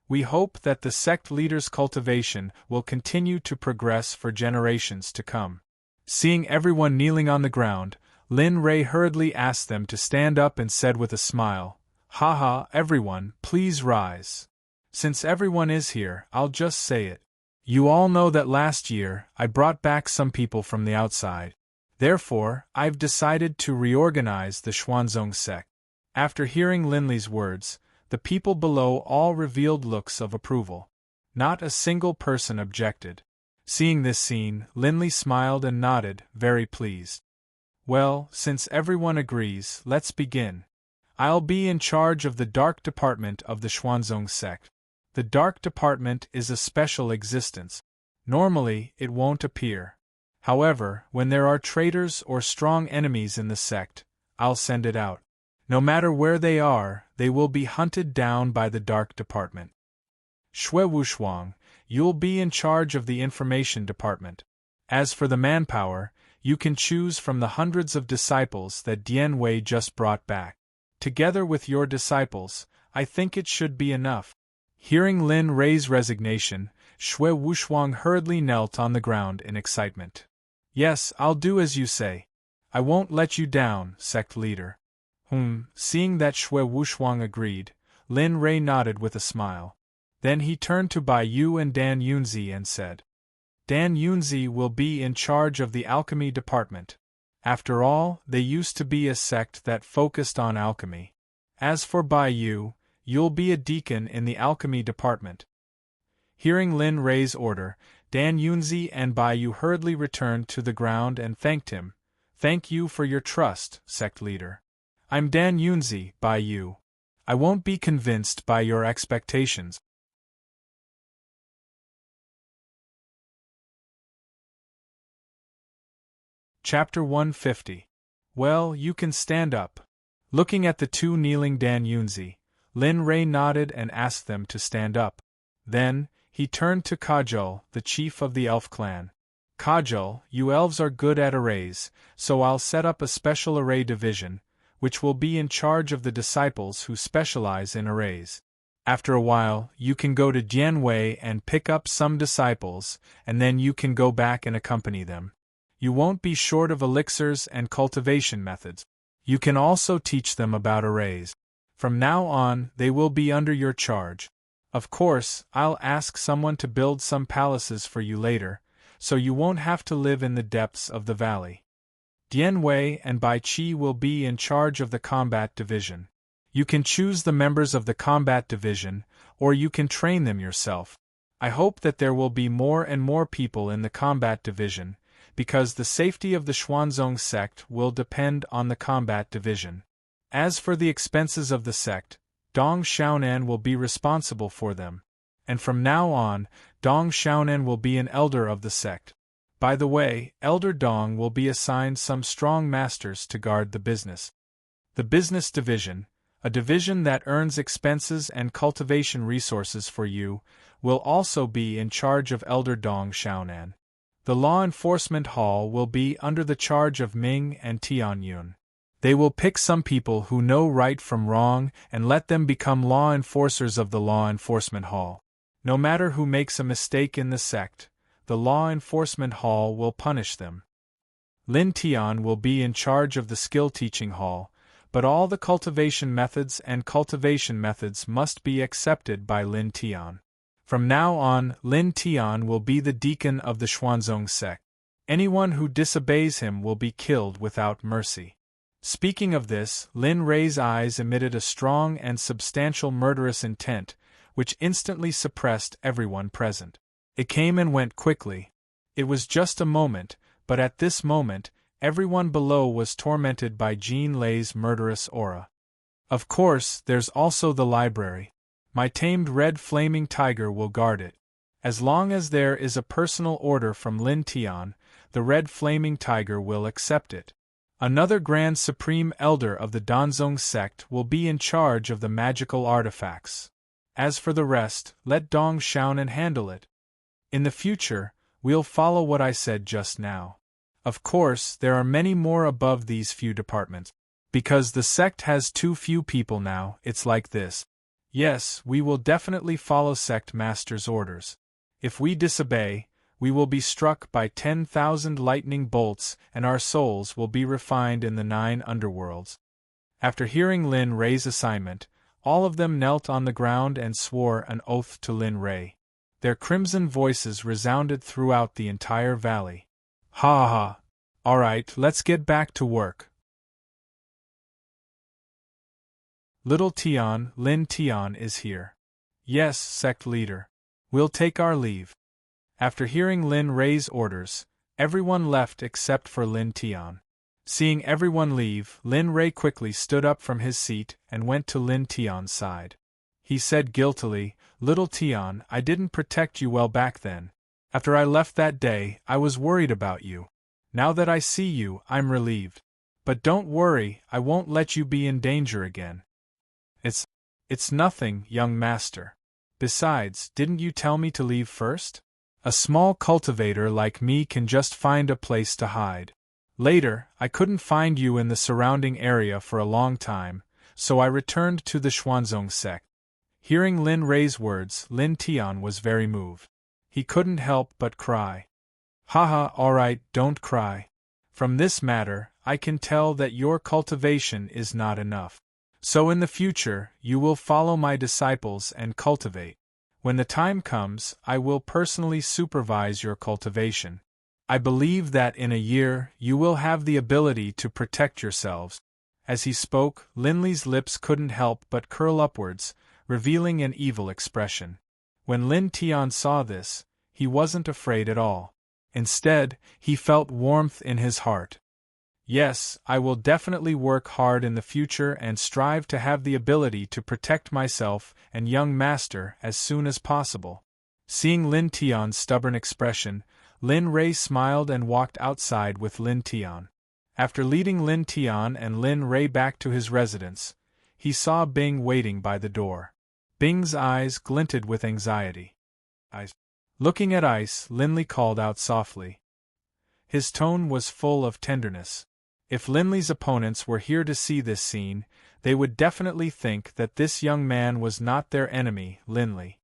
Speaker 1: We hope that the sect leader's cultivation will continue to progress for generations to come. Seeing everyone kneeling on the ground, Lin Ray hurriedly asked them to stand up and said with a smile, "Haha, everyone, please rise. Since everyone is here, I'll just say it. You all know that last year, I brought back some people from the outside. Therefore, I've decided to reorganize the Xuanzong sect." After hearing Linley's words, the people below all revealed looks of approval. Not a single person objected. Seeing this scene, Linley smiled and nodded, very pleased. Well, since everyone agrees, let's begin. I'll be in charge of the dark department of the Xuanzong sect. The dark department is a special existence. Normally, it won't appear. However, when there are traitors or strong enemies in the sect, I'll send it out. No matter where they are, they will be hunted down by the dark department. Shui Wushuang, you'll be in charge of the information department. As for the manpower, you can choose from the hundreds of disciples that Dian Wei just brought back. Together with your disciples, I think it should be enough. Hearing Lin Ray's resignation, Shui Wushuang hurriedly knelt on the ground in excitement. Yes, I'll do as you say. I won't let you down, sect leader. Seeing that Shui Wushuang agreed, Lin Ray nodded with a smile. Then he turned to Bai Yu and Dan Yunzi and said, Dan Yunzi will be in charge of the alchemy department. After all, they used to be a sect that focused on alchemy. As for Bai Yu, you'll be a deacon in the alchemy department. Hearing Lin Ray's order, Dan Yunzi and Bai Yu hurriedly returned to the ground and thanked him. Thank you for your trust, sect leader. I'm Dan Yunzi, Bai Yu. I won't be convinced by your expectations. Chapter 150. Well, you can stand up. Looking at the two kneeling Dan Yunzi, Lin Ray nodded and asked them to stand up. Then, he turned to Kajol, the chief of the elf clan. Kajal, you elves are good at arrays, so I'll set up a special array division, which will be in charge of the disciples who specialize in arrays. After a while, you can go to Jianwei and pick up some disciples, and then you can go back and accompany them. You won't be short of elixirs and cultivation methods. You can also teach them about arrays. From now on, they will be under your charge. Of course, I'll ask someone to build some palaces for you later, so you won't have to live in the depths of the valley. Dianwei and Bai Qi will be in charge of the combat division. You can choose the members of the combat division, or you can train them yourself. I hope that there will be more and more people in the combat division, because the safety of the Xuanzong sect will depend on the combat division. As for the expenses of the sect, Dong Xiaonan will be responsible for them. And from now on, Dong Xiaonan will be an elder of the sect. By the way, Elder Dong will be assigned some strong masters to guard the business. The business division, a division that earns expenses and cultivation resources for you, will also be in charge of Elder Dong Xiaonan. The law enforcement hall will be under the charge of Ming and Tianyun. They will pick some people who know right from wrong and let them become law enforcers of the law enforcement hall. No matter who makes a mistake in the sect, the law enforcement hall will punish them. Lin Tian will be in charge of the skill teaching hall, but all the cultivation methods must be accepted by Lin Tian. From now on, Lin Tian will be the deacon of the Xuanzong sect. Anyone who disobeys him will be killed without mercy. Speaking of this, Lin Rei's eyes emitted a strong and substantial murderous intent, which instantly suppressed everyone present. It came and went quickly. It was just a moment, but at this moment, everyone below was tormented by Jean Lei's murderous aura. Of course, there's also the library. My tamed red flaming tiger will guard it. As long as there is a personal order from Lin Tian, the red flaming tiger will accept it. Another Grand Supreme Elder of the Danzong sect will be in charge of the magical artifacts. As for the rest, let Dong Xiaonan handle it. In the future, we'll follow what I said just now. Of course, there are many more above these few departments. Because the sect has too few people now, it's like this. Yes, we will definitely follow sect master's orders. If we disobey, we will be struck by 10,000 lightning bolts and our souls will be refined in the 9 underworlds. After hearing Lin Rei's assignment, all of them knelt on the ground and swore an oath to Lin Rei. Their crimson voices resounded throughout the entire valley. Ha ha ha! Alright, let's get back to work. Little Tian, Lin Tian is here. Yes, sect leader. We'll take our leave. After hearing Lin Rei's orders, everyone left except for Lin Tian. Seeing everyone leave, Lin Rei quickly stood up from his seat and went to Lin Tian's side. He said guiltily, "Little Tian, I didn't protect you well back then. After I left that day, I was worried about you. Now that I see you, I'm relieved. But don't worry, I won't let you be in danger again." It's nothing, young master. Besides, didn't you tell me to leave first? A small cultivator like me can just find a place to hide. Later, I couldn't find you in the surrounding area for a long time, so I returned to the Xuanzong sect. Hearing Lin Rei's words, Lin Tian was very moved. He couldn't help but cry. Haha, alright, don't cry. From this matter, I can tell that your cultivation is not enough. So in the future, you will follow my disciples and cultivate. When the time comes, I will personally supervise your cultivation. I believe that in a year, you will have the ability to protect yourselves. As he spoke, Linley's lips couldn't help but curl upwards, revealing an evil expression. When Lin Tian saw this, he wasn't afraid at all. Instead, he felt warmth in his heart. Yes, I will definitely work hard in the future and strive to have the ability to protect myself and young master as soon as possible. Seeing Lin Tian's stubborn expression, Lin Rei smiled and walked outside with Lin Tian. After leading Lin Tian and Lin Rei back to his residence, he saw Bing waiting by the door. Bing's eyes glinted with anxiety. Looking at Ice, Linley called out softly, His tone was full of tenderness. If Linley's opponents were here to see this scene, they would definitely think that this young man was not their enemy, Linley.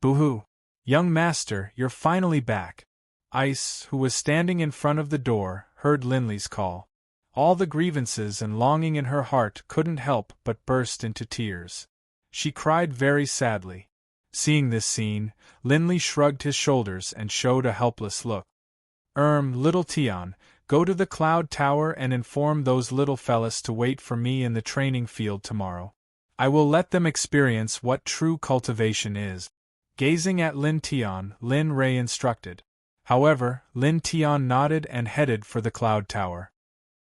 Speaker 1: Boo-hoo! Young master, you're finally back. Ice, who was standing in front of the door, heard Linley's call. All the grievances and longing in her heart couldn't help but burst into tears. She cried very sadly. Seeing this scene, Linley shrugged his shoulders and showed a helpless look. Little Tion, go to the Cloud Tower and inform those little fellas to wait for me in the training field tomorrow. I will let them experience what true cultivation is. Gazing at Lin Tion, Lin Ray instructed. However, Lin Tion nodded and headed for the Cloud Tower.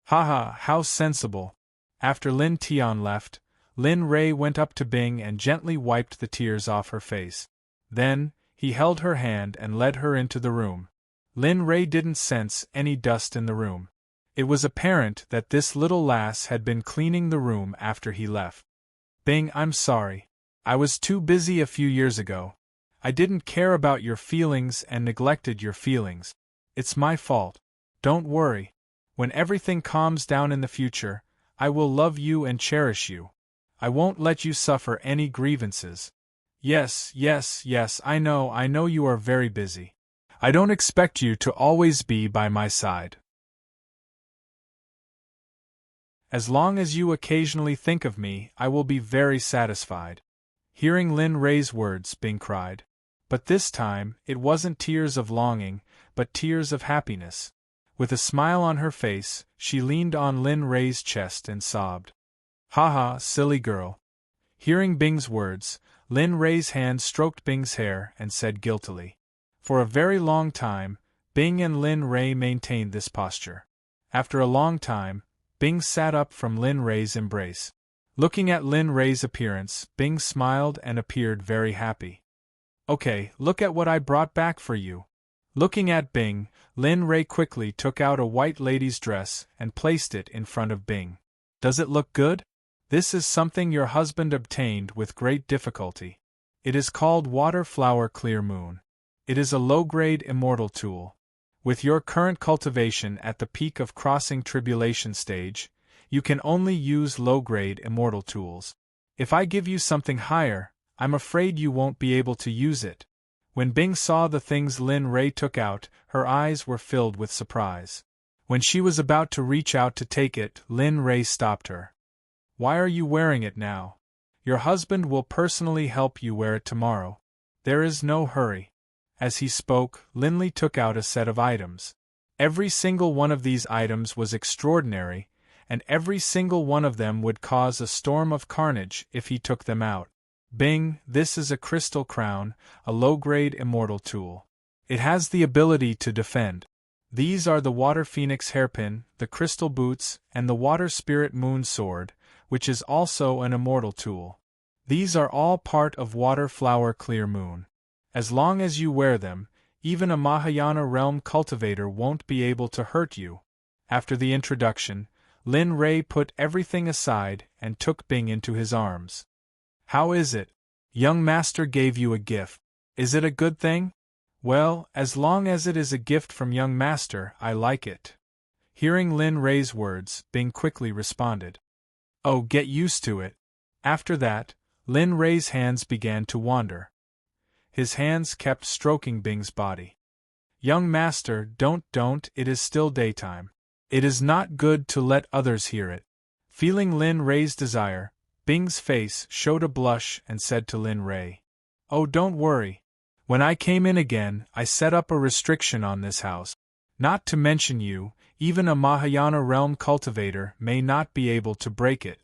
Speaker 1: Haha, how sensible. After Lin Tion left, Lin Ray went up to Bing and gently wiped the tears off her face. Then, he held her hand and led her into the room. Lin Ray didn't sense any dust in the room. It was apparent that this little lass had been cleaning the room after he left. Bing, I'm sorry. I was too busy a few years ago. I didn't care about your feelings and neglected your feelings. It's my fault. Don't worry. When everything calms down in the future, I will love you and cherish you. I won't let you suffer any grievances. Yes, I know you are very busy. I don't expect you to always be by my side. As long as you occasionally think of me, I will be very satisfied. Hearing Lin Ray's words, Bing cried. But this time, it wasn't tears of longing, but tears of happiness. With a smile on her face, she leaned on Lin Ray's chest and sobbed. Haha, silly girl. Hearing Bing's words, Lin Ray's hand stroked Bing's hair and said guiltily. For a very long time, Bing and Lin Ray maintained this posture. After a long time, Bing sat up from Lin Ray's embrace. Looking at Lin Ray's appearance, Bing smiled and appeared very happy. Okay, look at what I brought back for you. Looking at Bing, Lin Ray quickly took out a white lady's dress and placed it in front of Bing. Does it look good? This is something your husband obtained with great difficulty. It is called Water Flower Clear Moon. It is a low-grade immortal tool. With your current cultivation at the peak of crossing tribulation stage, you can only use low-grade immortal tools. If I give you something higher, I'm afraid you won't be able to use it. When Bing saw the things Lin Ray took out, her eyes were filled with surprise. When she was about to reach out to take it, Lin Ray stopped her. Why are you wearing it now? Your husband will personally help you wear it tomorrow. There is no hurry. As he spoke, Linley took out a set of items. Every single one of these items was extraordinary, and every single one of them would cause a storm of carnage if he took them out. Bing, this is a crystal crown, a low-grade immortal tool. It has the ability to defend. These are the Water Phoenix hairpin, the crystal boots, and the Water Spirit Moon sword, which is also an immortal tool. These are all part of Water Flower Clear Moon. As long as you wear them, even a Mahayana realm cultivator won't be able to hurt you. After the introduction, Lin Ray put everything aside and took Bing into his arms. How is it? Young master gave you a gift. Is it a good thing? Well, as long as it is a gift from young master, I like it. Hearing Lin Ray's words, Bing quickly responded. Oh, get used to it. After that, Lin Ray's hands began to wander. His hands kept stroking Bing's body. Young master, don't, it is still daytime. It is not good to let others hear it. Feeling Lin Ray's desire, Bing's face showed a blush and said to Lin Ray. Oh, don't worry. When I came in again, I set up a restriction on this house. Not to mention you, even a Mahayana realm cultivator may not be able to break it.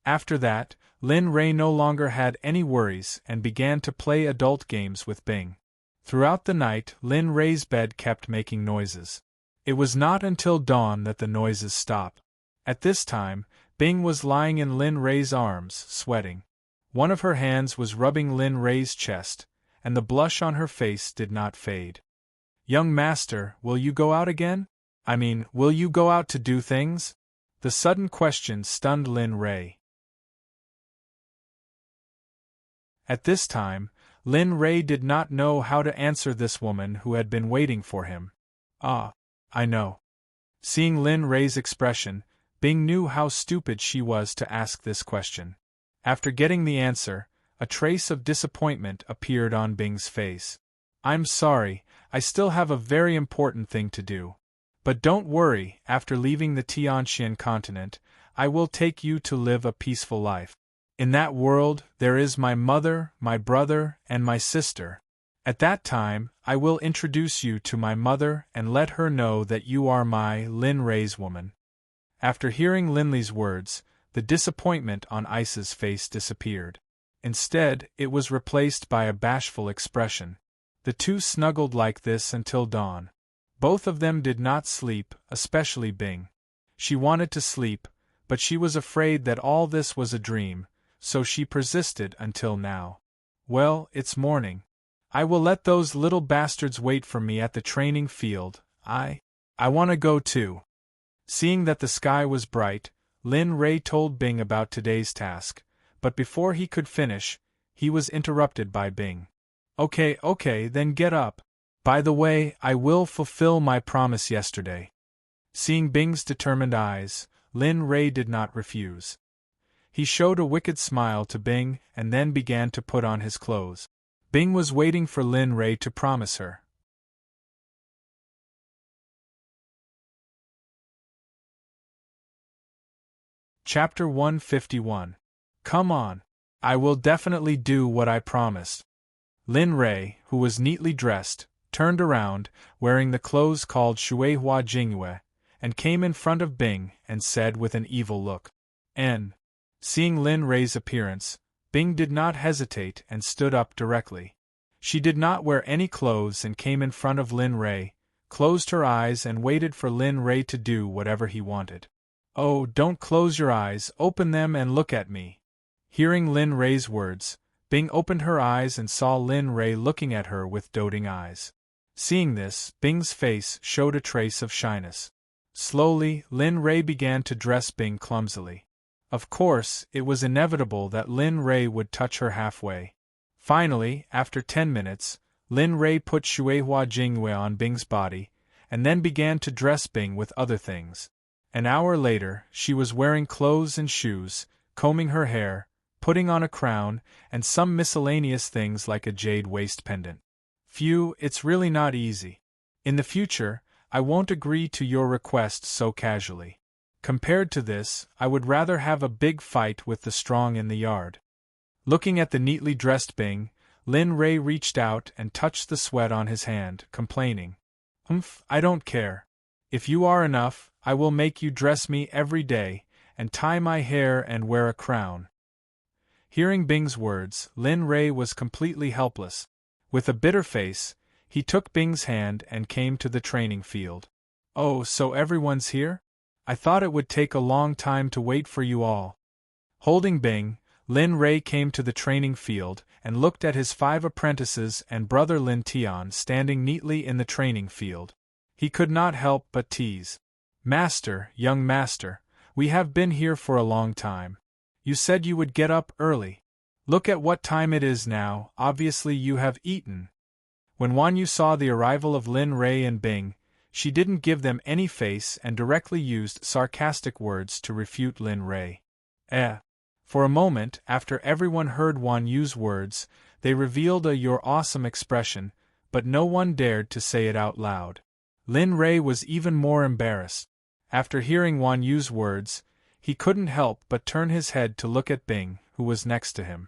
Speaker 1: After that, Lin Ray no longer had any worries and began to play adult games with Bing. Throughout the night, Lin Ray's bed kept making noises. It was not until dawn that the noises stopped. At this time, Bing was lying in Lin Ray's arms, sweating. One of her hands was rubbing Lin Ray's chest, and the blush on her face did not fade. Young master, will you go out again? Will you go out to do things? The sudden question stunned Lin Ray. At this time, Lin Ray did not know how to answer this woman who had been waiting for him. Ah, I know. Seeing Lin Rei's expression, Bing knew how stupid she was to ask this question. After getting the answer, a trace of disappointment appeared on Bing's face. I'm sorry, I still have a very important thing to do. But don't worry, after leaving the Tianxian continent, I will take you to live a peaceful life. In that world, there is my mother, my brother, and my sister. At that time, I will introduce you to my mother and let her know that you are my Lin Rei's woman. After hearing Linley's words, the disappointment on Ice's face disappeared. Instead, it was replaced by a bashful expression. The two snuggled like this until dawn. Both of them did not sleep, especially Bing. She wanted to sleep, but she was afraid that all this was a dream, so she persisted until now. Well, it's morning. I will let those little bastards wait for me at the training field. I want to go too. Seeing that the sky was bright, Lin Rei told Bing about today's task, but before he could finish, he was interrupted by Bing. Okay, then get up. By the way, I will fulfill my promise yesterday. Seeing Bing's determined eyes, Lin Rei did not refuse. He showed a wicked smile to Bing and then began to put on his clothes. Bing was waiting for Lin Rei to promise her. Chapter 151. Come on. I will definitely do what I promised. Lin Rei, who was neatly dressed, turned around, wearing the clothes called Shuihua Jingyue, and came in front of Bing and said with an evil look, N. Seeing Lin Rei's appearance, Bing did not hesitate and stood up directly. She did not wear any clothes and came in front of Lin Rei, closed her eyes and waited for Lin Rei to do whatever he wanted. Oh, don't close your eyes, open them and look at me. Hearing Lin Rei's words, Bing opened her eyes and saw Lin Rei looking at her with doting eyes. Seeing this, Bing's face showed a trace of shyness. Slowly, Lin Rei began to dress Bing clumsily. Of course, it was inevitable that Lin Rei would touch her halfway. Finally, after 10 minutes, Lin Rei put Shuihua Jingyue on Bing's body, and then began to dress Bing with other things. An hour later, she was wearing clothes and shoes, combing her hair, putting on a crown, and some miscellaneous things like a jade waist pendant. Phew, it's really not easy. In the future, I won't agree to your request so casually. Compared to this, I would rather have a big fight with the strong in the yard. Looking at the neatly dressed Bing, Lin Rei reached out and touched the sweat on his hand, complaining. I don't care. If you are enough, I will make you dress me every day, and tie my hair and wear a crown. Hearing Bing's words, Lin Rei was completely helpless. With a bitter face, he took Bing's hand and came to the training field. Oh, so everyone's here? I thought it would take a long time to wait for you all. Holding Bing, Lin Rei came to the training field and looked at his 5 apprentices and brother Lin Tian standing neatly in the training field. He could not help but tease. Master, young master, we have been here for a long time. You said you would get up early. Look at what time it is now, obviously you have eaten. When Wan Yu saw the arrival of Lin Rei and Bing, she didn't give them any face and directly used sarcastic words to refute Lin Rei. For a moment, after everyone heard Wan Yu's words, they revealed a "you're awesome" expression, but no one dared to say it out loud. Lin Rei was even more embarrassed. After hearing Wan Yu's words, he couldn't help but turn his head to look at Bing, who was next to him.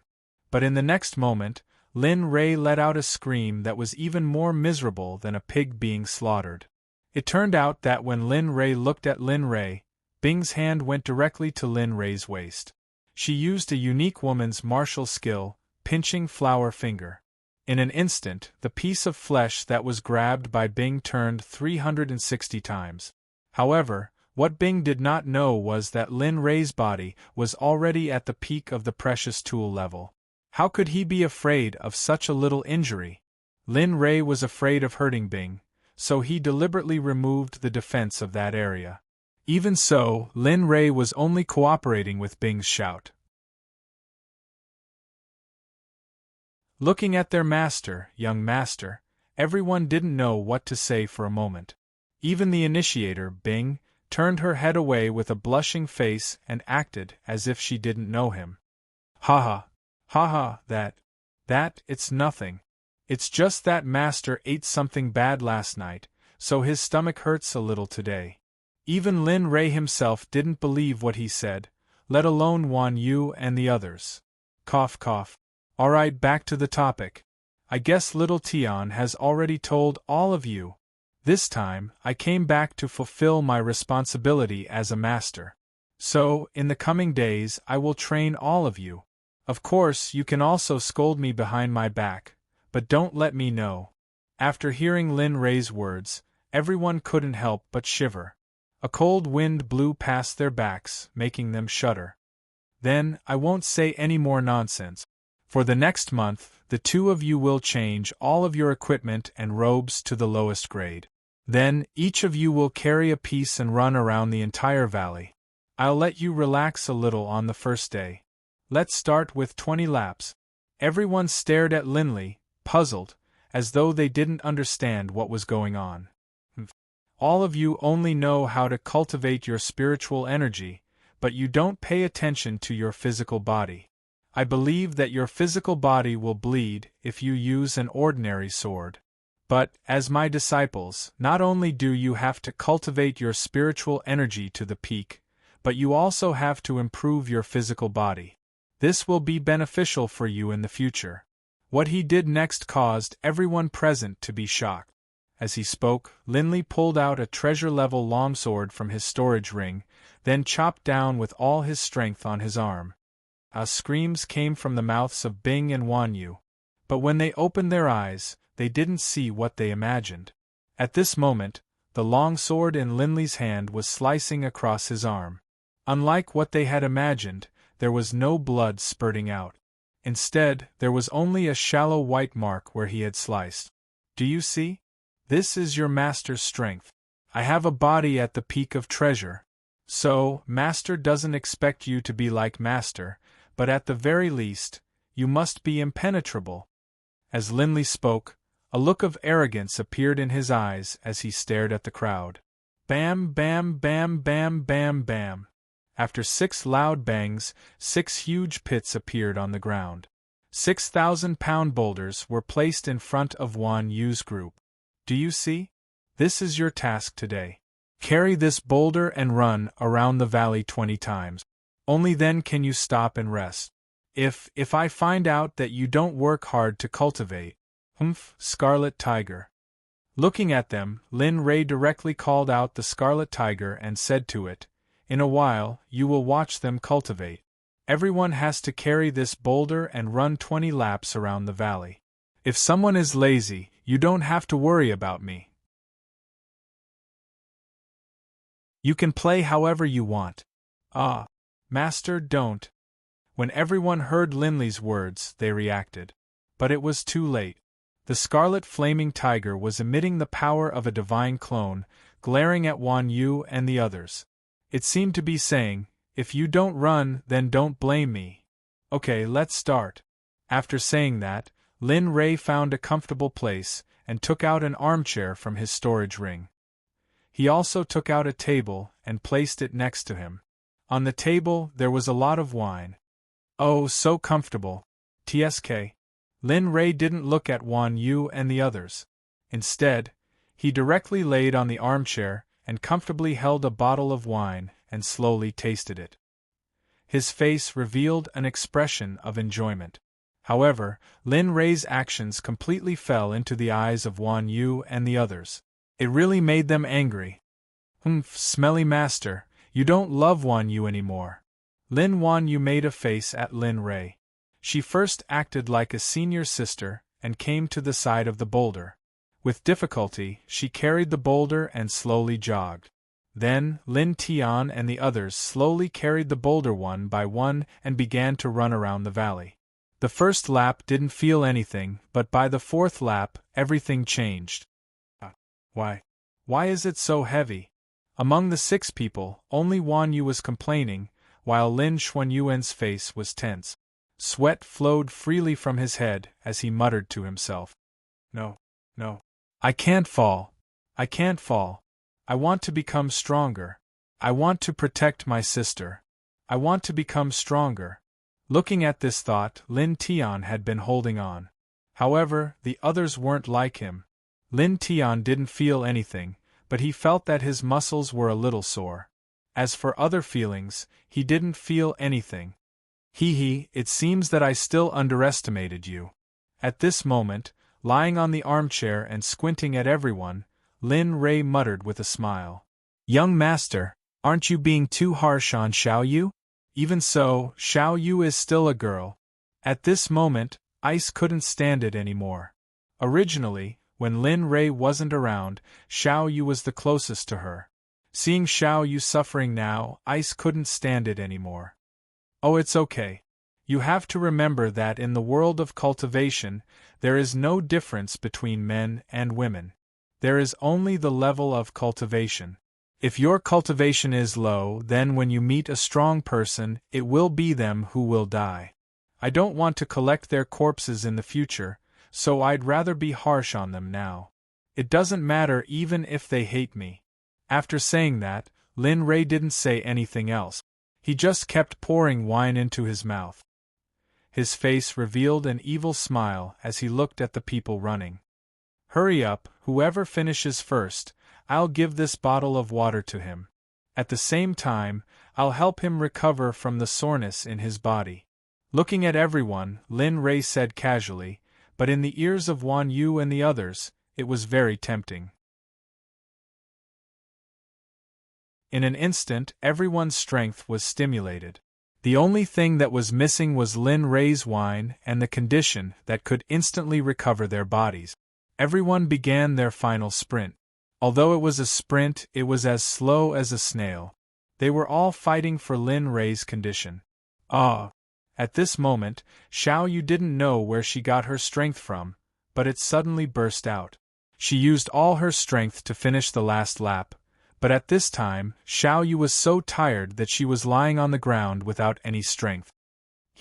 Speaker 1: But in the next moment, Lin Rei let out a scream that was even more miserable than a pig being slaughtered. It turned out that when Lin Rei looked at Lin Rei, Bing's hand went directly to Lin Rei's waist. She used a unique woman's martial skill, pinching flower finger. In an instant, the piece of flesh that was grabbed by Bing turned 360 times. However, what Bing did not know was that Lin Rei's body was already at the peak of the precious tool level. How could he be afraid of such a little injury? Lin Rei was afraid of hurting Bing, so he deliberately removed the defense of that area. Even so, Lin Rei was only cooperating with Bing's shout. Looking at their master, young master, everyone didn't know what to say for a moment. Even the initiator, Bing, turned her head away with a blushing face and acted as if she didn't know him. Ha ha, it's nothing. It's just that Master ate something bad last night, so his stomach hurts a little today. Even Lin Rei himself didn't believe what he said, let alone Wan Yu and the others. Cough cough. Alright, back to the topic. I guess little Tian has already told all of you. This time, I came back to fulfill my responsibility as a master. So, in the coming days, I will train all of you. Of course, you can also scold me behind my back, but don't let me know. After hearing Lin Rei's words, everyone couldn't help but shiver. A cold wind blew past their backs, making them shudder. Then, I won't say any more nonsense. For the next month, the two of you will change all of your equipment and robes to the lowest grade. Then, each of you will carry a piece and run around the entire valley. I'll let you relax a little on the first day. Let's start with 20 laps. Everyone stared at Linley, puzzled, as though they didn't understand what was going on. All of you only know how to cultivate your spiritual energy, but you don't pay attention to your physical body. I believe that your physical body will bleed if you use an ordinary sword. But, as my disciples, not only do you have to cultivate your spiritual energy to the peak, but you also have to improve your physical body. This will be beneficial for you in the future. What he did next caused everyone present to be shocked. As he spoke, Linley pulled out a treasure-level longsword from his storage ring, then chopped down with all his strength on his arm. Screams came from the mouths of Bing and Wan Yu. But when they opened their eyes, they didn't see what they imagined. At this moment, the long sword in Linley's hand was slicing across his arm. Unlike what they had imagined, there was no blood spurting out. Instead, there was only a shallow white mark where he had sliced. Do you see? This is your master's strength. I have a body at the peak of treasure. So, master doesn't expect you to be like master, but at the very least, you must be impenetrable. As Linley spoke, a look of arrogance appeared in his eyes as he stared at the crowd. Bam, bam, bam, bam, bam, bam. After 6 loud bangs, 6 huge pits appeared on the ground. 6,000-pound boulders were placed in front of Wan Yu's group. Do you see? This is your task today. Carry this boulder and run around the valley 20 times. Only then can you stop and rest. If I find out that you don't work hard to cultivate, Scarlet Tiger. Looking at them, Lin Rei directly called out the Scarlet Tiger and said to it, in a while, you will watch them cultivate. Everyone has to carry this boulder and run 20 laps around the valley. If someone is lazy, you don't have to worry about me. You can play however you want. Master, don't. When everyone heard Linley's words, they reacted. But it was too late. The scarlet flaming tiger was emitting the power of a divine clone, glaring at Wan Yu and the others. It seemed to be saying, if you don't run, then don't blame me. Okay, let's start. After saying that, Lin Rei found a comfortable place and took out an armchair from his storage ring. He also took out a table and placed it next to him. On the table there was a lot of wine. Oh, so comfortable. TSK. Lin Rei didn't look at Wan Yu and the others. Instead, he directly laid on the armchair and comfortably held a bottle of wine and slowly tasted it. His face revealed an expression of enjoyment. However, Lin Rei's actions completely fell into the eyes of Wan Yu and the others. It really made them angry. Smelly master, you don't love Wan Yu anymore. Wan Yu made a face at Lin Rei. She first acted like a senior sister and came to the side of the boulder. With difficulty, she carried the boulder and slowly jogged. Then, Lin Tian and the others slowly carried the boulder one by one and began to run around the valley. The first lap didn't feel anything, but by the 4th lap, everything changed. Why is it so heavy? Among the 6 people, only Wan Yu was complaining, while Lin Xuanyuan's face was tense. Sweat flowed freely from his head as he muttered to himself. No. I can't fall. I want to become stronger. I want to protect my sister. I want to become stronger. Looking at this thought, Lin Tian had been holding on. However, the others weren't like him. Lin Tian didn't feel anything, but he felt that his muscles were a little sore. As for other feelings, he didn't feel anything. It seems that I still underestimated you. At this moment, lying on the armchair and squinting at everyone, Lin Rei muttered with a smile. Young master, aren't you being too harsh on Xiao Yu? Even so, Xiao Yu is still a girl. At this moment, Ice couldn't stand it anymore. Originally, when Lin Rei wasn't around, Xiao Yu was the closest to her. Seeing Xiao Yu suffering now, Ice couldn't stand it anymore. Oh, it's okay. You have to remember that in the world of cultivation, there is no difference between men and women. There is only the level of cultivation. If your cultivation is low, then when you meet a strong person, it will be them who will die. I don't want to collect their corpses in the future, so I'd rather be harsh on them now. It doesn't matter even if they hate me. After saying that, Lin Rei didn't say anything else. He just kept pouring wine into his mouth. His face revealed an evil smile as he looked at the people running. Hurry up, whoever finishes first, I'll give this bottle of water to him. At the same time, I'll help him recover from the soreness in his body. Looking at everyone, Lin Rei said casually, but in the ears of Wan Yu and the others, it was very tempting. In an instant, everyone's strength was stimulated. The only thing that was missing was Lin Rei's wine and the condition that could instantly recover their bodies. Everyone began their final sprint. Although it was a sprint, it was as slow as a snail. They were all fighting for Lin Rei's condition. At this moment, Xiao Yu didn't know where she got her strength from, but it suddenly burst out. She used all her strength to finish the last lap, but at this time, Xiao Yu was so tired that she was lying on the ground without any strength.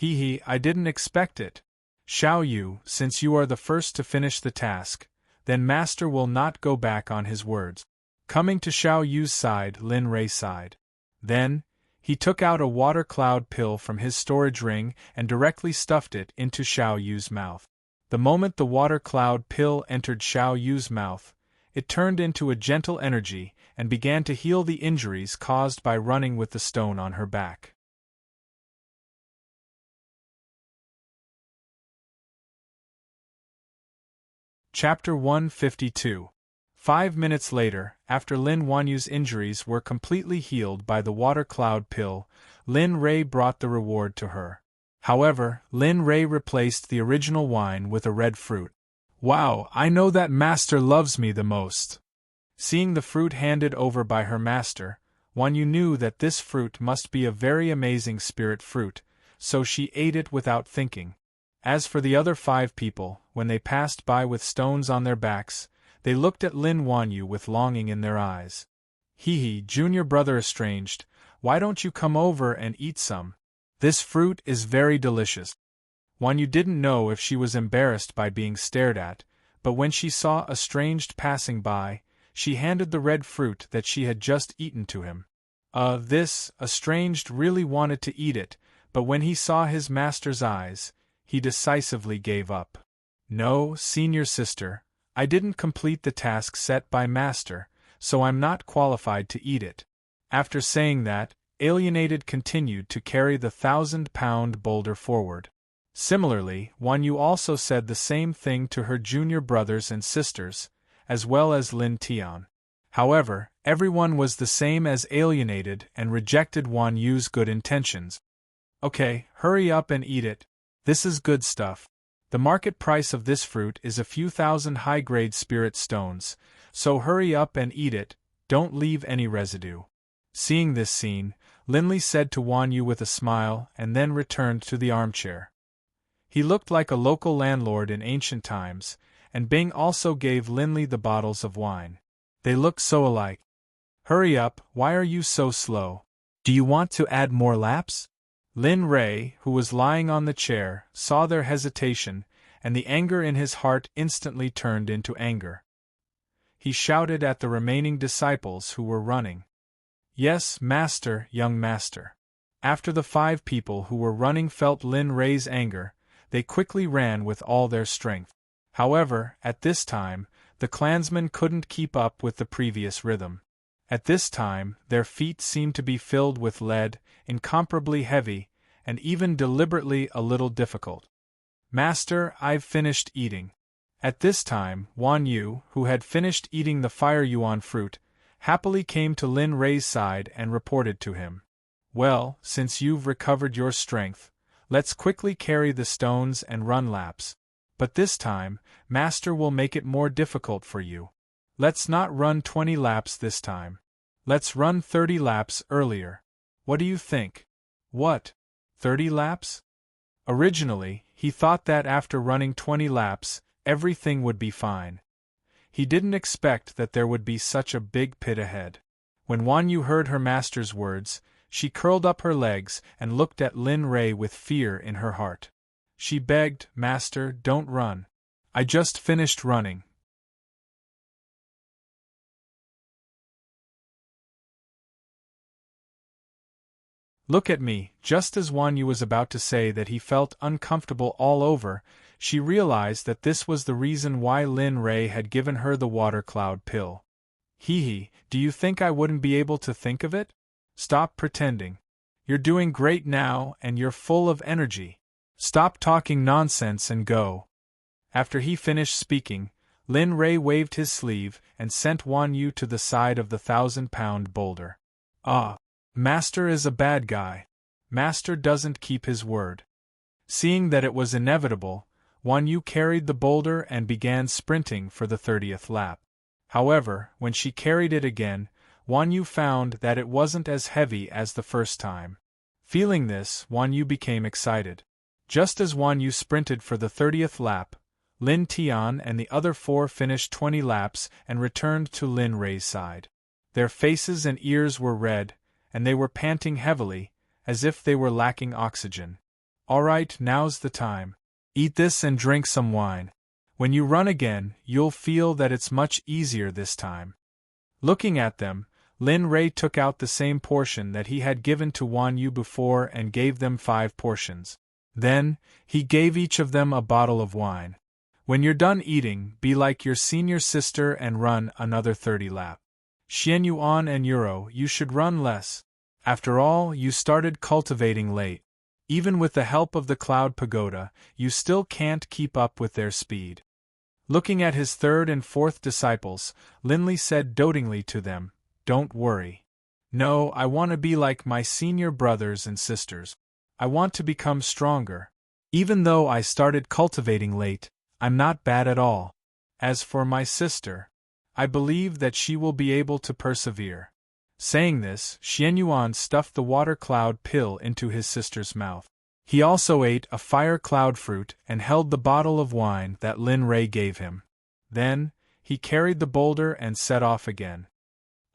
Speaker 1: I didn't expect it. Xiao Yu, since you are the first to finish the task, then Master will not go back on his words. Coming to Xiao Yu's side, Lin Rei sighed. Then, he took out a water cloud pill from his storage ring and directly stuffed it into Xiao Yu's mouth. The moment the water cloud pill entered Xiao Yu's mouth, it turned into a gentle energy and began to heal the injuries caused by running with the stone on her back. Chapter 152. 5 minutes later, after Lin Wanyu's injuries were completely healed by the water cloud pill, Lin Rei brought the reward to her. However, Lin Rei replaced the original wine with a red fruit. Wow, I know that Master loves me the most. Seeing the fruit handed over by her master, Wanyu knew that this fruit must be a very amazing spirit fruit, so she ate it without thinking. As for the other 5 people, when they passed by with stones on their backs, they looked at Lin Wanyu with longing in their eyes. Junior brother estranged, why don't you come over and eat some? This fruit is very delicious. Wanyu didn't know if she was embarrassed by being stared at, but when she saw Estranged passing by, she handed the red fruit that she had just eaten to him. Estranged really wanted to eat it, but when he saw his master's eyes, he decisively gave up. No, senior sister, I didn't complete the task set by master, so I'm not qualified to eat it. After saying that, Alienated continued to carry the 1,000-pound boulder forward. Similarly, Wanyu also said the same thing to her junior brothers and sisters, as well as Lin Tian. However, everyone was the same as Alienated and rejected Wanyu's good intentions. Okay, hurry up and eat it. This is good stuff. The market price of this fruit is a few thousand high-grade spirit stones, so hurry up and eat it, don't leave any residue. Seeing this scene, Linley said to Wanyu with a smile and then returned to the armchair. He looked like a local landlord in ancient times, and Bing also gave Linley the bottles of wine. They looked so alike. Hurry up, why are you so slow? Do you want to add more laps? Lin Rei, who was lying on the chair, saw their hesitation, and the anger in his heart instantly turned into anger. He shouted at the remaining disciples who were running. Yes, master, young master. After the 5 people who were running felt Lin Rei's anger, they quickly ran with all their strength. However, at this time, the clansmen couldn't keep up with the previous rhythm. At this time, their feet seemed to be filled with lead, incomparably heavy, and even deliberately a little difficult. Master, I've finished eating. At this time, Wan Yu, who had finished eating the fire yuan fruit, happily came to Lin Rei's side and reported to him. Well, since you've recovered your strength, let's quickly carry the stones and run laps. But this time, Master will make it more difficult for you. Let's not run 20 laps this time. Let's run 30 laps earlier. What do you think? What? 30 laps? Originally, he thought that after running 20 laps, everything would be fine. He didn't expect that there would be such a big pit ahead. When Wan Yu heard her master's words, she curled up her legs and looked at Lin Rei with fear in her heart. She begged, Master, don't run. I just finished running. Look at me. Just as Wan Yu was about to say that he felt uncomfortable all over, she realized that this was the reason why Lin Rei had given her the water cloud pill. Hee, do you think I wouldn't be able to think of it? Stop pretending. You're doing great now and you're full of energy. Stop talking nonsense and go. After he finished speaking, Lin Rei waved his sleeve and sent Wan Yu to the side of the 1,000-pound boulder. Ah! Master is a bad guy. Master doesn't keep his word. Seeing that it was inevitable, Wan Yu carried the boulder and began sprinting for the 30th lap. However, when she carried it again, Wan Yu found that it wasn't as heavy as the first time. Feeling this, Wan Yu became excited. Just as Wan Yu sprinted for the 30th lap, Lin Tian and the other 4 finished 20 laps and returned to Lin Rei's side. Their faces and ears were red, and they were panting heavily, as if they were lacking oxygen. All right, now's the time. Eat this and drink some wine. When you run again, you'll feel that it's much easier this time. Looking at them, Lin Rei took out the same portion that he had given to Wan Yu before and gave them 5 portions. Then, he gave each of them a bottle of wine. When you're done eating, be like your senior sister and run another 30 laps. Xian Yuan and Euro, you should run less. After all, you started cultivating late. Even with the help of the Cloud Pagoda, you still can't keep up with their speed. Looking at his 3rd and 4th disciples, Lin Li said dotingly to them, Don't worry. No, I want to be like my senior brothers and sisters. I want to become stronger. Even though I started cultivating late, I'm not bad at all. As for my sister, I believe that she will be able to persevere. Saying this, Xian Yuan stuffed the water cloud pill into his sister's mouth. He also ate a fire cloud fruit and held the bottle of wine that Lin Rei gave him. Then, he carried the boulder and set off again.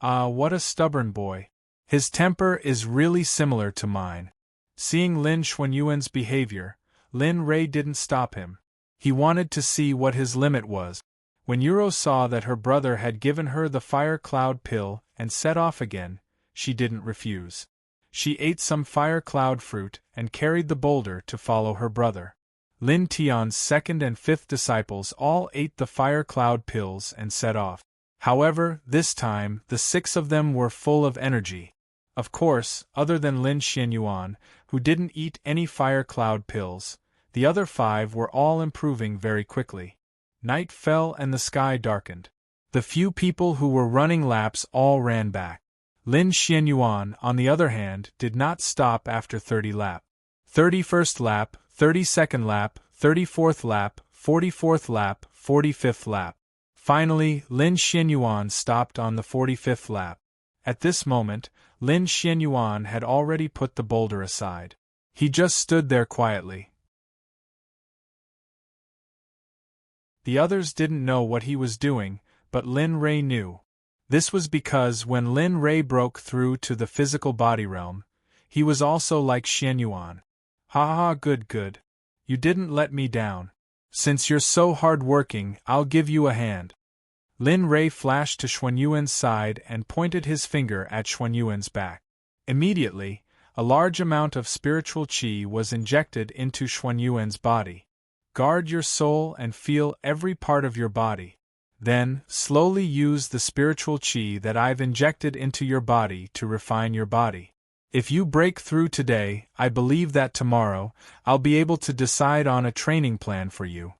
Speaker 1: Ah, what a stubborn boy. His temper is really similar to mine. Seeing Lin Xuanyuan's behavior, Lin Rei didn't stop him. He wanted to see what his limit was. When Euro saw that her brother had given her the fire cloud pill and set off again, she didn't refuse. She ate some fire cloud fruit and carried the boulder to follow her brother. Lin Tian's 2nd and 5th disciples all ate the fire cloud pills and set off. However, this time, the 6 of them were full of energy. Of course, other than Lin Xianyuan, who didn't eat any fire cloud pills, the other 5 were all improving very quickly. Night fell and the sky darkened. The few people who were running laps all ran back. Lin Xianyuan, on the other hand, did not stop after 30 lap. 31st lap, 32nd lap, 34th lap, 44th lap, 45th lap. Finally, Lin Xianyuan stopped on the 45th lap. At this moment, Lin Xianyuan had already put the boulder aside. He just stood there quietly. The others didn't know what he was doing, but Lin Rei knew. This was because when Lin Rei broke through to the physical body realm, he was also like Xianyuan. Ha ha, good. You didn't let me down. Since you're so hard-working, I'll give you a hand. Lin Rei flashed to Xuanyuan's side and pointed his finger at Xuanyuan's back. Immediately, a large amount of spiritual qi was injected into Xuanyuan's body. Guard your soul and feel every part of your body. Then, slowly use the spiritual qi that I've injected into your body to refine your body. If you break through today, I believe that tomorrow, I'll be able to decide on a training plan for you.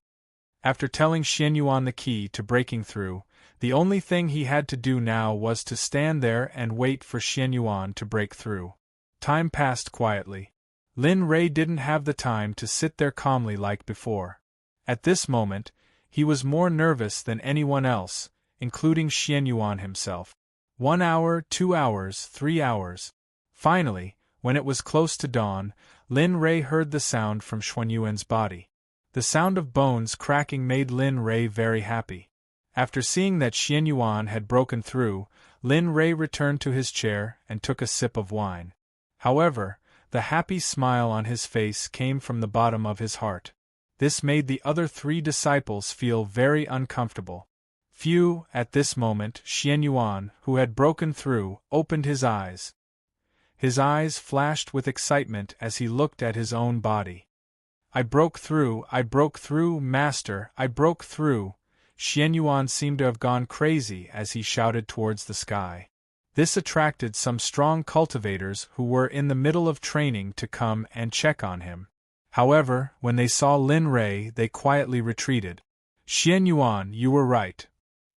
Speaker 1: After telling Xianyuan the key to breaking through, the only thing he had to do now was to stand there and wait for Xianyuan to break through. Time passed quietly. Lin Rei didn't have the time to sit there calmly like before. At this moment, he was more nervous than anyone else, including Xianyuan himself. 1 hour, 2 hours, 3 hours. Finally, when it was close to dawn, Lin Rei heard the sound from Xuanyuan's body. The sound of bones cracking made Lin Rei very happy. After seeing that Xianyuan had broken through, Lin Rei returned to his chair and took a sip of wine. However, the happy smile on his face came from the bottom of his heart. This made the other 3 disciples feel very uncomfortable. Phew, at this moment, Xianyuan, who had broken through, opened his eyes. His eyes flashed with excitement as he looked at his own body. I broke through, Master, I broke through. Xianyuan seemed to have gone crazy as he shouted towards the sky. This attracted some strong cultivators who were in the middle of training to come and check on him. However, when they saw Lin Rei, they quietly retreated. Xianyuan, you were right.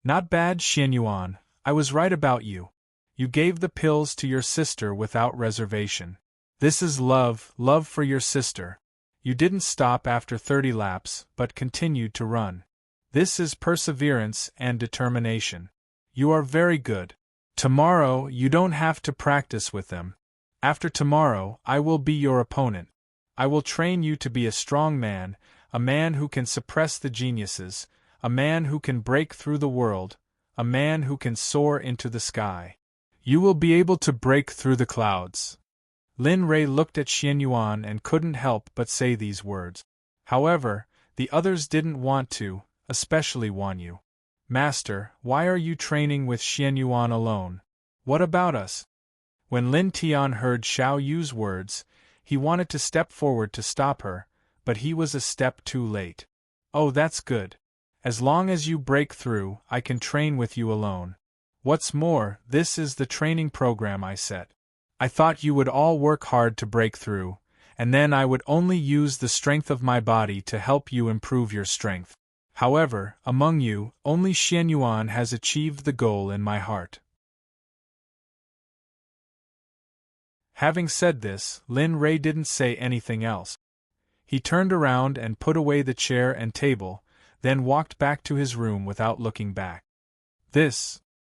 Speaker 1: Not bad, Xianyuan, I was right about you. You gave the pills to your sister without reservation. This is love, love for your sister. You didn't stop after 30 laps, but continued to run. This is perseverance and determination. You are very good. Tomorrow, you don't have to practice with them. After tomorrow, I will be your opponent. I will train you to be a strong man, a man who can suppress the geniuses, a man who can break through the world, a man who can soar into the sky. You will be able to break through the clouds. Lin Rei looked at Xianyuan and couldn't help but say these words. However, the others didn't want to, especially Wanyu. Master, why are you training with Xianyuan alone? What about us? When Lin Tian heard Xiao Yu's words, he wanted to step forward to stop her, but he was a step too late. Oh, that's good. As long as you break through, I can train with you alone. What's more, this is the training program I set. I thought you would all work hard to break through, and then I would only use the strength of my body to help you improve your strength. However, among you, only Xianyuan has achieved the goal in my heart. Having said this, Lin Rei didn't say anything else. He turned around and put away the chair and table, then walked back to his room without looking back.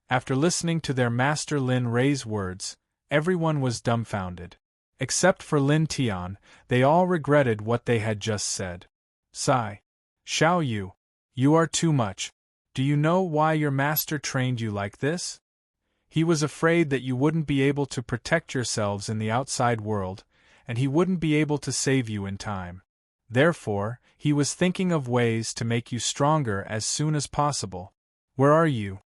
Speaker 1: After listening to their master Lin Rei's words, everyone was dumbfounded. Except for Lin Tian, they all regretted what they had just said. Sigh. Xiao Yu, you are too much. Do you know why your master trained you like this? He was afraid that you wouldn't be able to protect yourselves in the outside world, and he wouldn't be able to save you in time. Therefore, he was thinking of ways to make you stronger as soon as possible. Where are you?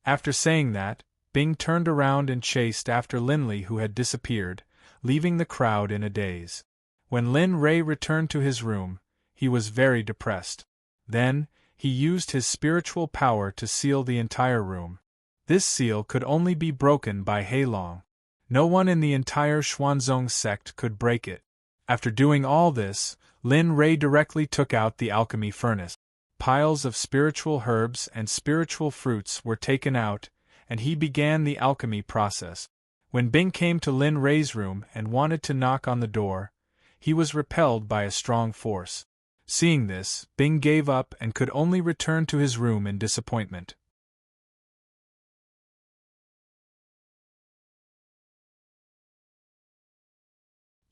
Speaker 1: After saying that, Bing turned around and chased after Linley, who had disappeared, leaving the crowd in a daze. When Lin Rei returned to his room, he was very depressed. Then, he used his spiritual power to seal the entire room. This seal could only be broken by Heilong. No one in the entire Xuanzong sect could break it. After doing all this, Lin Rei directly took out the alchemy furnace. Piles of spiritual herbs and spiritual fruits were taken out, and he began the alchemy process. When Bing came to Lin Rei's room and wanted to knock on the door, he was repelled by a strong force. Seeing this, Bing gave up and could only return to his room in disappointment.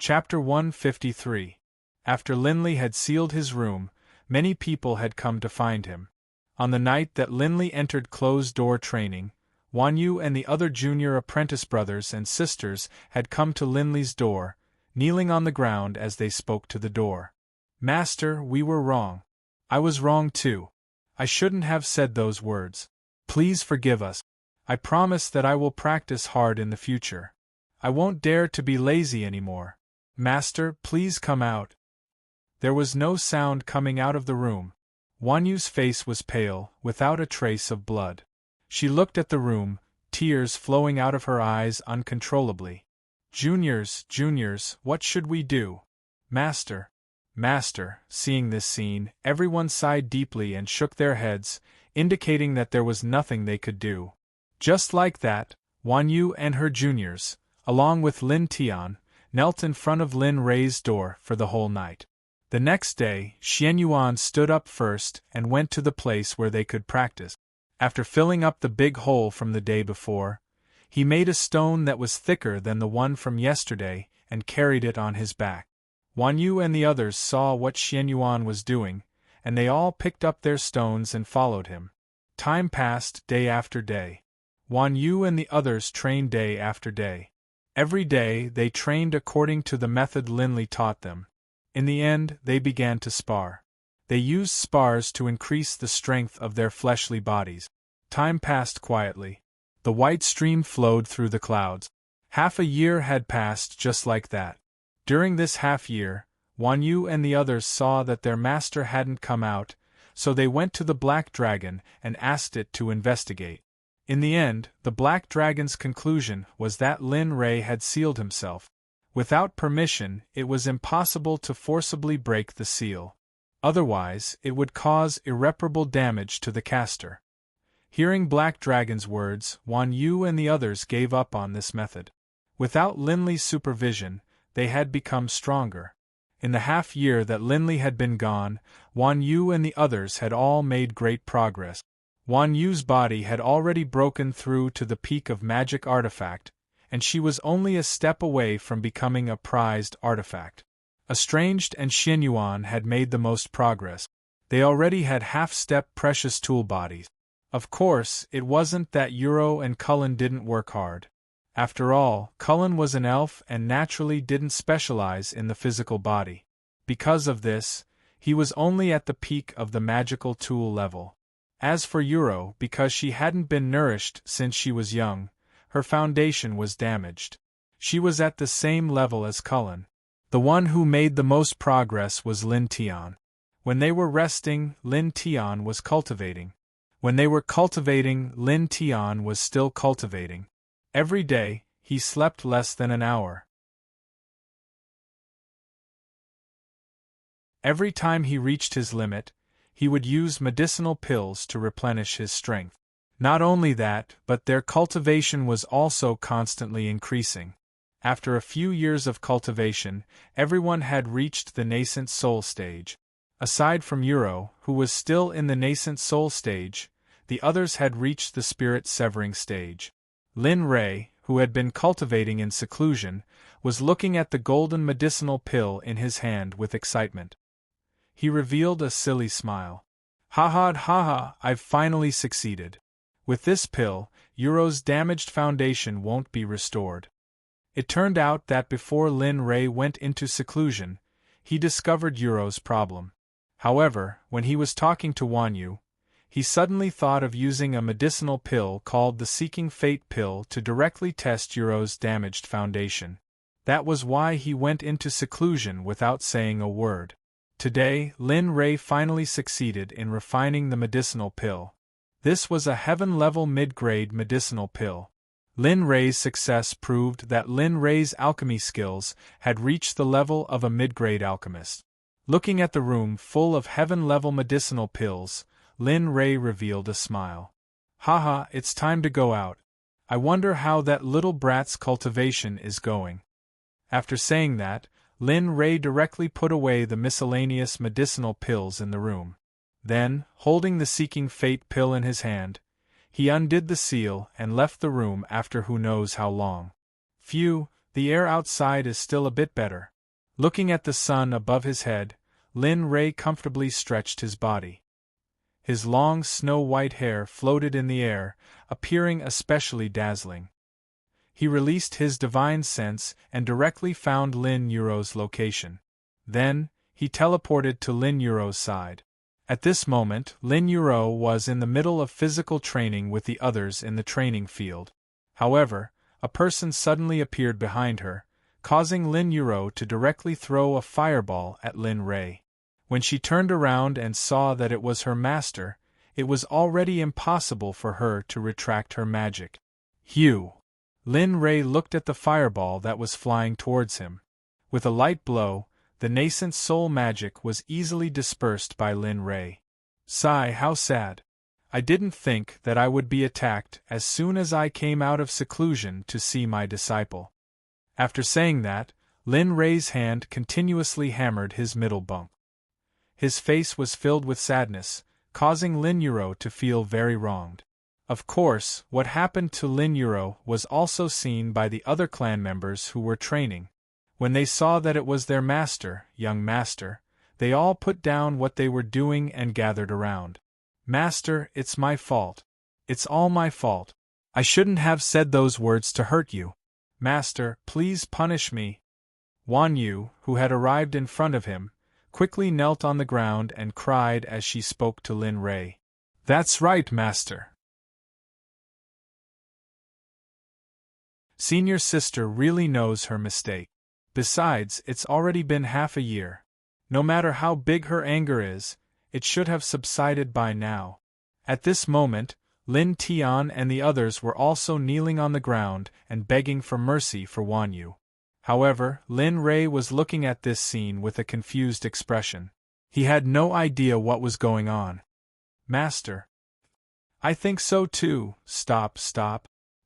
Speaker 1: Chapter 153. After Linley had sealed his room, many people had come to find him. On the night that Linley entered closed-door training, Wanyu and the other junior apprentice brothers and sisters had come to Linley's door, kneeling on the ground as they spoke to the door. Master, we were wrong. I was wrong too. I shouldn't have said those words. Please forgive us. I promise that I will practice hard in the future. I won't dare to be lazy anymore. Master, please come out. There was no sound coming out of the room. Wanyu's face was pale, without a trace of blood. She looked at the room, tears flowing out of her eyes uncontrollably. Juniors, what should we do? Master. Seeing this scene, everyone sighed deeply and shook their heads, indicating that there was nothing they could do. Just like that, Wanyu and her juniors, along with Lin Tian, knelt in front of Lin Rei's door for the whole night. The next day, Xian Yuan stood up first and went to the place where they could practice. After filling up the big hole from the day before, he made a stone that was thicker than the one from yesterday and carried it on his back. Wanyu and the others saw what Xian Yuan was doing, and they all picked up their stones and followed him. Time passed day after day. Wanyu and the others trained day after day. Every day they trained according to the method Linli taught them. In the end, they began to spar. They used spars to increase the strength of their fleshly bodies. Time passed quietly. The white stream flowed through the clouds. Half a year had passed just like that. During this half year, Wanyu and the others saw that their master hadn't come out, so they went to the Black Dragon and asked it to investigate. In the end, the Black Dragon's conclusion was that Lin Rei had sealed himself. Without permission, it was impossible to forcibly break the seal. Otherwise, it would cause irreparable damage to the caster. Hearing Black Dragon's words, Wanyu and the others gave up on this method. Without Linli's supervision, they had become stronger. In the half year that Linli had been gone, Wanyu and the others had all made great progress. Wanyu's body had already broken through to the peak of magic artifact, and she was only a step away from becoming a prized artifact. Estranged and Xian Yuan had made the most progress. They already had half-step precious tool bodies. Of course, it wasn't that Uro and Cullen didn't work hard. After all, Cullen was an elf and naturally didn't specialize in the physical body. Because of this, he was only at the peak of the magical tool level. As for Uro, because she hadn't been nourished since she was young, her foundation was damaged. She was at the same level as Cullen. The one who made the most progress was Lin Tian. When they were resting, Lin Tian was cultivating. When they were cultivating, Lin Tian was still cultivating. Every day, he slept less than an hour. Every time he reached his limit, he would use medicinal pills to replenish his strength. Not only that, but their cultivation was also constantly increasing. After a few years of cultivation, everyone had reached the nascent soul stage. Aside from Uro, who was still in the nascent soul stage, the others had reached the spirit-severing stage. Lin Rei, who had been cultivating in seclusion, was looking at the golden medicinal pill in his hand with excitement. He revealed a silly smile. Ha, I've finally succeeded. With this pill, Uro's damaged foundation won't be restored. It turned out that before Lin Rei went into seclusion, he discovered Uro's problem. However, when he was talking to Wanyu, he suddenly thought of using a medicinal pill called the Seeking Fate pill to directly test Uro's damaged foundation. That was why he went into seclusion without saying a word. Today, Lin Rei finally succeeded in refining the medicinal pill. This was a heaven-level mid-grade medicinal pill. Lin Rei's success proved that Lin Rei's alchemy skills had reached the level of a mid-grade alchemist. Looking at the room full of heaven-level medicinal pills, Lin Rei revealed a smile. Haha, it's time to go out. I wonder how that little brat's cultivation is going. After saying that, Lin Rei directly put away the miscellaneous medicinal pills in the room. Then, holding the Seeking Fate pill in his hand, he undid the seal and left the room after who knows how long. Phew, the air outside is still a bit better. Looking at the sun above his head, Lin Rei comfortably stretched his body. His long snow-white hair floated in the air, appearing especially dazzling. He released his divine sense and directly found Lin Yuro's location. Then, he teleported to Lin Yuro's side. At this moment, Lin Yuro was in the middle of physical training with the others in the training field. However, a person suddenly appeared behind her, causing Lin Yuro to directly throw a fireball at Lin Rei. When she turned around and saw that it was her master, it was already impossible for her to retract her magic. Hugh! Lin Rei looked at the fireball that was flying towards him. With a light blow, the nascent soul magic was easily dispersed by Lin Rei. Sigh, how sad. I didn't think that I would be attacked as soon as I came out of seclusion to see my disciple. After saying that, Lin Rei's hand continuously hammered his middle bump. His face was filled with sadness, causing Lin Yuro to feel very wronged. Of course, what happened to Lin Yuro was also seen by the other clan members who were training. When they saw that it was their master, young master, they all put down what they were doing and gathered around. Master, it's my fault. It's all my fault. I shouldn't have said those words to hurt you. Master, please punish me. Wan Yu, who had arrived in front of him, quickly knelt on the ground and cried as she spoke to Lin Rei. That's right, Master. Senior sister really knows her mistake. Besides, it's already been half a year. No matter how big her anger is, it should have subsided by now. At this moment, Lin Tian and the others were also kneeling on the ground and begging for mercy for Wan Yu. However, Lin Rei was looking at this scene with a confused expression. He had no idea what was going on. Master. I think so too. Stop.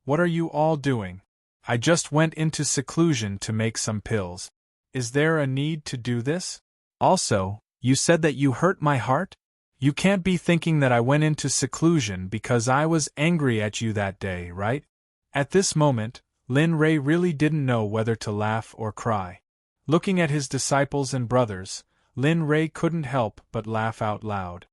Speaker 1: What are you all doing? I just went into seclusion to make some pills. Is there a need to do this? Also, you said that you hurt my heart? You can't be thinking that I went into seclusion because I was angry at you that day, right? At this moment, Lin Rei really didn't know whether to laugh or cry. Looking at his disciples and brothers, Lin Rei couldn't help but laugh out loud.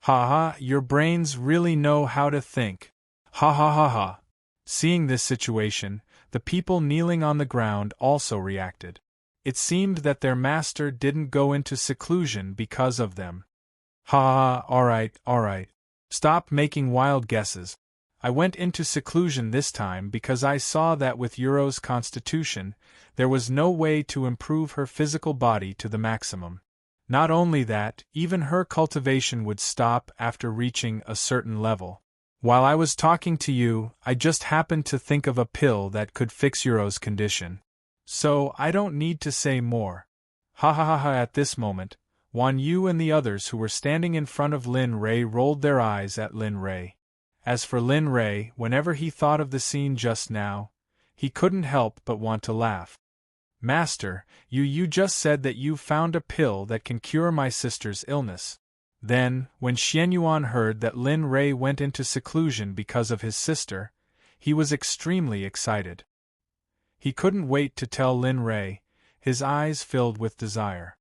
Speaker 1: Ha ha, your brains really know how to think. Ha ha ha ha. Seeing this situation, the people kneeling on the ground also reacted. It seemed that their master didn't go into seclusion because of them. Ha ha, alright. Stop making wild guesses. I went into seclusion this time because I saw that with Yuro's constitution, there was no way to improve her physical body to the maximum. Not only that, even her cultivation would stop after reaching a certain level. While I was talking to you, I just happened to think of a pill that could fix Yuro's condition. So, I don't need to say more. Ha ha ha ha. At this moment, Wan Yu and the others who were standing in front of Lin Rei rolled their eyes at Lin Rei. As for Lin Rei, whenever he thought of the scene just now, he couldn't help but want to laugh. Master, you just said that you found a pill that can cure my sister's illness. Then, when Xianyuan heard that Lin Rei went into seclusion because of his sister, he was extremely excited. He couldn't wait to tell Lin Rei, his eyes filled with desire.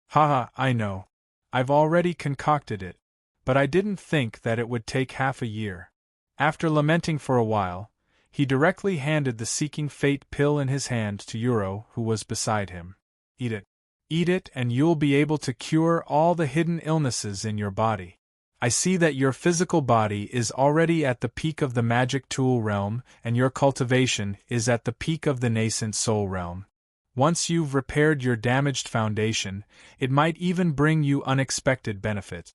Speaker 1: Haha, I know. I've already concocted it, but I didn't think that it would take half a year. After lamenting for a while, he directly handed the Seeking Fate pill in his hand to Yuro, who was beside him. Eat it. Eat it and you'll be able to cure all the hidden illnesses in your body. I see that your physical body is already at the peak of the magic tool realm and your cultivation is at the peak of the nascent soul realm. Once you've repaired your damaged foundation, it might even bring you unexpected benefit.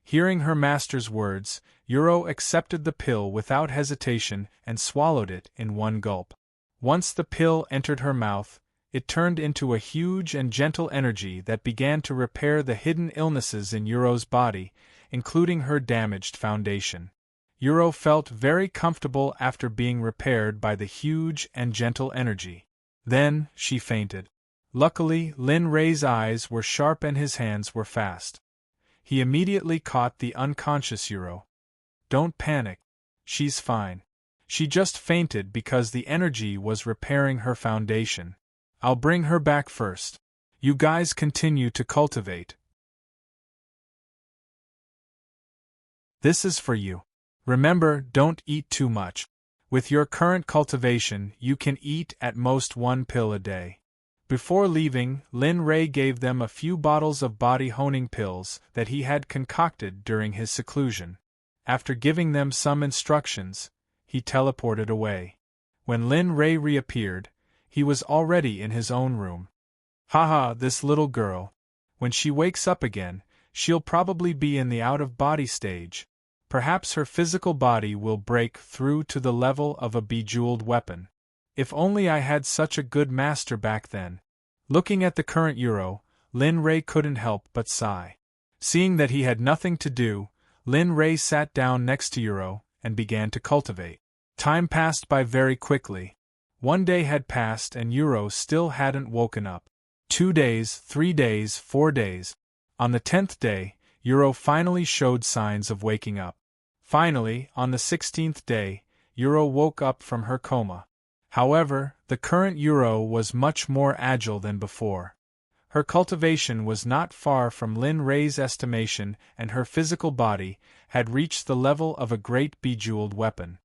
Speaker 1: Hearing her master's words, Yuro accepted the pill without hesitation and swallowed it in one gulp. Once the pill entered her mouth, it turned into a huge and gentle energy that began to repair the hidden illnesses in Yuro's body, including her damaged foundation. Yuro felt very comfortable after being repaired by the huge and gentle energy. Then, she fainted. Luckily, Lin Rei's eyes were sharp and his hands were fast. He immediately caught the unconscious Yuro. Don't panic. She's fine. She just fainted because the energy was repairing her foundation. I'll bring her back first. You guys continue to cultivate. This is for you. Remember, don't eat too much. With your current cultivation, you can eat at most 1 pill a day. Before leaving, Lin Rei gave them a few bottles of body honing pills that he had concocted during his seclusion. After giving them some instructions, he teleported away. When Lin Rei reappeared, he was already in his own room. Haha, this little girl. When she wakes up again, she'll probably be in the out-of-body stage. Perhaps her physical body will break through to the level of a bejeweled weapon. If only I had such a good master back then. Looking at the current Euro, Lin Rei couldn't help but sigh. Seeing that he had nothing to do, Lin Rei sat down next to Euro and began to cultivate. Time passed by very quickly. 1 day had passed and Euro still hadn't woken up. 2 days, 3 days, 4 days. On the 10th day, Euro finally showed signs of waking up. Finally, on the 16th day, Euro woke up from her coma. However, the current Euro was much more agile than before. Her cultivation was not far from Lin Rei's estimation and her physical body had reached the level of a great bejeweled weapon.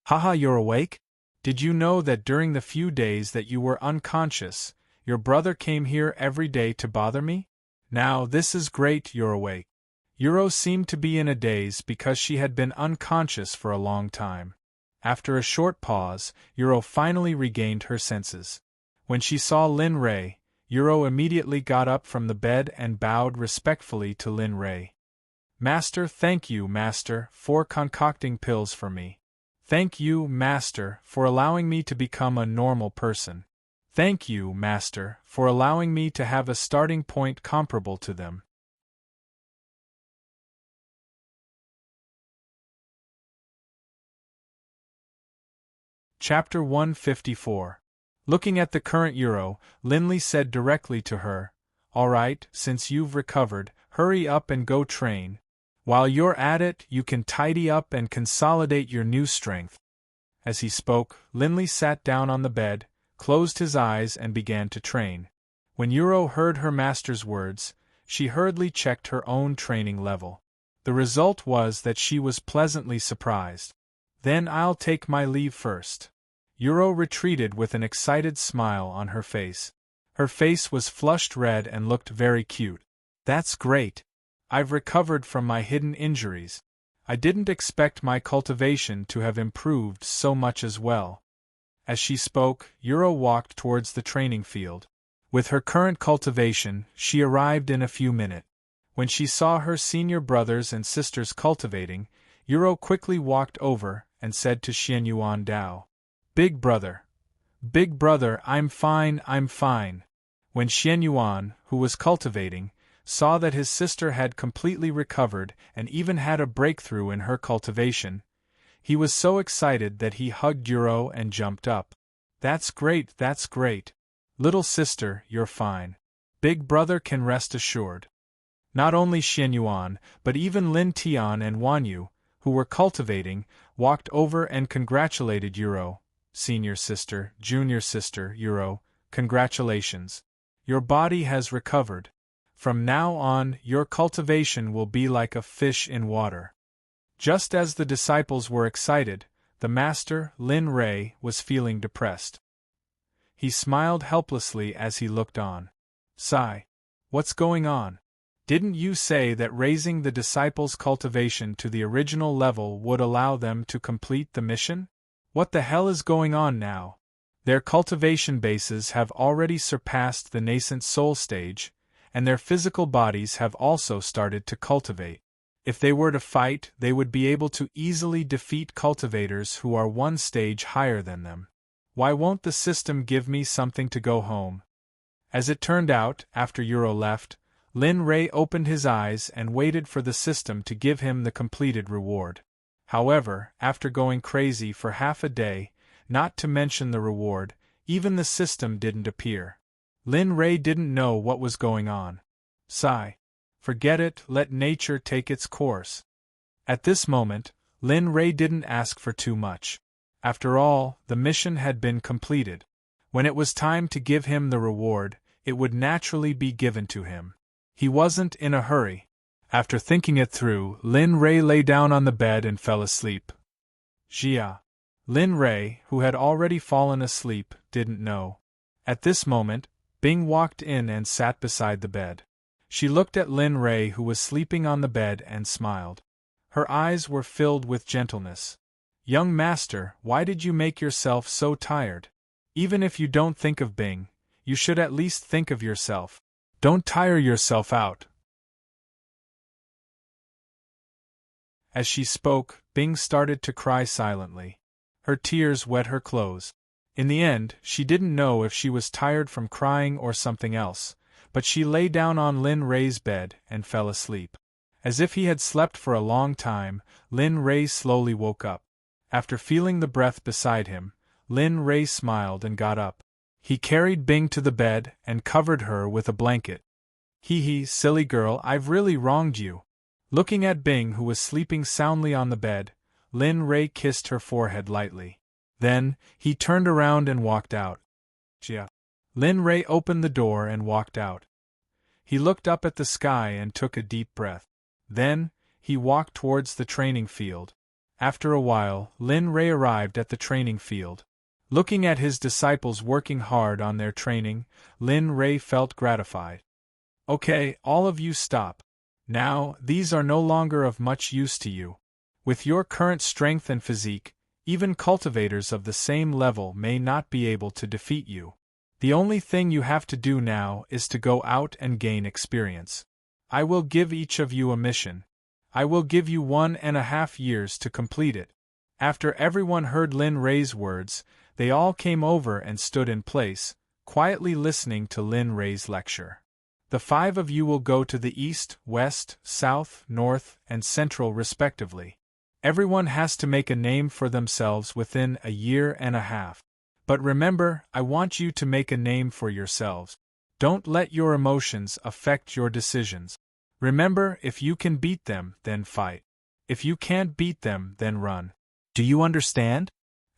Speaker 1: Haha, you're awake? Did you know that during the few days that you were unconscious, your brother came here every day to bother me? Now this is great, you're awake. Euro seemed to be in a daze because she had been unconscious for a long time. After a short pause, Euro finally regained her senses. When she saw Lin Rei, Euro immediately got up from the bed and bowed respectfully to Lin Rei. Master, thank you, Master, for concocting pills for me. Thank you, Master, for allowing me to become a normal person. Thank you, Master, for allowing me to have a starting point comparable to them. Chapter 154. Looking at the current Euro, Linley said directly to her, "All right, since you've recovered, hurry up and go train. While you're at it, you can tidy up and consolidate your new strength." As he spoke, Linley sat down on the bed, closed his eyes and began to train. When Euro heard her master's words, she hurriedly checked her own training level. The result was that she was pleasantly surprised. "Then I'll take my leave first." Euro retreated with an excited smile on her face. Her face was flushed red and looked very cute. "That's great. I've recovered from my hidden injuries. I didn't expect my cultivation to have improved so much as well." As she spoke, Euro walked towards the training field. With her current cultivation, she arrived in a few minutes. When she saw her senior brothers and sisters cultivating, Euro quickly walked over and said to Xianyuan Dao, Big brother, I'm fine, I'm fine." When Xianyuan, who was cultivating, saw that his sister had completely recovered and even had a breakthrough in her cultivation, he was so excited that he hugged Euro and jumped up. That's great, that's great. Little sister, you're fine. Big brother can rest assured." Not only Xianyuan, but even Lin Tian and Wanyu, who were cultivating, walked over and congratulated Euro. "Senior sister, junior sister, Euro, congratulations. Your body has recovered. From now on, your cultivation will be like a fish in water." Just as the disciples were excited, the master, Lin Rei, was feeling depressed. He smiled helplessly as he looked on. "Sigh. What's going on? Didn't you say that raising the disciples' cultivation to the original level would allow them to complete the mission? What the hell is going on now? Their cultivation bases have already surpassed the nascent soul stage, and their physical bodies have also started to cultivate. If they were to fight, they would be able to easily defeat cultivators who are one stage higher than them. Why won't the system give me something to go home?" As it turned out, after Euro left, Lin Rei opened his eyes and waited for the system to give him the completed reward. However, after going crazy for half a day, not to mention the reward, even the system didn't appear. Lin Rei didn't know what was going on. Sigh. Forget it, let nature take its course. At this moment, Lin Rei didn't ask for too much. After all, the mission had been completed. When it was time to give him the reward, it would naturally be given to him. He wasn't in a hurry. After thinking it through, Lin Rei lay down on the bed and fell asleep. Jia. Lin Rei, who had already fallen asleep, didn't know. At this moment, Bing walked in and sat beside the bed. She looked at Lin Rei, who was sleeping on the bed, and smiled. Her eyes were filled with gentleness. Young master, why did you make yourself so tired? Even if you don't think of Bing, you should at least think of yourself. Don't tire yourself out. As she spoke, Bing started to cry silently. Her tears wet her clothes. In the end, she didn't know if she was tired from crying or something else, but she lay down on Lin Rei's bed and fell asleep. As if he had slept for a long time, Lin Rei slowly woke up. After feeling the breath beside him, Lin Rei smiled and got up. He carried Bing to the bed and covered her with a blanket. Hee, silly girl, I've really wronged you. Looking at Bing, who was sleeping soundly on the bed, Lin Rei kissed her forehead lightly. Then, he turned around and walked out. Jia. Lin Rei opened the door and walked out. He looked up at the sky and took a deep breath. Then, he walked towards the training field. After a while, Lin Rei arrived at the training field. Looking at his disciples working hard on their training, Lin Rei felt gratified. Okay, all of you stop. Now, these are no longer of much use to you. With your current strength and physique, even cultivators of the same level may not be able to defeat you. The only thing you have to do now is to go out and gain experience. I will give each of you a mission. I will give you 1.5 years to complete it. After everyone heard Lin Rei's words, they all came over and stood in place, quietly listening to Lin Rei's lecture. The 5 of you will go to the east, west, south, north, and central respectively. Everyone has to make a name for themselves within 1.5 years. But remember, I want you to make a name for yourselves. Don't let your emotions affect your decisions. Remember, if you can beat them, then fight. If you can't beat them, then run. Do you understand?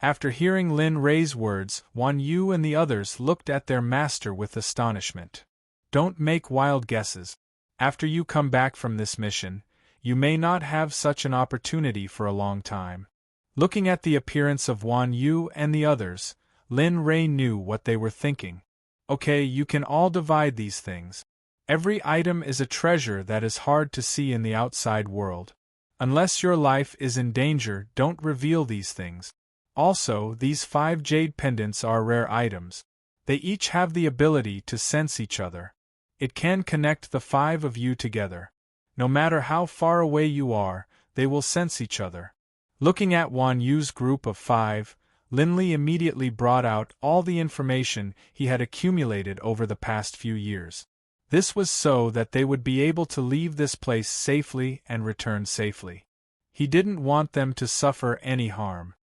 Speaker 1: After hearing Lin Rei's words, Wan Yu and the others looked at their master with astonishment. Don't make wild guesses. After you come back from this mission, you may not have such an opportunity for a long time. Looking at the appearance of Wan Yu and the others, Lin Rei knew what they were thinking. Okay, you can all divide these things. Every item is a treasure that is hard to see in the outside world. Unless your life is in danger, don't reveal these things. Also, these 5 jade pendants are rare items. They each have the ability to sense each other. It can connect the 5 of you together. No matter how far away you are, they will sense each other. Looking at Wan Yu's group of 5, Lin Li immediately brought out all the information he had accumulated over the past few years. This was so that they would be able to leave this place safely and return safely. He didn't want them to suffer any harm.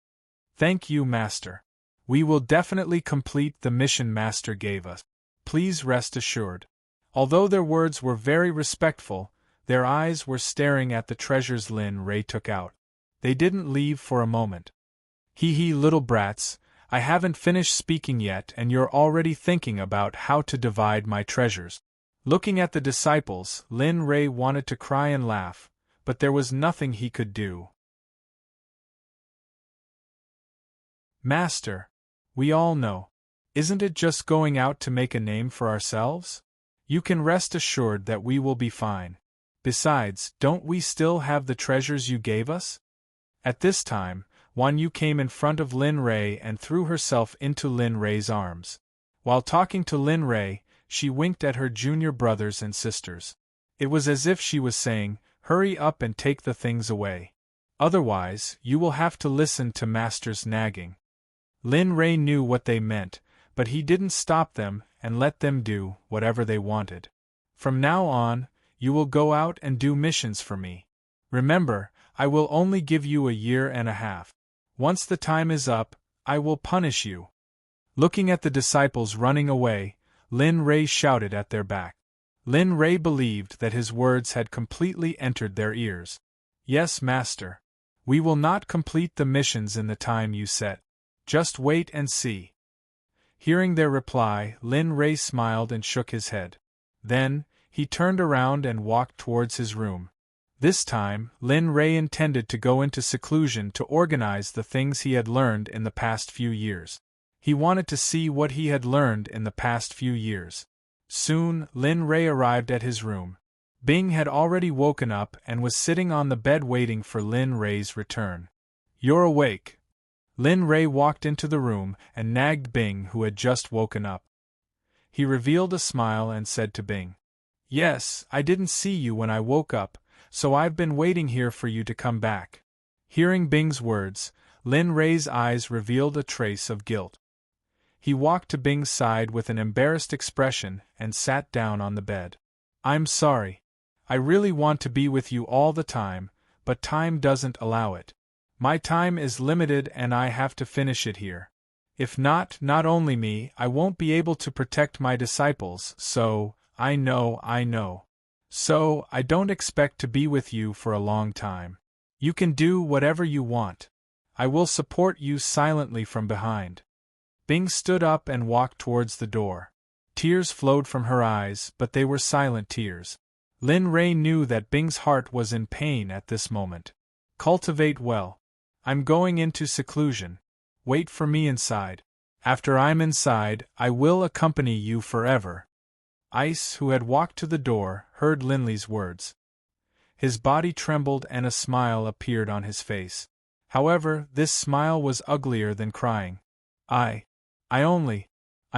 Speaker 1: Thank you, Master. We will definitely complete the mission Master gave us. Please rest assured. Although their words were very respectful, their eyes were staring at the treasures Lin Rei took out. They didn't leave for a moment. Hee, little brats, I haven't finished speaking yet and you're already thinking about how to divide my treasures. Looking at the disciples, Lin Rei wanted to cry and laugh, but there was nothing he could do. Master, we all know. Isn't it just going out to make a name for ourselves? You can rest assured that we will be fine. Besides, don't we still have the treasures you gave us? At this time, Wan Yu came in front of Lin Rei and threw herself into Lin Rei's arms. While talking to Lin Rei, she winked at her junior brothers and sisters. It was as if she was saying, "Hurry up and take the things away. Otherwise, you will have to listen to Master's nagging." Lin Rei knew what they meant, but he didn't stop them and let them do whatever they wanted. From now on, you will go out and do missions for me. Remember, I will only give you 1.5 years. Once the time is up, I will punish you. Looking at the disciples running away, Lin Rei shouted at their back. Lin Rei believed that his words had completely entered their ears. Yes, Master. We will not complete the missions in the time you set. Just wait and see. Hearing their reply, Lin Rei smiled and shook his head. Then, he turned around and walked towards his room. This time, Lin Rei intended to go into seclusion to organize the things he had learned in the past few years. He wanted to see what he had learned in the past few years. Soon, Lin Rei arrived at his room. Bing had already woken up and was sitting on the bed waiting for Lin Rei's return. "You're awake." Lin Rei walked into the room and nagged Bing, who had just woken up. He revealed a smile and said to Bing, "Yes, I didn't see you when I woke up, so I've been waiting here for you to come back." Hearing Bing's words, Lin Rei's eyes revealed a trace of guilt. He walked to Bing's side with an embarrassed expression and sat down on the bed. "I'm sorry. I really want to be with you all the time, but time doesn't allow it. My time is limited and I have to finish it here. If not only me, I won't be able to protect my disciples, so, I know. So, I don't expect to be with you for a long time. You can do whatever you want. I will support you silently from behind." Bing stood up and walked towards the door. Tears flowed from her eyes, but they were silent tears. Lin Rei knew that Bing's heart was in pain at this moment. "Cultivate well. I'm going into seclusion. Wait for me inside. After I'm inside, I will accompany you forever." Ice, who had walked to the door, heard Linley's words. His body trembled and a smile appeared on his face. However, this smile was uglier than crying. I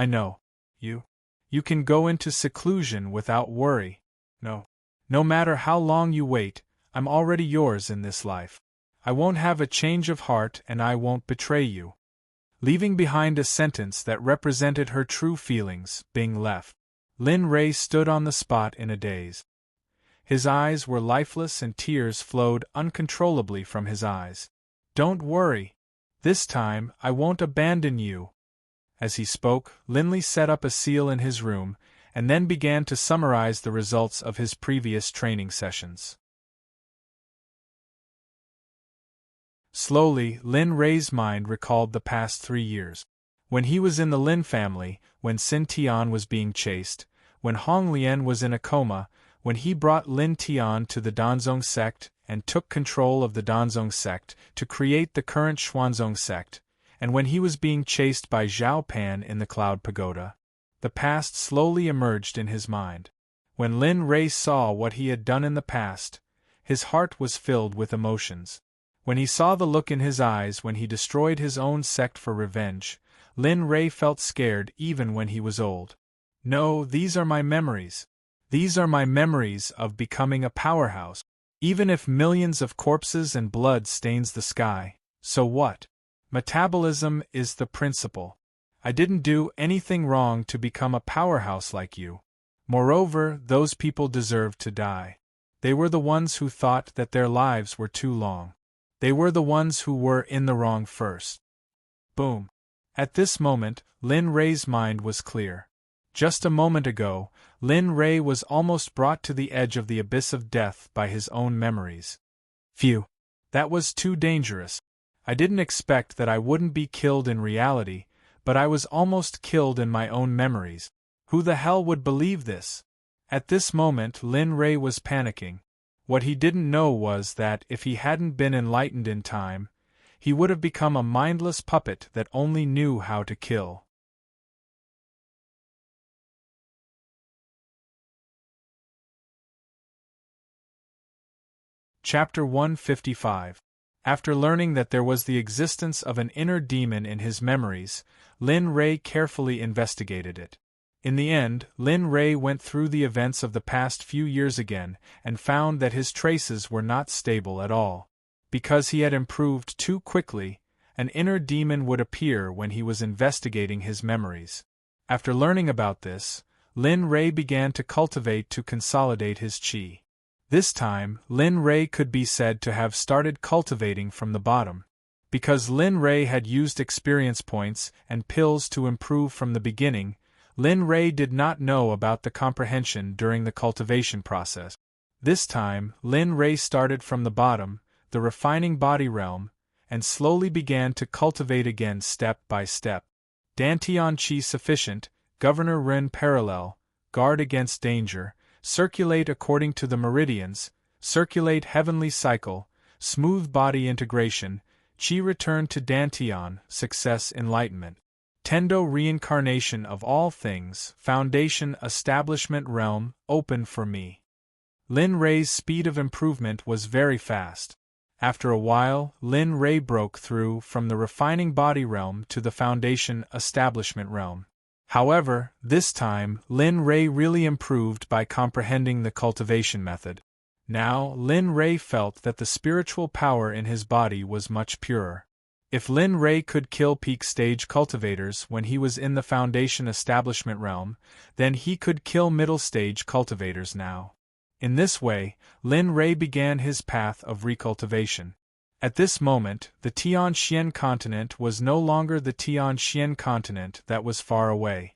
Speaker 1: know. You can go into seclusion without worry. No matter how long you wait, I'm already yours in this life. I won't have a change of heart and I won't betray you." Leaving behind a sentence that represented her true feelings, Bing left. Lin Rei stood on the spot in a daze. His eyes were lifeless and tears flowed uncontrollably from his eyes. "Don't worry. This time, I won't abandon you." As he spoke, Linley set up a seal in his room, and then began to summarize the results of his previous training sessions. Slowly, Lin Rei's mind recalled the past 3 years. When he was in the Lin family, when Xin Tian was being chased, when Hong Lian was in a coma, when he brought Lin Tian to the Danzong Sect and took control of the Danzong Sect to create the current Xuanzong Sect, and when he was being chased by Zhao Pan in the Cloud Pagoda. The past slowly emerged in his mind. When Lin Rei saw what he had done in the past, his heart was filled with emotions. When he saw the look in his eyes when he destroyed his own sect for revenge, Lin Rei felt scared even when he was old. "No, these are my memories. These are my memories of becoming a powerhouse. Even if millions of corpses and blood stains the sky, so what? Metabolism is the principle. I didn't do anything wrong to become a powerhouse like you. Moreover, those people deserved to die. They were the ones who thought that their lives were too long. They were the ones who were in the wrong first." Boom. At this moment, Lin Rei's mind was clear. Just a moment ago, Lin Rei was almost brought to the edge of the abyss of death by his own memories. Phew. That was too dangerous. I didn't expect that I wouldn't be killed in reality, but I was almost killed in my own memories. Who the hell would believe this? At this moment, Lin Rei was panicking. What he didn't know was that if he hadn't been enlightened in time, he would have become a mindless puppet that only knew how to kill. Chapter 155. After learning that there was the existence of an inner demon in his memories, Lin Rei carefully investigated it. In the end, Lin Rei went through the events of the past few years again and found that his traces were not stable at all. Because he had improved too quickly, an inner demon would appear when he was investigating his memories. After learning about this, Lin Rei began to cultivate to consolidate his qi. This time, Lin Rei could be said to have started cultivating from the bottom. Because Lin Rei had used experience points and pills to improve from the beginning, Lin Rei did not know about the comprehension during the cultivation process. This time, Lin Rei started from the bottom, the refining body realm, and slowly began to cultivate again step by step. Dantian Qi sufficient, Governor Ren parallel, guard against danger, circulate according to the meridians, circulate heavenly cycle, smooth body integration, Qi return to Dantian, success enlightenment. Tendo reincarnation of all things, foundation establishment realm, open for me. Lin Rei's speed of improvement was very fast. After a while, Lin Rei broke through from the refining body realm to the foundation establishment realm. However, this time, Lin Rei really improved by comprehending the cultivation method. Now, Lin Rei felt that the spiritual power in his body was much purer. If Lin Rei could kill peak stage cultivators when he was in the foundation establishment realm, then he could kill middle stage cultivators now. In this way, Lin Rei began his path of recultivation. At this moment, the Tianxian continent was no longer the Tianxian continent that was far away.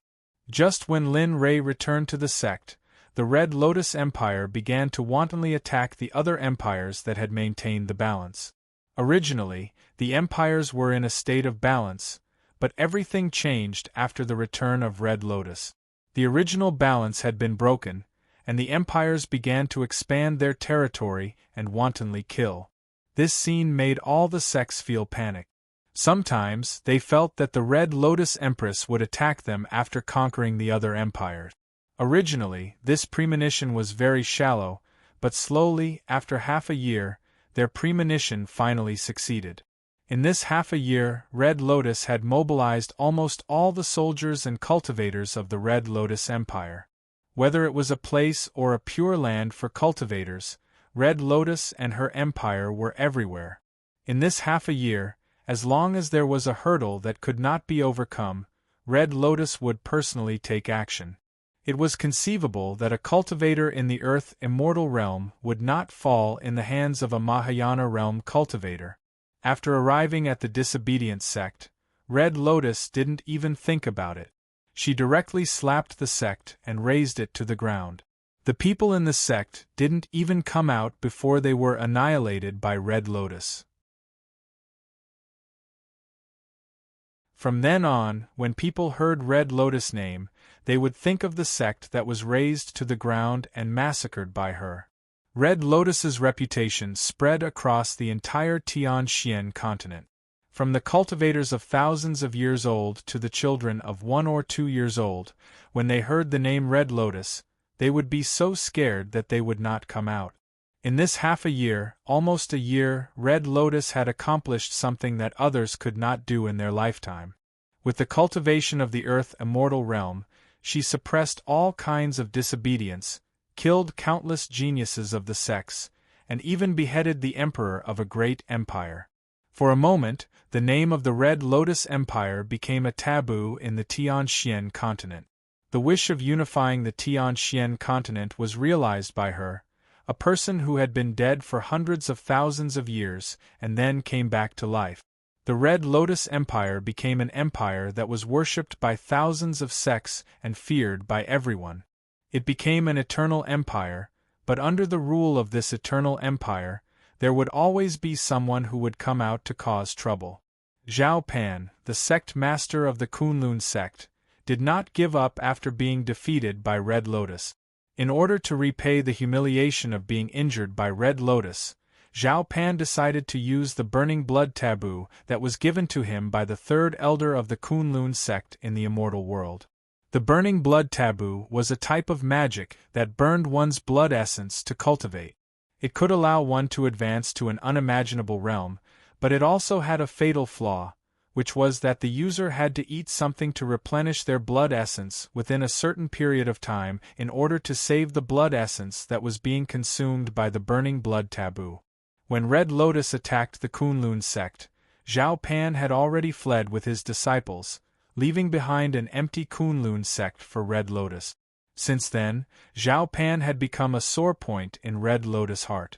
Speaker 1: Just when Lin Rei returned to the sect, the Red Lotus Empire began to wantonly attack the other empires that had maintained the balance. Originally, the empires were in a state of balance, but everything changed after the return of Red Lotus. The original balance had been broken, and the empires began to expand their territory and wantonly kill. This scene made all the sects feel panic. Sometimes, they felt that the Red Lotus Empress would attack them after conquering the other empires. Originally, this premonition was very shallow, but slowly, after half a year, their premonition finally succeeded. In this half a year, Red Lotus had mobilized almost all the soldiers and cultivators of the Red Lotus Empire. Whether it was a place or a pure land for cultivators, Red Lotus and her empire were everywhere. In this half a year, as long as there was a hurdle that could not be overcome, Red Lotus would personally take action. It was conceivable that a cultivator in the Earth Immortal Realm would not fall in the hands of a Mahayana Realm cultivator. After arriving at the disobedient sect, Red Lotus didn't even think about it. She directly slapped the sect and razed it to the ground. The people in the sect didn't even come out before they were annihilated by Red Lotus. From then on, when people heard Red Lotus' name, they would think of the sect that was razed to the ground and massacred by her. Red Lotus's reputation spread across the entire Tianxian continent. From the cultivators of thousands of years old to the children of 1 or 2 years old, when they heard the name Red Lotus, they would be so scared that they would not come out. In this half a year, almost a year, Red Lotus had accomplished something that others could not do in their lifetime. With the cultivation of the Earth Immortal Realm, she suppressed all kinds of disobedience, killed countless geniuses of the sects, and even beheaded the emperor of a great empire. For a moment, the name of the Red Lotus Empire became a taboo in the Tianxian continent. The wish of unifying the Tianxian continent was realized by her, a person who had been dead for hundreds of thousands of years and then came back to life. The Red Lotus Empire became an empire that was worshipped by thousands of sects and feared by everyone. It became an eternal empire, but under the rule of this eternal empire, there would always be someone who would come out to cause trouble. Zhao Pan, the sect master of the Kunlun sect, did not give up after being defeated by Red Lotus. In order to repay the humiliation of being injured by Red Lotus, Zhao Pan decided to use the burning blood taboo that was given to him by the third elder of the Kunlun sect in the immortal world. The burning blood taboo was a type of magic that burned one's blood essence to cultivate. It could allow one to advance to an unimaginable realm, but it also had a fatal flaw, which was that the user had to eat something to replenish their blood essence within a certain period of time in order to save the blood essence that was being consumed by the burning blood taboo. When Red Lotus attacked the Kunlun sect, Zhao Pan had already fled with his disciples, leaving behind an empty Kunlun sect for Red Lotus. Since then, Zhao Pan had become a sore point in Red Lotus' heart.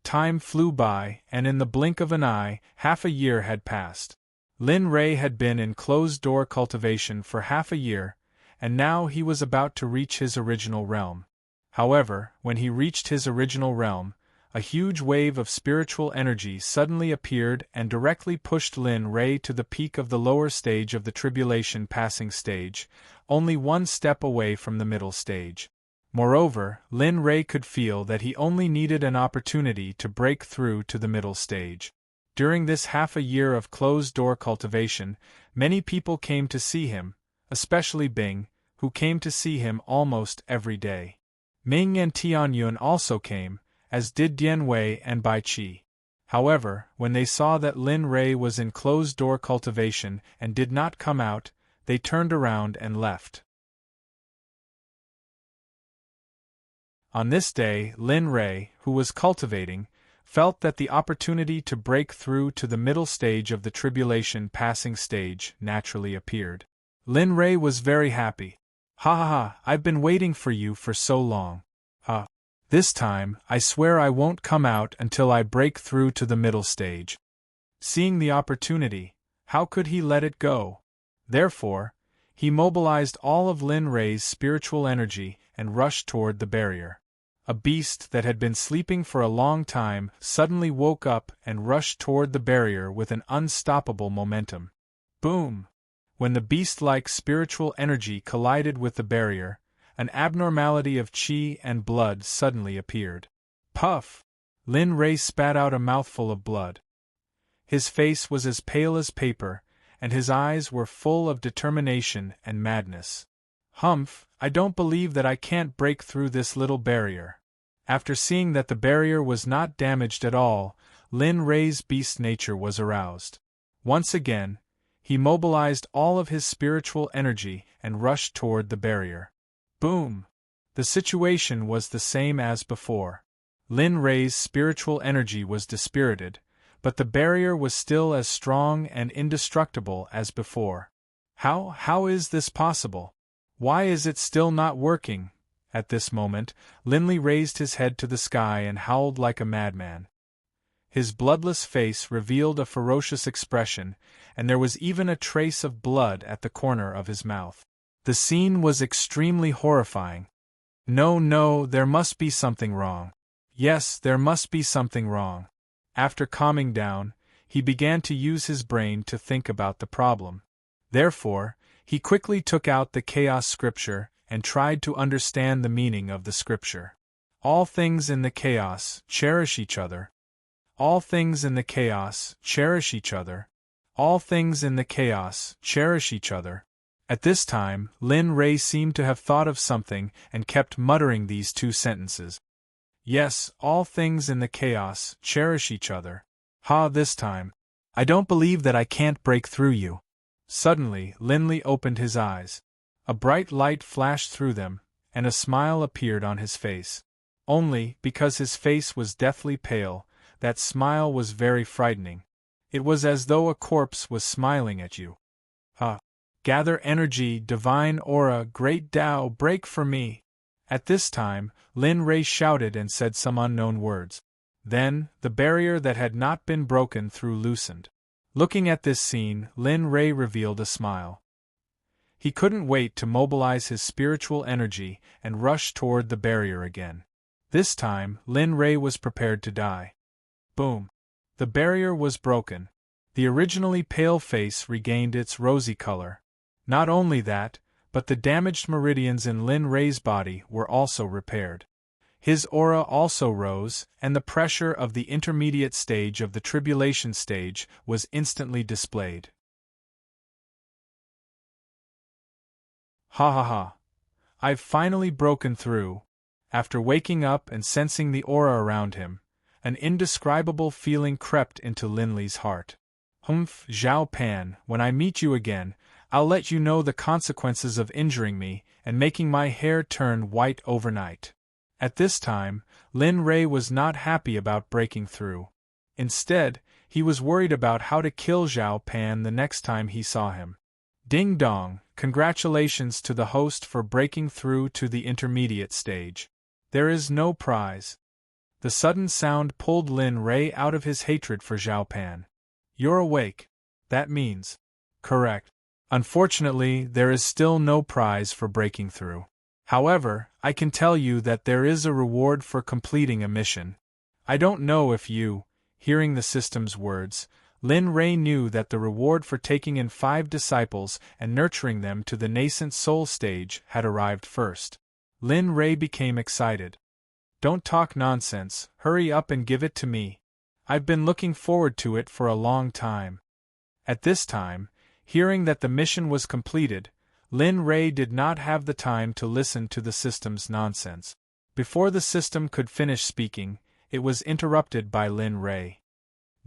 Speaker 1: Time flew by, and in the blink of an eye, half a year had passed. Lin Rei had been in closed-door cultivation for half a year, and now he was about to reach his original realm. However, when he reached his original realm, a huge wave of spiritual energy suddenly appeared and directly pushed Lin Rei to the peak of the lower stage of the tribulation passing stage, only one step away from the middle stage. Moreover, Lin Rei could feel that he only needed an opportunity to break through to the middle stage. During this half a year of closed-door cultivation, many people came to see him, especially Bing, who came to see him almost every day. Ming and Tianyun also came, as did Dian Wei and Bai Qi. However, when they saw that Lin Rei was in closed-door cultivation and did not come out, they turned around and left. On this day, Lin Rei, who was cultivating, felt that the opportunity to break through to the middle stage of the tribulation passing stage naturally appeared. Lin Rei was very happy. Ha ha ha, I've been waiting for you for so long. Ha. This time, I swear I won't come out until I break through to the middle stage. Seeing the opportunity, how could he let it go? Therefore, he mobilized all of Lin Rei's spiritual energy and rushed toward the barrier. A beast that had been sleeping for a long time suddenly woke up and rushed toward the barrier with an unstoppable momentum. Boom! When the beast-like spiritual energy collided with the barrier, an abnormality of qi and blood suddenly appeared. Puff! Lin Rei spat out a mouthful of blood. His face was as pale as paper, and his eyes were full of determination and madness. Humph, I don't believe that I can't break through this little barrier. After seeing that the barrier was not damaged at all, Lin Rei's beast nature was aroused. Once again, he mobilized all of his spiritual energy and rushed toward the barrier. Boom! The situation was the same as before. Lin Rei's spiritual energy was dispirited, but the barrier was still as strong and indestructible as before. How is this possible? Why is it still not working? At this moment, Linley raised his head to the sky and howled like a madman. His bloodless face revealed a ferocious expression, and there was even a trace of blood at the corner of his mouth. The scene was extremely horrifying. No, there must be something wrong. Yes, there must be something wrong. After calming down, he began to use his brain to think about the problem. Therefore, he quickly took out the chaos scripture and tried to understand the meaning of the scripture. All things in the chaos cherish each other. All things in the chaos cherish each other. All things in the chaos cherish each other. At this time, Lin Rei seemed to have thought of something and kept muttering these two sentences. Yes, all things in the chaos cherish each other. This time. I don't believe that I can't break through you. Suddenly, Linley opened his eyes. A bright light flashed through them, and a smile appeared on his face. Only, because his face was deathly pale, that smile was very frightening. It was as though a corpse was smiling at you. Gather energy, divine aura, great Tao, break for me. At this time, Lin Rei shouted and said some unknown words. Then, the barrier that had not been broken through loosened. Looking at this scene, Lin Rei revealed a smile. He couldn't wait to mobilize his spiritual energy and rush toward the barrier again. This time, Lin Rei was prepared to die. Boom! The barrier was broken. The originally pale face regained its rosy color. Not only that, but the damaged meridians in Lin Rei's body were also repaired. His aura also rose, and the pressure of the intermediate stage of the tribulation stage was instantly displayed. I've finally broken through. After waking up and sensing the aura around him, an indescribable feeling crept into Linley's heart. Zhao Pan, when I meet you again, I'll let you know the consequences of injuring me and making my hair turn white overnight. At this time, Lin Rei was not happy about breaking through. Instead, he was worried about how to kill Zhao Pan the next time he saw him. Ding dong, congratulations to the host for breaking through to the intermediate stage. There is no prize. The sudden sound pulled Lin Rei out of his hatred for Zhao Pan. You're awake. That means. Correct. Unfortunately, there is still no prize for breaking through. However, I can tell you that there is a reward for completing a mission. I don't know if you, hearing the system's words, Lin Rei knew that the reward for taking in 5 disciples and nurturing them to the nascent soul stage had arrived first. Lin Rei became excited. Don't talk nonsense, hurry up and give it to me. I've been looking forward to it for a long time. At this time, hearing that the mission was completed, Lin Ray did not have the time to listen to the system's nonsense. Before the system could finish speaking, it was interrupted by Lin Ray.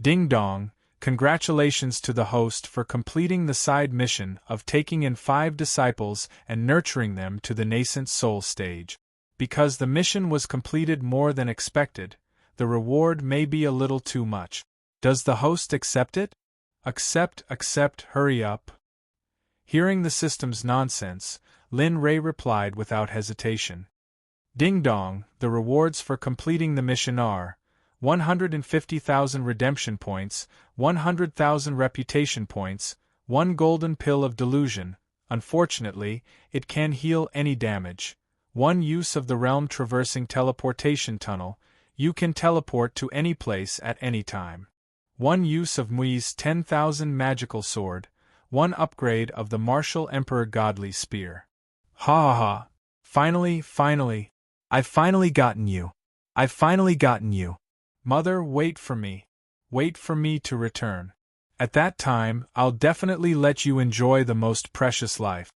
Speaker 1: Ding dong, congratulations to the host for completing the side mission of taking in 5 disciples and nurturing them to the nascent soul stage. Because the mission was completed more than expected, the reward may be a little too much. Does the host accept it? Accept, hurry up. Hearing the system's nonsense, Lin Ray replied without hesitation. Ding dong, the rewards for completing the mission are 150,000 redemption points, 100,000 reputation points, 1 golden pill of delusion, unfortunately, it can heal any damage, 1 use of the realm-traversing teleportation tunnel, you can teleport to any place at any time. 1 use of Mui's 10,000 magical sword, 1 upgrade of the martial emperor godly spear. Ha ha ha! Finally, I've finally gotten you. Mother, wait for me. Wait for me to return. At that time, I'll definitely let you enjoy the most precious life.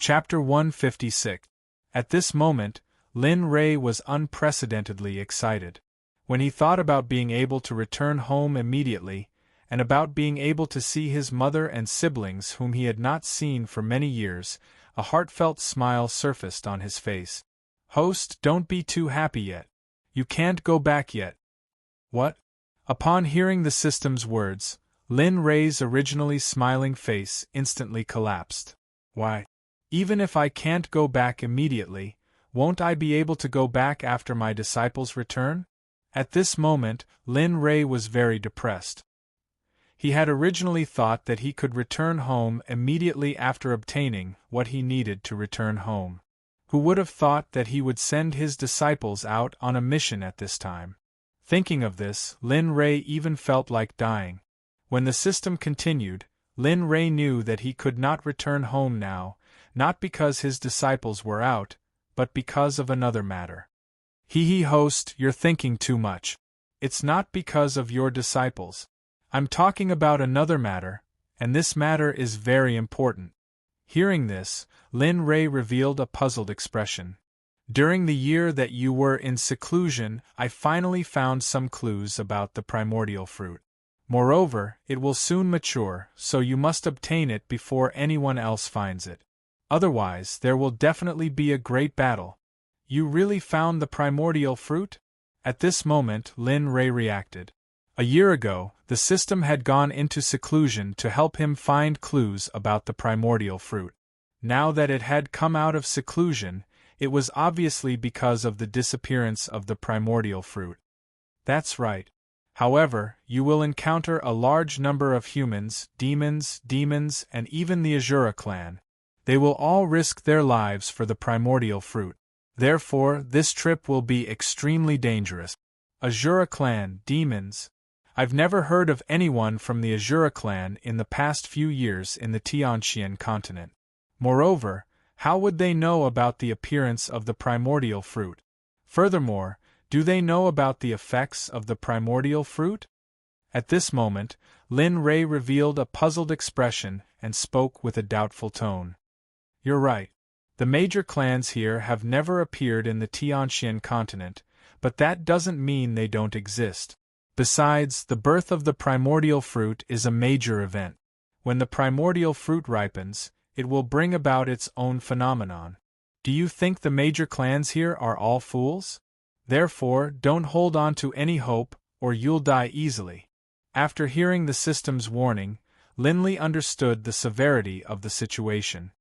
Speaker 1: Chapter 156. At this moment, Lin Ray was unprecedentedly excited. When he thought about being able to return home immediately, and about being able to see his mother and siblings whom he had not seen for many years, a heartfelt smile surfaced on his face. Host, don't be too happy yet. You can't go back yet. What? Upon hearing the system's words, Lin Ray's originally smiling face instantly collapsed. Why? Even if I can't go back immediately, won't I be able to go back after my disciples return? At this moment, Lin Ray was very depressed. He had originally thought that he could return home immediately after obtaining what he needed to return home. Who would have thought that he would send his disciples out on a mission at this time? Thinking of this, Lin Ray even felt like dying. When the system continued, Lin Ray knew that he could not return home now, not because his disciples were out, but because of another matter. Host, you're thinking too much. It's not because of your disciples. I'm talking about another matter, and this matter is very important. Hearing this, Lin Ray revealed a puzzled expression. During the year that you were in seclusion, I finally found some clues about the primordial fruit. Moreover, it will soon mature, so you must obtain it before anyone else finds it. Otherwise, there will definitely be a great battle. You really found the primordial fruit? At this moment, Lin Ray reacted. A year ago, the system had gone into seclusion to help him find clues about the primordial fruit. Now that it had come out of seclusion, it was obviously because of the disappearance of the primordial fruit. That's right. However, you will encounter a large number of humans, demons, and even the Azura clan. They will all risk their lives for the primordial fruit. Therefore, this trip will be extremely dangerous. Azura clan, demons. I've never heard of anyone from the Azura clan in the past few years in the Tianqian continent. Moreover, how would they know about the appearance of the primordial fruit? Furthermore, do they know about the effects of the primordial fruit? At this moment, Lin Ray revealed a puzzled expression and spoke with a doubtful tone. You're right. The major clans here have never appeared in the Tianqian continent, but that doesn't mean they don't exist. Besides, the birth of the primordial fruit is a major event. When the primordial fruit ripens, it will bring about its own phenomenon. Do you think the major clans here are all fools? Therefore, don't hold on to any hope, or you'll die easily. After hearing the system's warning, Lin Ray understood the severity of the situation.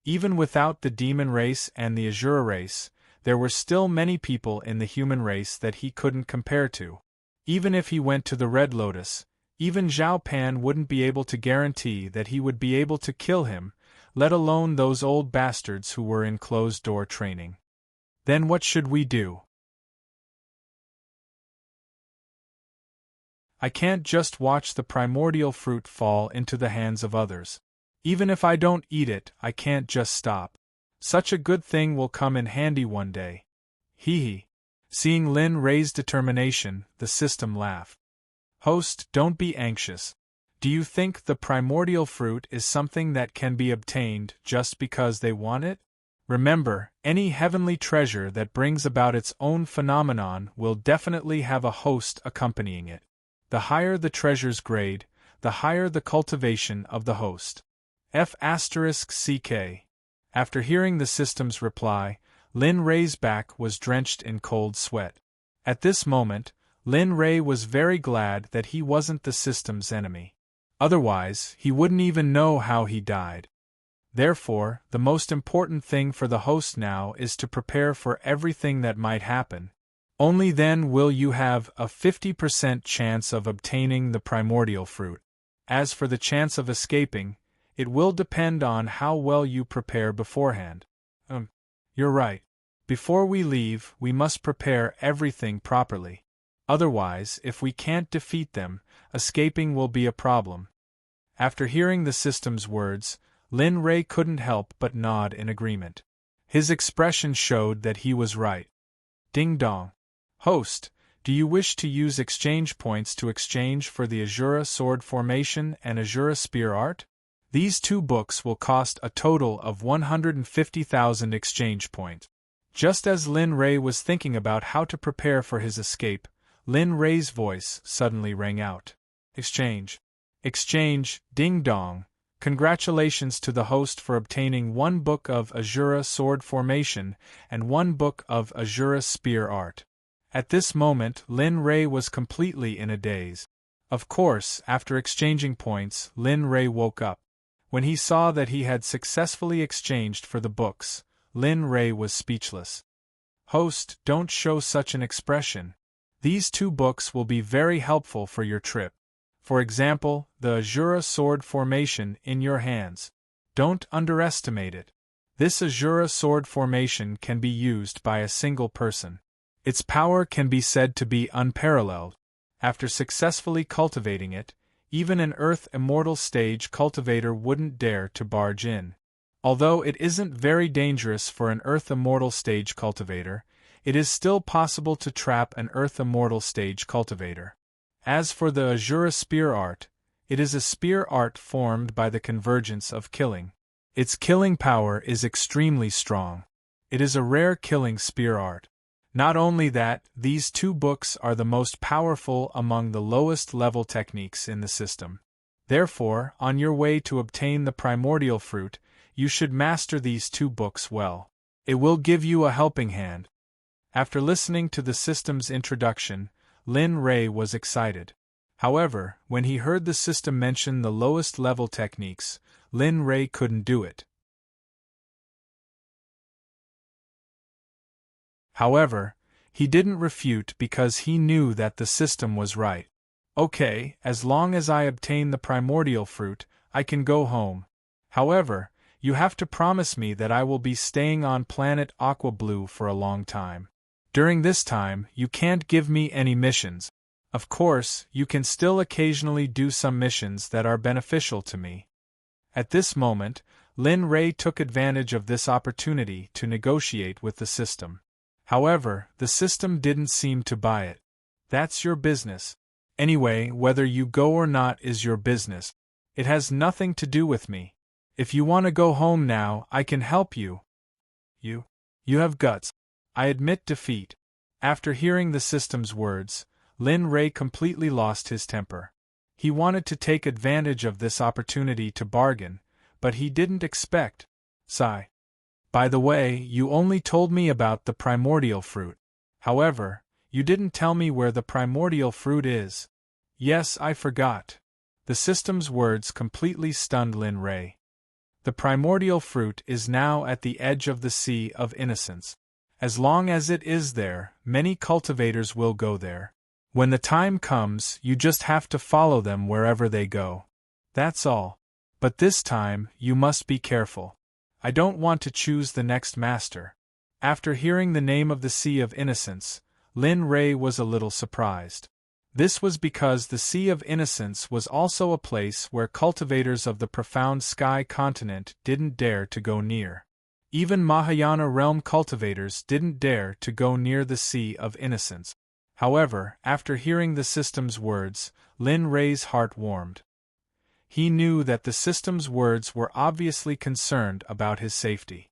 Speaker 1: Even without the demon race and the Azura race, there were still many people in the human race that he couldn't compare to. Even if he went to the Red Lotus, even Zhao Pan wouldn't be able to guarantee that he would be able to kill him, let alone those old bastards who were in closed-door training. Then what should we do? I can't just watch the primordial fruit fall into the hands of others. Even if I don't eat it, I can't just stop. Such a good thing will come in handy one day. Hee hee. Seeing Lin Rei's determination, the system laughed. Host, don't be anxious. Do you think the primordial fruit is something that can be obtained just because they want it? Remember, any heavenly treasure that brings about its own phenomenon will definitely have a host accompanying it. The higher the treasure's grade, the higher the cultivation of the host. F***CK. After hearing the system's reply, Lin Rei's back was drenched in cold sweat. At this moment, Lin Rei was very glad that he wasn't the system's enemy. Otherwise, he wouldn't even know how he died. Therefore, the most important thing for the host now is to prepare for everything that might happen. Only then will you have a 50% chance of obtaining the primordial fruit. As for the chance of escaping, it will depend on how well you prepare beforehand. You're right. Before we leave, we must prepare everything properly. Otherwise, if we can't defeat them, escaping will be a problem. After hearing the system's words, Lin Rei couldn't help but nod in agreement. His expression showed that he was right. Ding dong. Host, do you wish to use exchange points to exchange for the Azura Sword Formation and Azura Spear Art? These two books will cost a total of 150,000 exchange points. Just as Lin Rei was thinking about how to prepare for his escape, Lin Rei's voice suddenly rang out. Exchange. Exchange, ding dong. Congratulations to the host for obtaining 1 book of Azura Sword Formation and 1 book of Azura Spear Art. At this moment, Lin Rei was completely in a daze. Of course, after exchanging points, Lin Rei woke up. When he saw that he had successfully exchanged for the books, Lin Rei was speechless. Host, don't show such an expression. These 2 books will be very helpful for your trip. For example, the Azura Sword Formation in your hands. Don't underestimate it. This Azura Sword Formation can be used by a single person. Its power can be said to be unparalleled. After successfully cultivating it, even an Earth Immortal stage cultivator wouldn't dare to barge in. Although it isn't very dangerous for an Earth Immortal stage cultivator, it is still possible to trap an Earth Immortal stage cultivator. As for the Azura Spear Art, it is a spear art formed by the convergence of killing. Its killing power is extremely strong. It is a rare killing spear art. Not only that, these 2 books are the most powerful among the lowest level techniques in the system. Therefore, on your way to obtain the primordial fruit, you should master these 2 books well. It will give you a helping hand. After listening to the system's introduction, Lin Rei was excited. However, when he heard the system mention the lowest level techniques, Lin Rei couldn't do it. However, he didn't refute because he knew that the system was right. Okay, as long as I obtain the primordial fruit, I can go home. However, you have to promise me that I will be staying on planet Aqua Blue for a long time. During this time, you can't give me any missions. Of course, you can still occasionally do some missions that are beneficial to me. At this moment, Lin Rei took advantage of this opportunity to negotiate with the system. However, the system didn't seem to buy it. That's your business. Anyway, whether you go or not is your business. It has nothing to do with me. If you want to go home now, I can help you. You have guts. I admit defeat. After hearing the system's words, Lin Rei completely lost his temper. He wanted to take advantage of this opportunity to bargain, but he didn't expect. Sigh. By the way, you only told me about the primordial fruit. However, you didn't tell me where the primordial fruit is. Yes, I forgot. The system's words completely stunned Lin Rei. The primordial fruit is now at the edge of the Sea of Innocence. As long as it is there, many cultivators will go there. When the time comes, you just have to follow them wherever they go. That's all. But this time, you must be careful. I don't want to choose the next master. After hearing the name of the Sea of Innocence, Lin Rei was a little surprised. This was because the Sea of Innocence was also a place where cultivators of the profound sky continent didn't dare to go near. Even Mahayana realm cultivators didn't dare to go near the Sea of Innocence. However, after hearing the system's words, Lin Rei's heart warmed. He knew that the system's words were obviously concerned about his safety.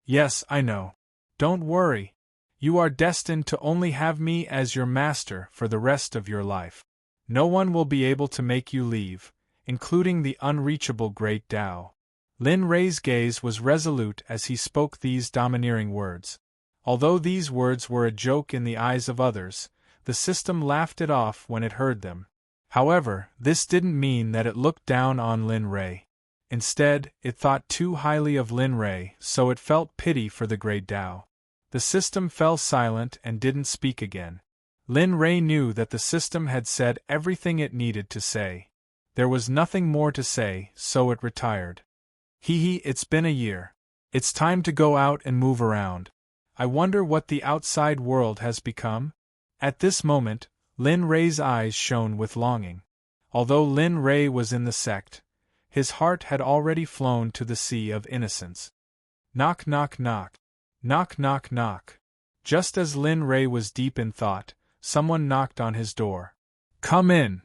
Speaker 1: Yes, I know. Don't worry. You are destined to only have me as your master for the rest of your life. No one will be able to make you leave, including the unreachable Great Tao. Lin Rei's gaze was resolute as he spoke these domineering words. Although these words were a joke in the eyes of others, the system laughed it off when it heard them. However, this didn't mean that it looked down on Lin Rei. Instead, it thought too highly of Lin Rei, so it felt pity for the Great Tao. The system fell silent and didn't speak again. Lin Rei knew that the system had said everything it needed to say. There was nothing more to say, so it retired. It's been a year. It's time to go out and move around. I wonder what the outside world has become? At this moment, Lin Rei's eyes shone with longing. Although Lin Rei was in the sect, his heart had already flown to the Sea of Innocence. Knock knock knock. Knock knock knock. Just as Lin Rei was deep in thought, someone knocked on his door. Come in.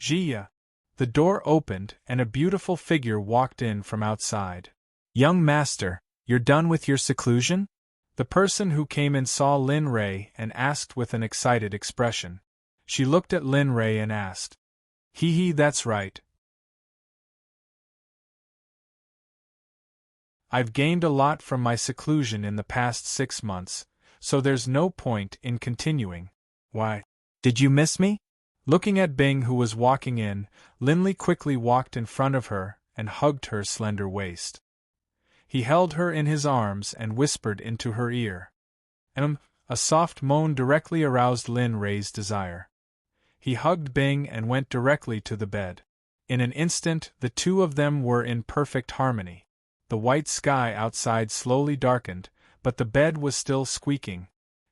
Speaker 1: Jia. The door opened and a beautiful figure walked in from outside. Young master, you're done with your seclusion? The person who came in saw Lin Rei and asked with an excited expression. She looked at Lin Rei and asked. That's right. I've gained a lot from my seclusion in the past 6 months, so there's no point in continuing. Why? Did you miss me? Looking at Bing who was walking in, Linley quickly walked in front of her and hugged her slender waist. He held her in his arms and whispered into her ear. A soft moan directly aroused Lin Rei's desire. He hugged Bing and went directly to the bed. In an instant, the two of them were in perfect harmony. The white sky outside slowly darkened, but the bed was still squeaking.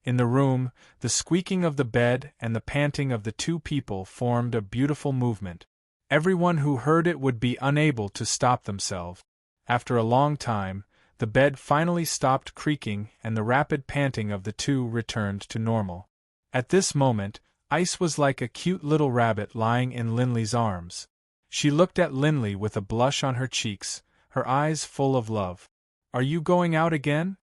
Speaker 1: In the room, the squeaking of the bed and the panting of the two people formed a beautiful movement. Everyone who heard it would be unable to stop themselves. After a long time, the bed finally stopped creaking and the rapid panting of the two returned to normal. At this moment, Ice was like a cute little rabbit lying in Linley's arms. She looked at Linley with a blush on her cheeks, her eyes full of love. Are you going out again?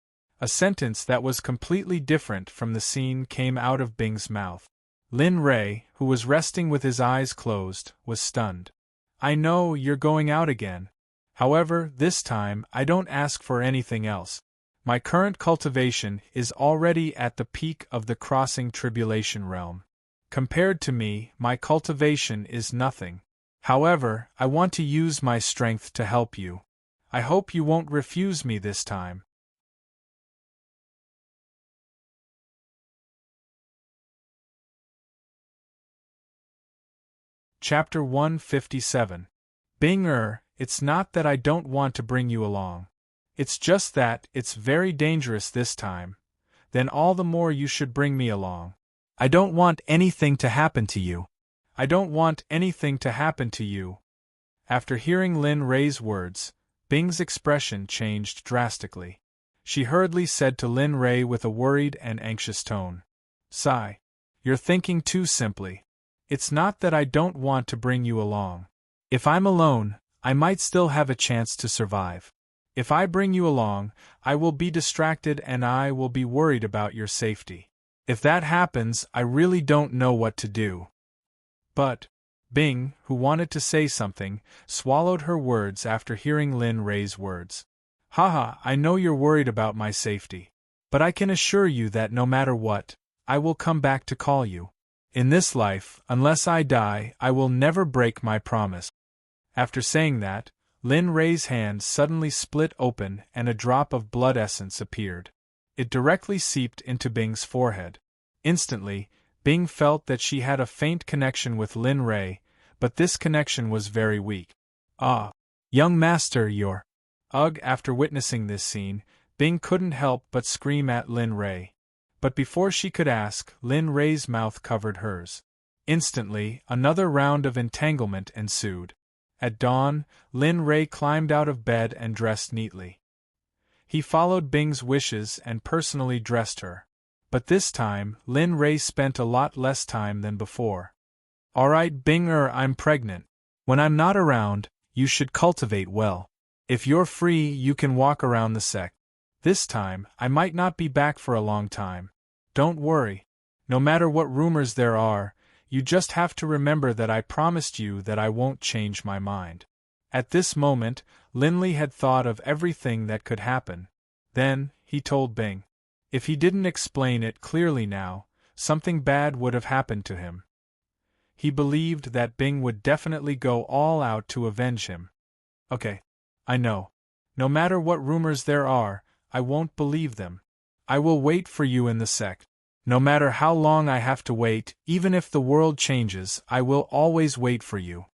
Speaker 1: A sentence that was completely different from the scene came out of Bing's mouth. Lin Rei, who was resting with his eyes closed, was stunned. I know you're going out again. However, this time I don't ask for anything else. My current cultivation is already at the peak of the crossing tribulation realm. Compared to me, my cultivation is nothing. However, I want to use my strength to help you. I hope you won't refuse me this time. Chapter 157. Bing it's not that I don't want to bring you along. It's just that it's very dangerous this time. Then all the more you should bring me along. I don't want anything to happen to you. I don't want anything to happen to you. After hearing Lin Rei's words, Bing's expression changed drastically. She hurriedly said to Lin Rei with a worried and anxious tone. Sigh. You're thinking too simply. It's not that I don't want to bring you along. If I'm alone, I might still have a chance to survive. If I bring you along, I will be distracted and I will be worried about your safety. If that happens, I really don't know what to do. But, Bing, who wanted to say something, swallowed her words after hearing Lin Rei's words. Haha, I know you're worried about my safety. But I can assure you that no matter what, I will come back to call you. In this life, unless I die, I will never break my promise. After saying that, Lin Rei's hand suddenly split open and a drop of blood essence appeared. It directly seeped into Bing's forehead. Instantly, Bing felt that she had a faint connection with Lin Rei, but this connection was very weak. Ah, young master, you're... Ugh, after witnessing this scene, Bing couldn't help but scream at Lin Rei. But before she could ask, Lin Rei's mouth covered hers. Instantly, another round of entanglement ensued. At dawn, Lin Rei climbed out of bed and dressed neatly. He followed Bing's wishes and personally dressed her. But this time, Lin Ray spent a lot less time than before. Alright Bing, I'm pregnant. When I'm not around, you should cultivate well. If you're free, you can walk around the sect. This time, I might not be back for a long time. Don't worry. No matter what rumors there are, you just have to remember that I promised you that I won't change my mind. At this moment, Linley had thought of everything that could happen. Then, he told Bing. If he didn't explain it clearly now, something bad would have happened to him. He believed that Bing would definitely go all out to avenge him. Okay. I know. No matter what rumors there are, I won't believe them. I will wait for you in the sect. No matter how long I have to wait, even if the world changes, I will always wait for you.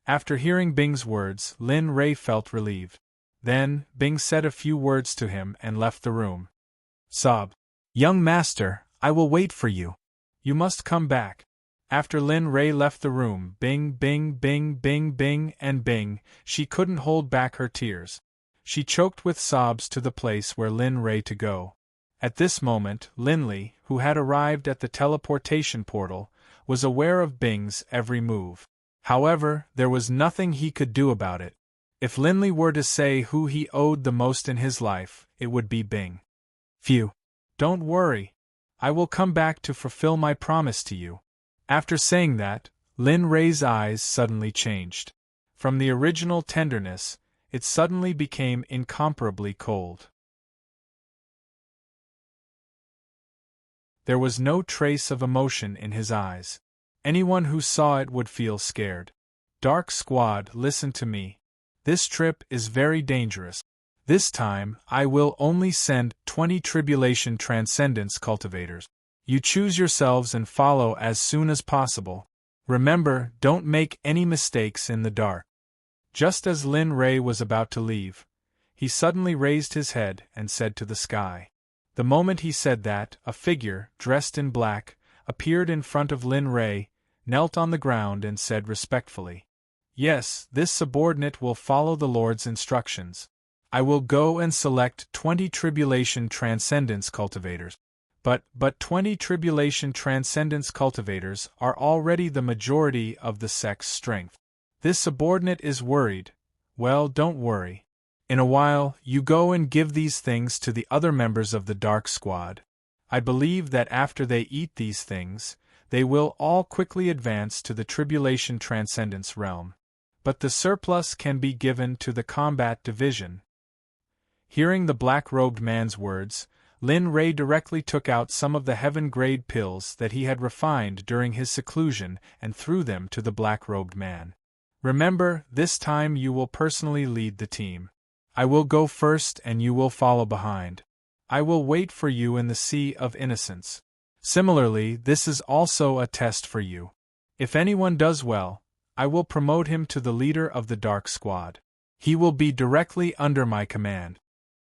Speaker 1: After hearing Bing's words, Lin Ray felt relieved. Then, Bing said a few words to him and left the room. Sob. Young master, I will wait for you. You must come back. After Lin Ray left the room, Bing, Bing, Bing, Bing, Bing, and Bing, she couldn't hold back her tears. She choked with sobs to the place where Lin Ray to go. At this moment, Linley, who had arrived at the teleportation portal, was aware of Bing's every move. However, there was nothing he could do about it. If Linley were to say who he owed the most in his life, it would be Bing. Phew. Don't worry. I will come back to fulfill my promise to you. After saying that, Lin Ray's eyes suddenly changed. From the original tenderness, it suddenly became incomparably cold. There was no trace of emotion in his eyes. Anyone who saw it would feel scared. Dark Squad, listen to me. This trip is very dangerous. This time, I will only send 20 Tribulation Transcendence cultivators. You choose yourselves and follow as soon as possible. Remember, don't make any mistakes in the dark. Just as Lin Ray was about to leave, he suddenly raised his head and said to the sky. The moment he said that, a figure, dressed in black, appeared in front of Lin Ray, knelt on the ground and said respectfully, Yes, this subordinate will follow the Lord's instructions. I will go and select 20 Tribulation Transcendence cultivators. But 20 Tribulation Transcendence cultivators are already the majority of the sect's strength. This subordinate is worried. Well, don't worry. In a while, you go and give these things to the other members of the Dark Squad. I believe that after they eat these things, they will all quickly advance to the Tribulation Transcendence realm. But the surplus can be given to the Combat Division. Hearing the black-robed man's words, Lin Ray directly took out some of the heaven-grade pills that he had refined during his seclusion and threw them to the black-robed man. Remember, this time you will personally lead the team. I will go first and you will follow behind. I will wait for you in the Sea of Innocence. Similarly, this is also a test for you. If anyone does well, I will promote him to the leader of the Dark Squad. He will be directly under my command.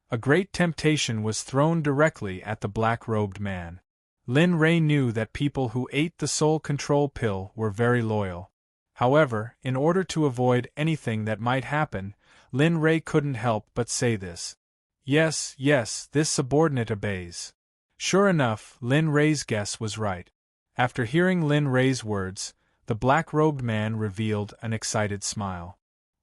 Speaker 1: A great temptation was thrown directly at the black-robed man. Lin Ray knew that people who ate the soul control pill were very loyal. However, in order to avoid anything that might happen, Lin Ray couldn't help but say this. Yes, this subordinate obeys. Sure enough, Lin Ray's guess was right. After hearing Lin Ray's words, the black-robed man revealed an excited smile.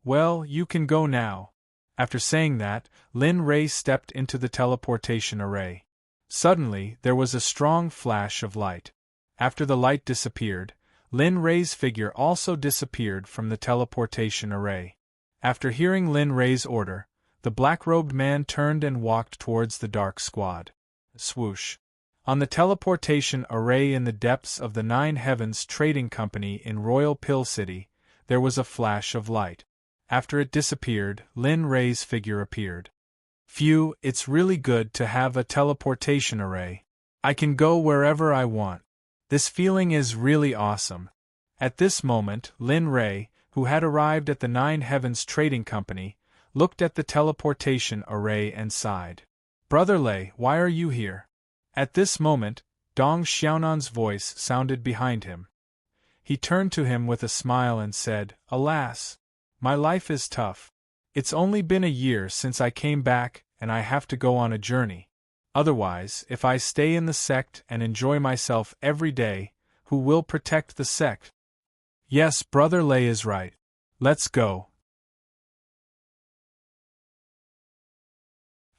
Speaker 1: Well, you can go now. After saying that, Lin Ray stepped into the teleportation array. Suddenly, there was a strong flash of light. After the light disappeared, Lin Ray's figure also disappeared from the teleportation array. After hearing Lin Ray's order, the black-robed man turned and walked towards the Dark Squad. Swoosh. On the teleportation array in the depths of the Nine Heavens Trading Company in Royal Pill City, there was a flash of light. After it disappeared, Lin Ray's figure appeared. Phew, it's really good to have a teleportation array. I can go wherever I want. This feeling is really awesome. At this moment, Lin Ray, who had arrived at the Nine Heavens Trading Company, looked at the teleportation array and sighed. Brother Lei, why are you here? At this moment, Dong Xiaonan's voice sounded behind him. He turned to him with a smile and said, Alas! My life is tough. It's only been a year since I came back, and I have to go on a journey. Otherwise, if I stay in the sect and enjoy myself every day, who will protect the sect? Yes, Brother Lay is right. Let's go.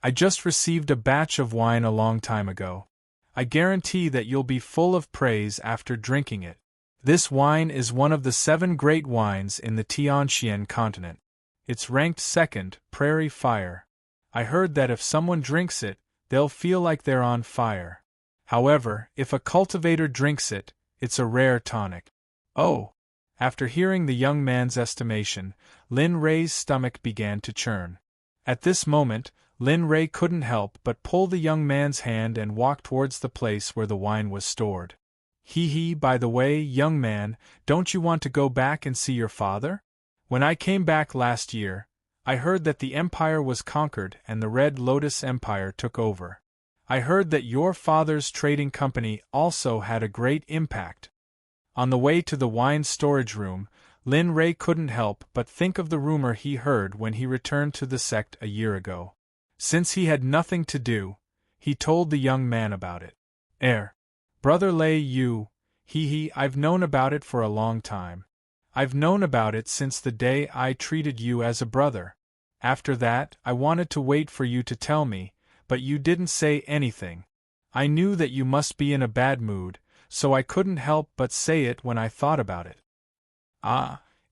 Speaker 1: I just received a batch of wine a long time ago. I guarantee that you'll be full of praise after drinking it. This wine is one of the 7 great wines in the Tianxian continent. It's ranked second, Prairie Fire. I heard that if someone drinks it, they'll feel like they're on fire. However, if a cultivator drinks it, it's a rare tonic. Oh! After hearing the young man's estimation, Lin Rei's stomach began to churn. At this moment, Lin Rei couldn't help but pull the young man's hand and walk towards the place where the wine was stored. By the way, young man, don't you want to go back and see your father? When I came back last year, I heard that the empire was conquered and the Red Lotus Empire took over. I heard that your father's trading company also had a great impact. On the way to the wine storage room, Lin Rei couldn't help but think of the rumor he heard when he returned to the sect a year ago. Since he had nothing to do, he told the young man about it. Brother Lei, I've known about it for a long time. I've known about it since the day I treated you as a brother. After that, I wanted to wait for you to tell me, but you didn't say anything. I knew that you must be in a bad mood, so I couldn't help but say it when I thought about it.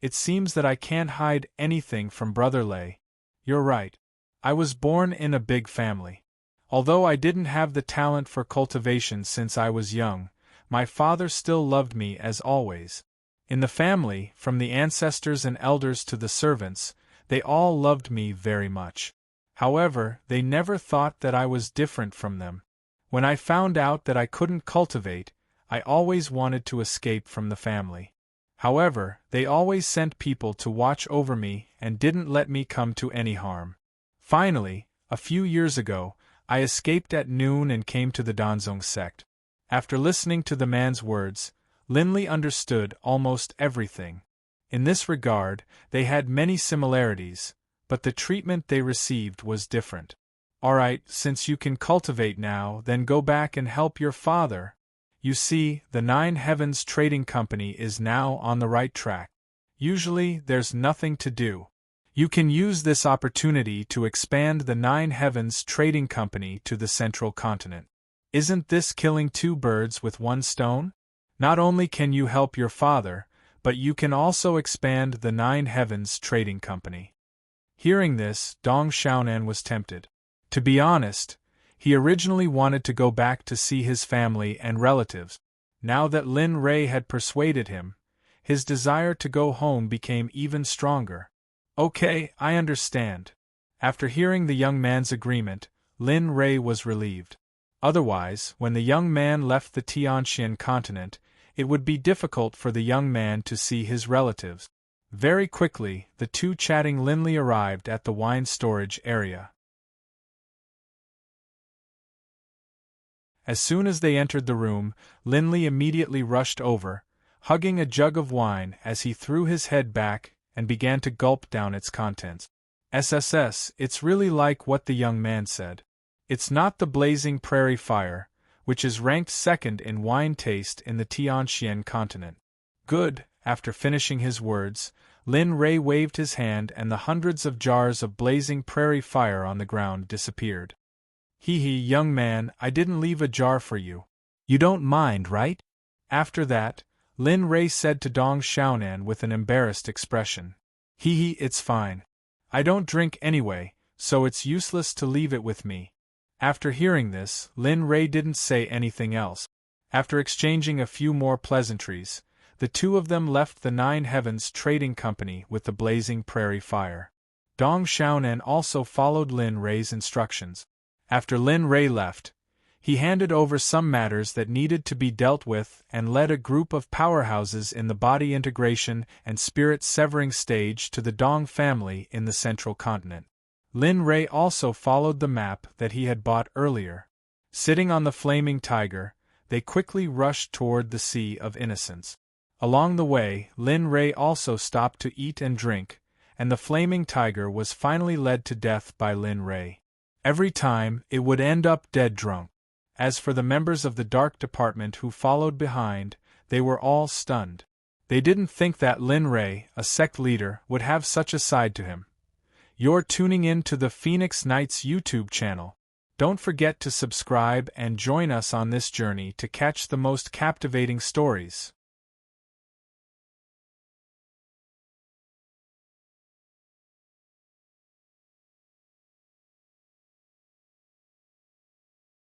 Speaker 1: It seems that I can't hide anything from Brother Lei. You're right. I was born in a big family. Although I didn't have the talent for cultivation since I was young, my father still loved me as always. In the family, from the ancestors and elders to the servants, they all loved me very much. However, they never thought that I was different from them. When I found out that I couldn't cultivate, I always wanted to escape from the family. However, they always sent people to watch over me and didn't let me come to any harm. Finally, a few years ago, I escaped at noon and came to the Danzong sect. After listening to the man's words, Linley understood almost everything. In this regard, they had many similarities, but the treatment they received was different. Alright, since you can cultivate now, then go back and help your father. You see, the Nine Heavens Trading Company is now on the right track. Usually, there's nothing to do. You can use this opportunity to expand the Nine Heavens Trading Company to the central continent. Isn't this killing 2 birds with 1 stone? Not only can you help your father, but you can also expand the Nine Heavens Trading Company. Hearing this, Dong Xiaonan was tempted. To be honest, he originally wanted to go back to see his family and relatives. Now that Lin Rei had persuaded him, his desire to go home became even stronger. Okay, I understand. After hearing the young man's agreement, Lin Rei was relieved. Otherwise, when the young man left the Tianxian continent, it would be difficult for the young man to see his relatives. Very quickly, the two chatting Linley arrived at the wine storage area. As soon as they entered the room, Linley immediately rushed over, hugging a jug of wine as he threw his head back and began to gulp down its contents. It's really like what the young man said. It's not the blazing prairie fire, which is ranked second in wine taste in the Tianxian continent. Good. After finishing his words, Lin Rei waved his hand and the hundreds of jars of blazing prairie fire on the ground disappeared. Young man, I didn't leave a jar for you. You don't mind, right? After that, Lin Rei said to Dong Xiaonan with an embarrassed expression. It's fine. I don't drink anyway, so it's useless to leave it with me. After hearing this, Lin Rei didn't say anything else. After exchanging a few more pleasantries, the two of them left the Nine Heavens Trading Company with the blazing prairie fire. Dong Xiaonan also followed Lin Rei's instructions. After Lin Rei left, he handed over some matters that needed to be dealt with and led a group of powerhouses in the body integration and spirit severing stage to the Dong family in the central continent. Lin Rei also followed the map that he had bought earlier. Sitting on the flaming tiger, they quickly rushed toward the Sea of Innocence. Along the way, Lin Rei also stopped to eat and drink, and the flaming tiger was finally led to death by Lin Rei. Every time, it would end up dead drunk. As for the members of the dark department who followed behind, they were all stunned. They didn't think that Lin Ray, a sect leader, would have such a side to him. You're tuning in to the Phoenix Knights YouTube channel. Don't forget to subscribe and join us on this journey to catch the most captivating stories.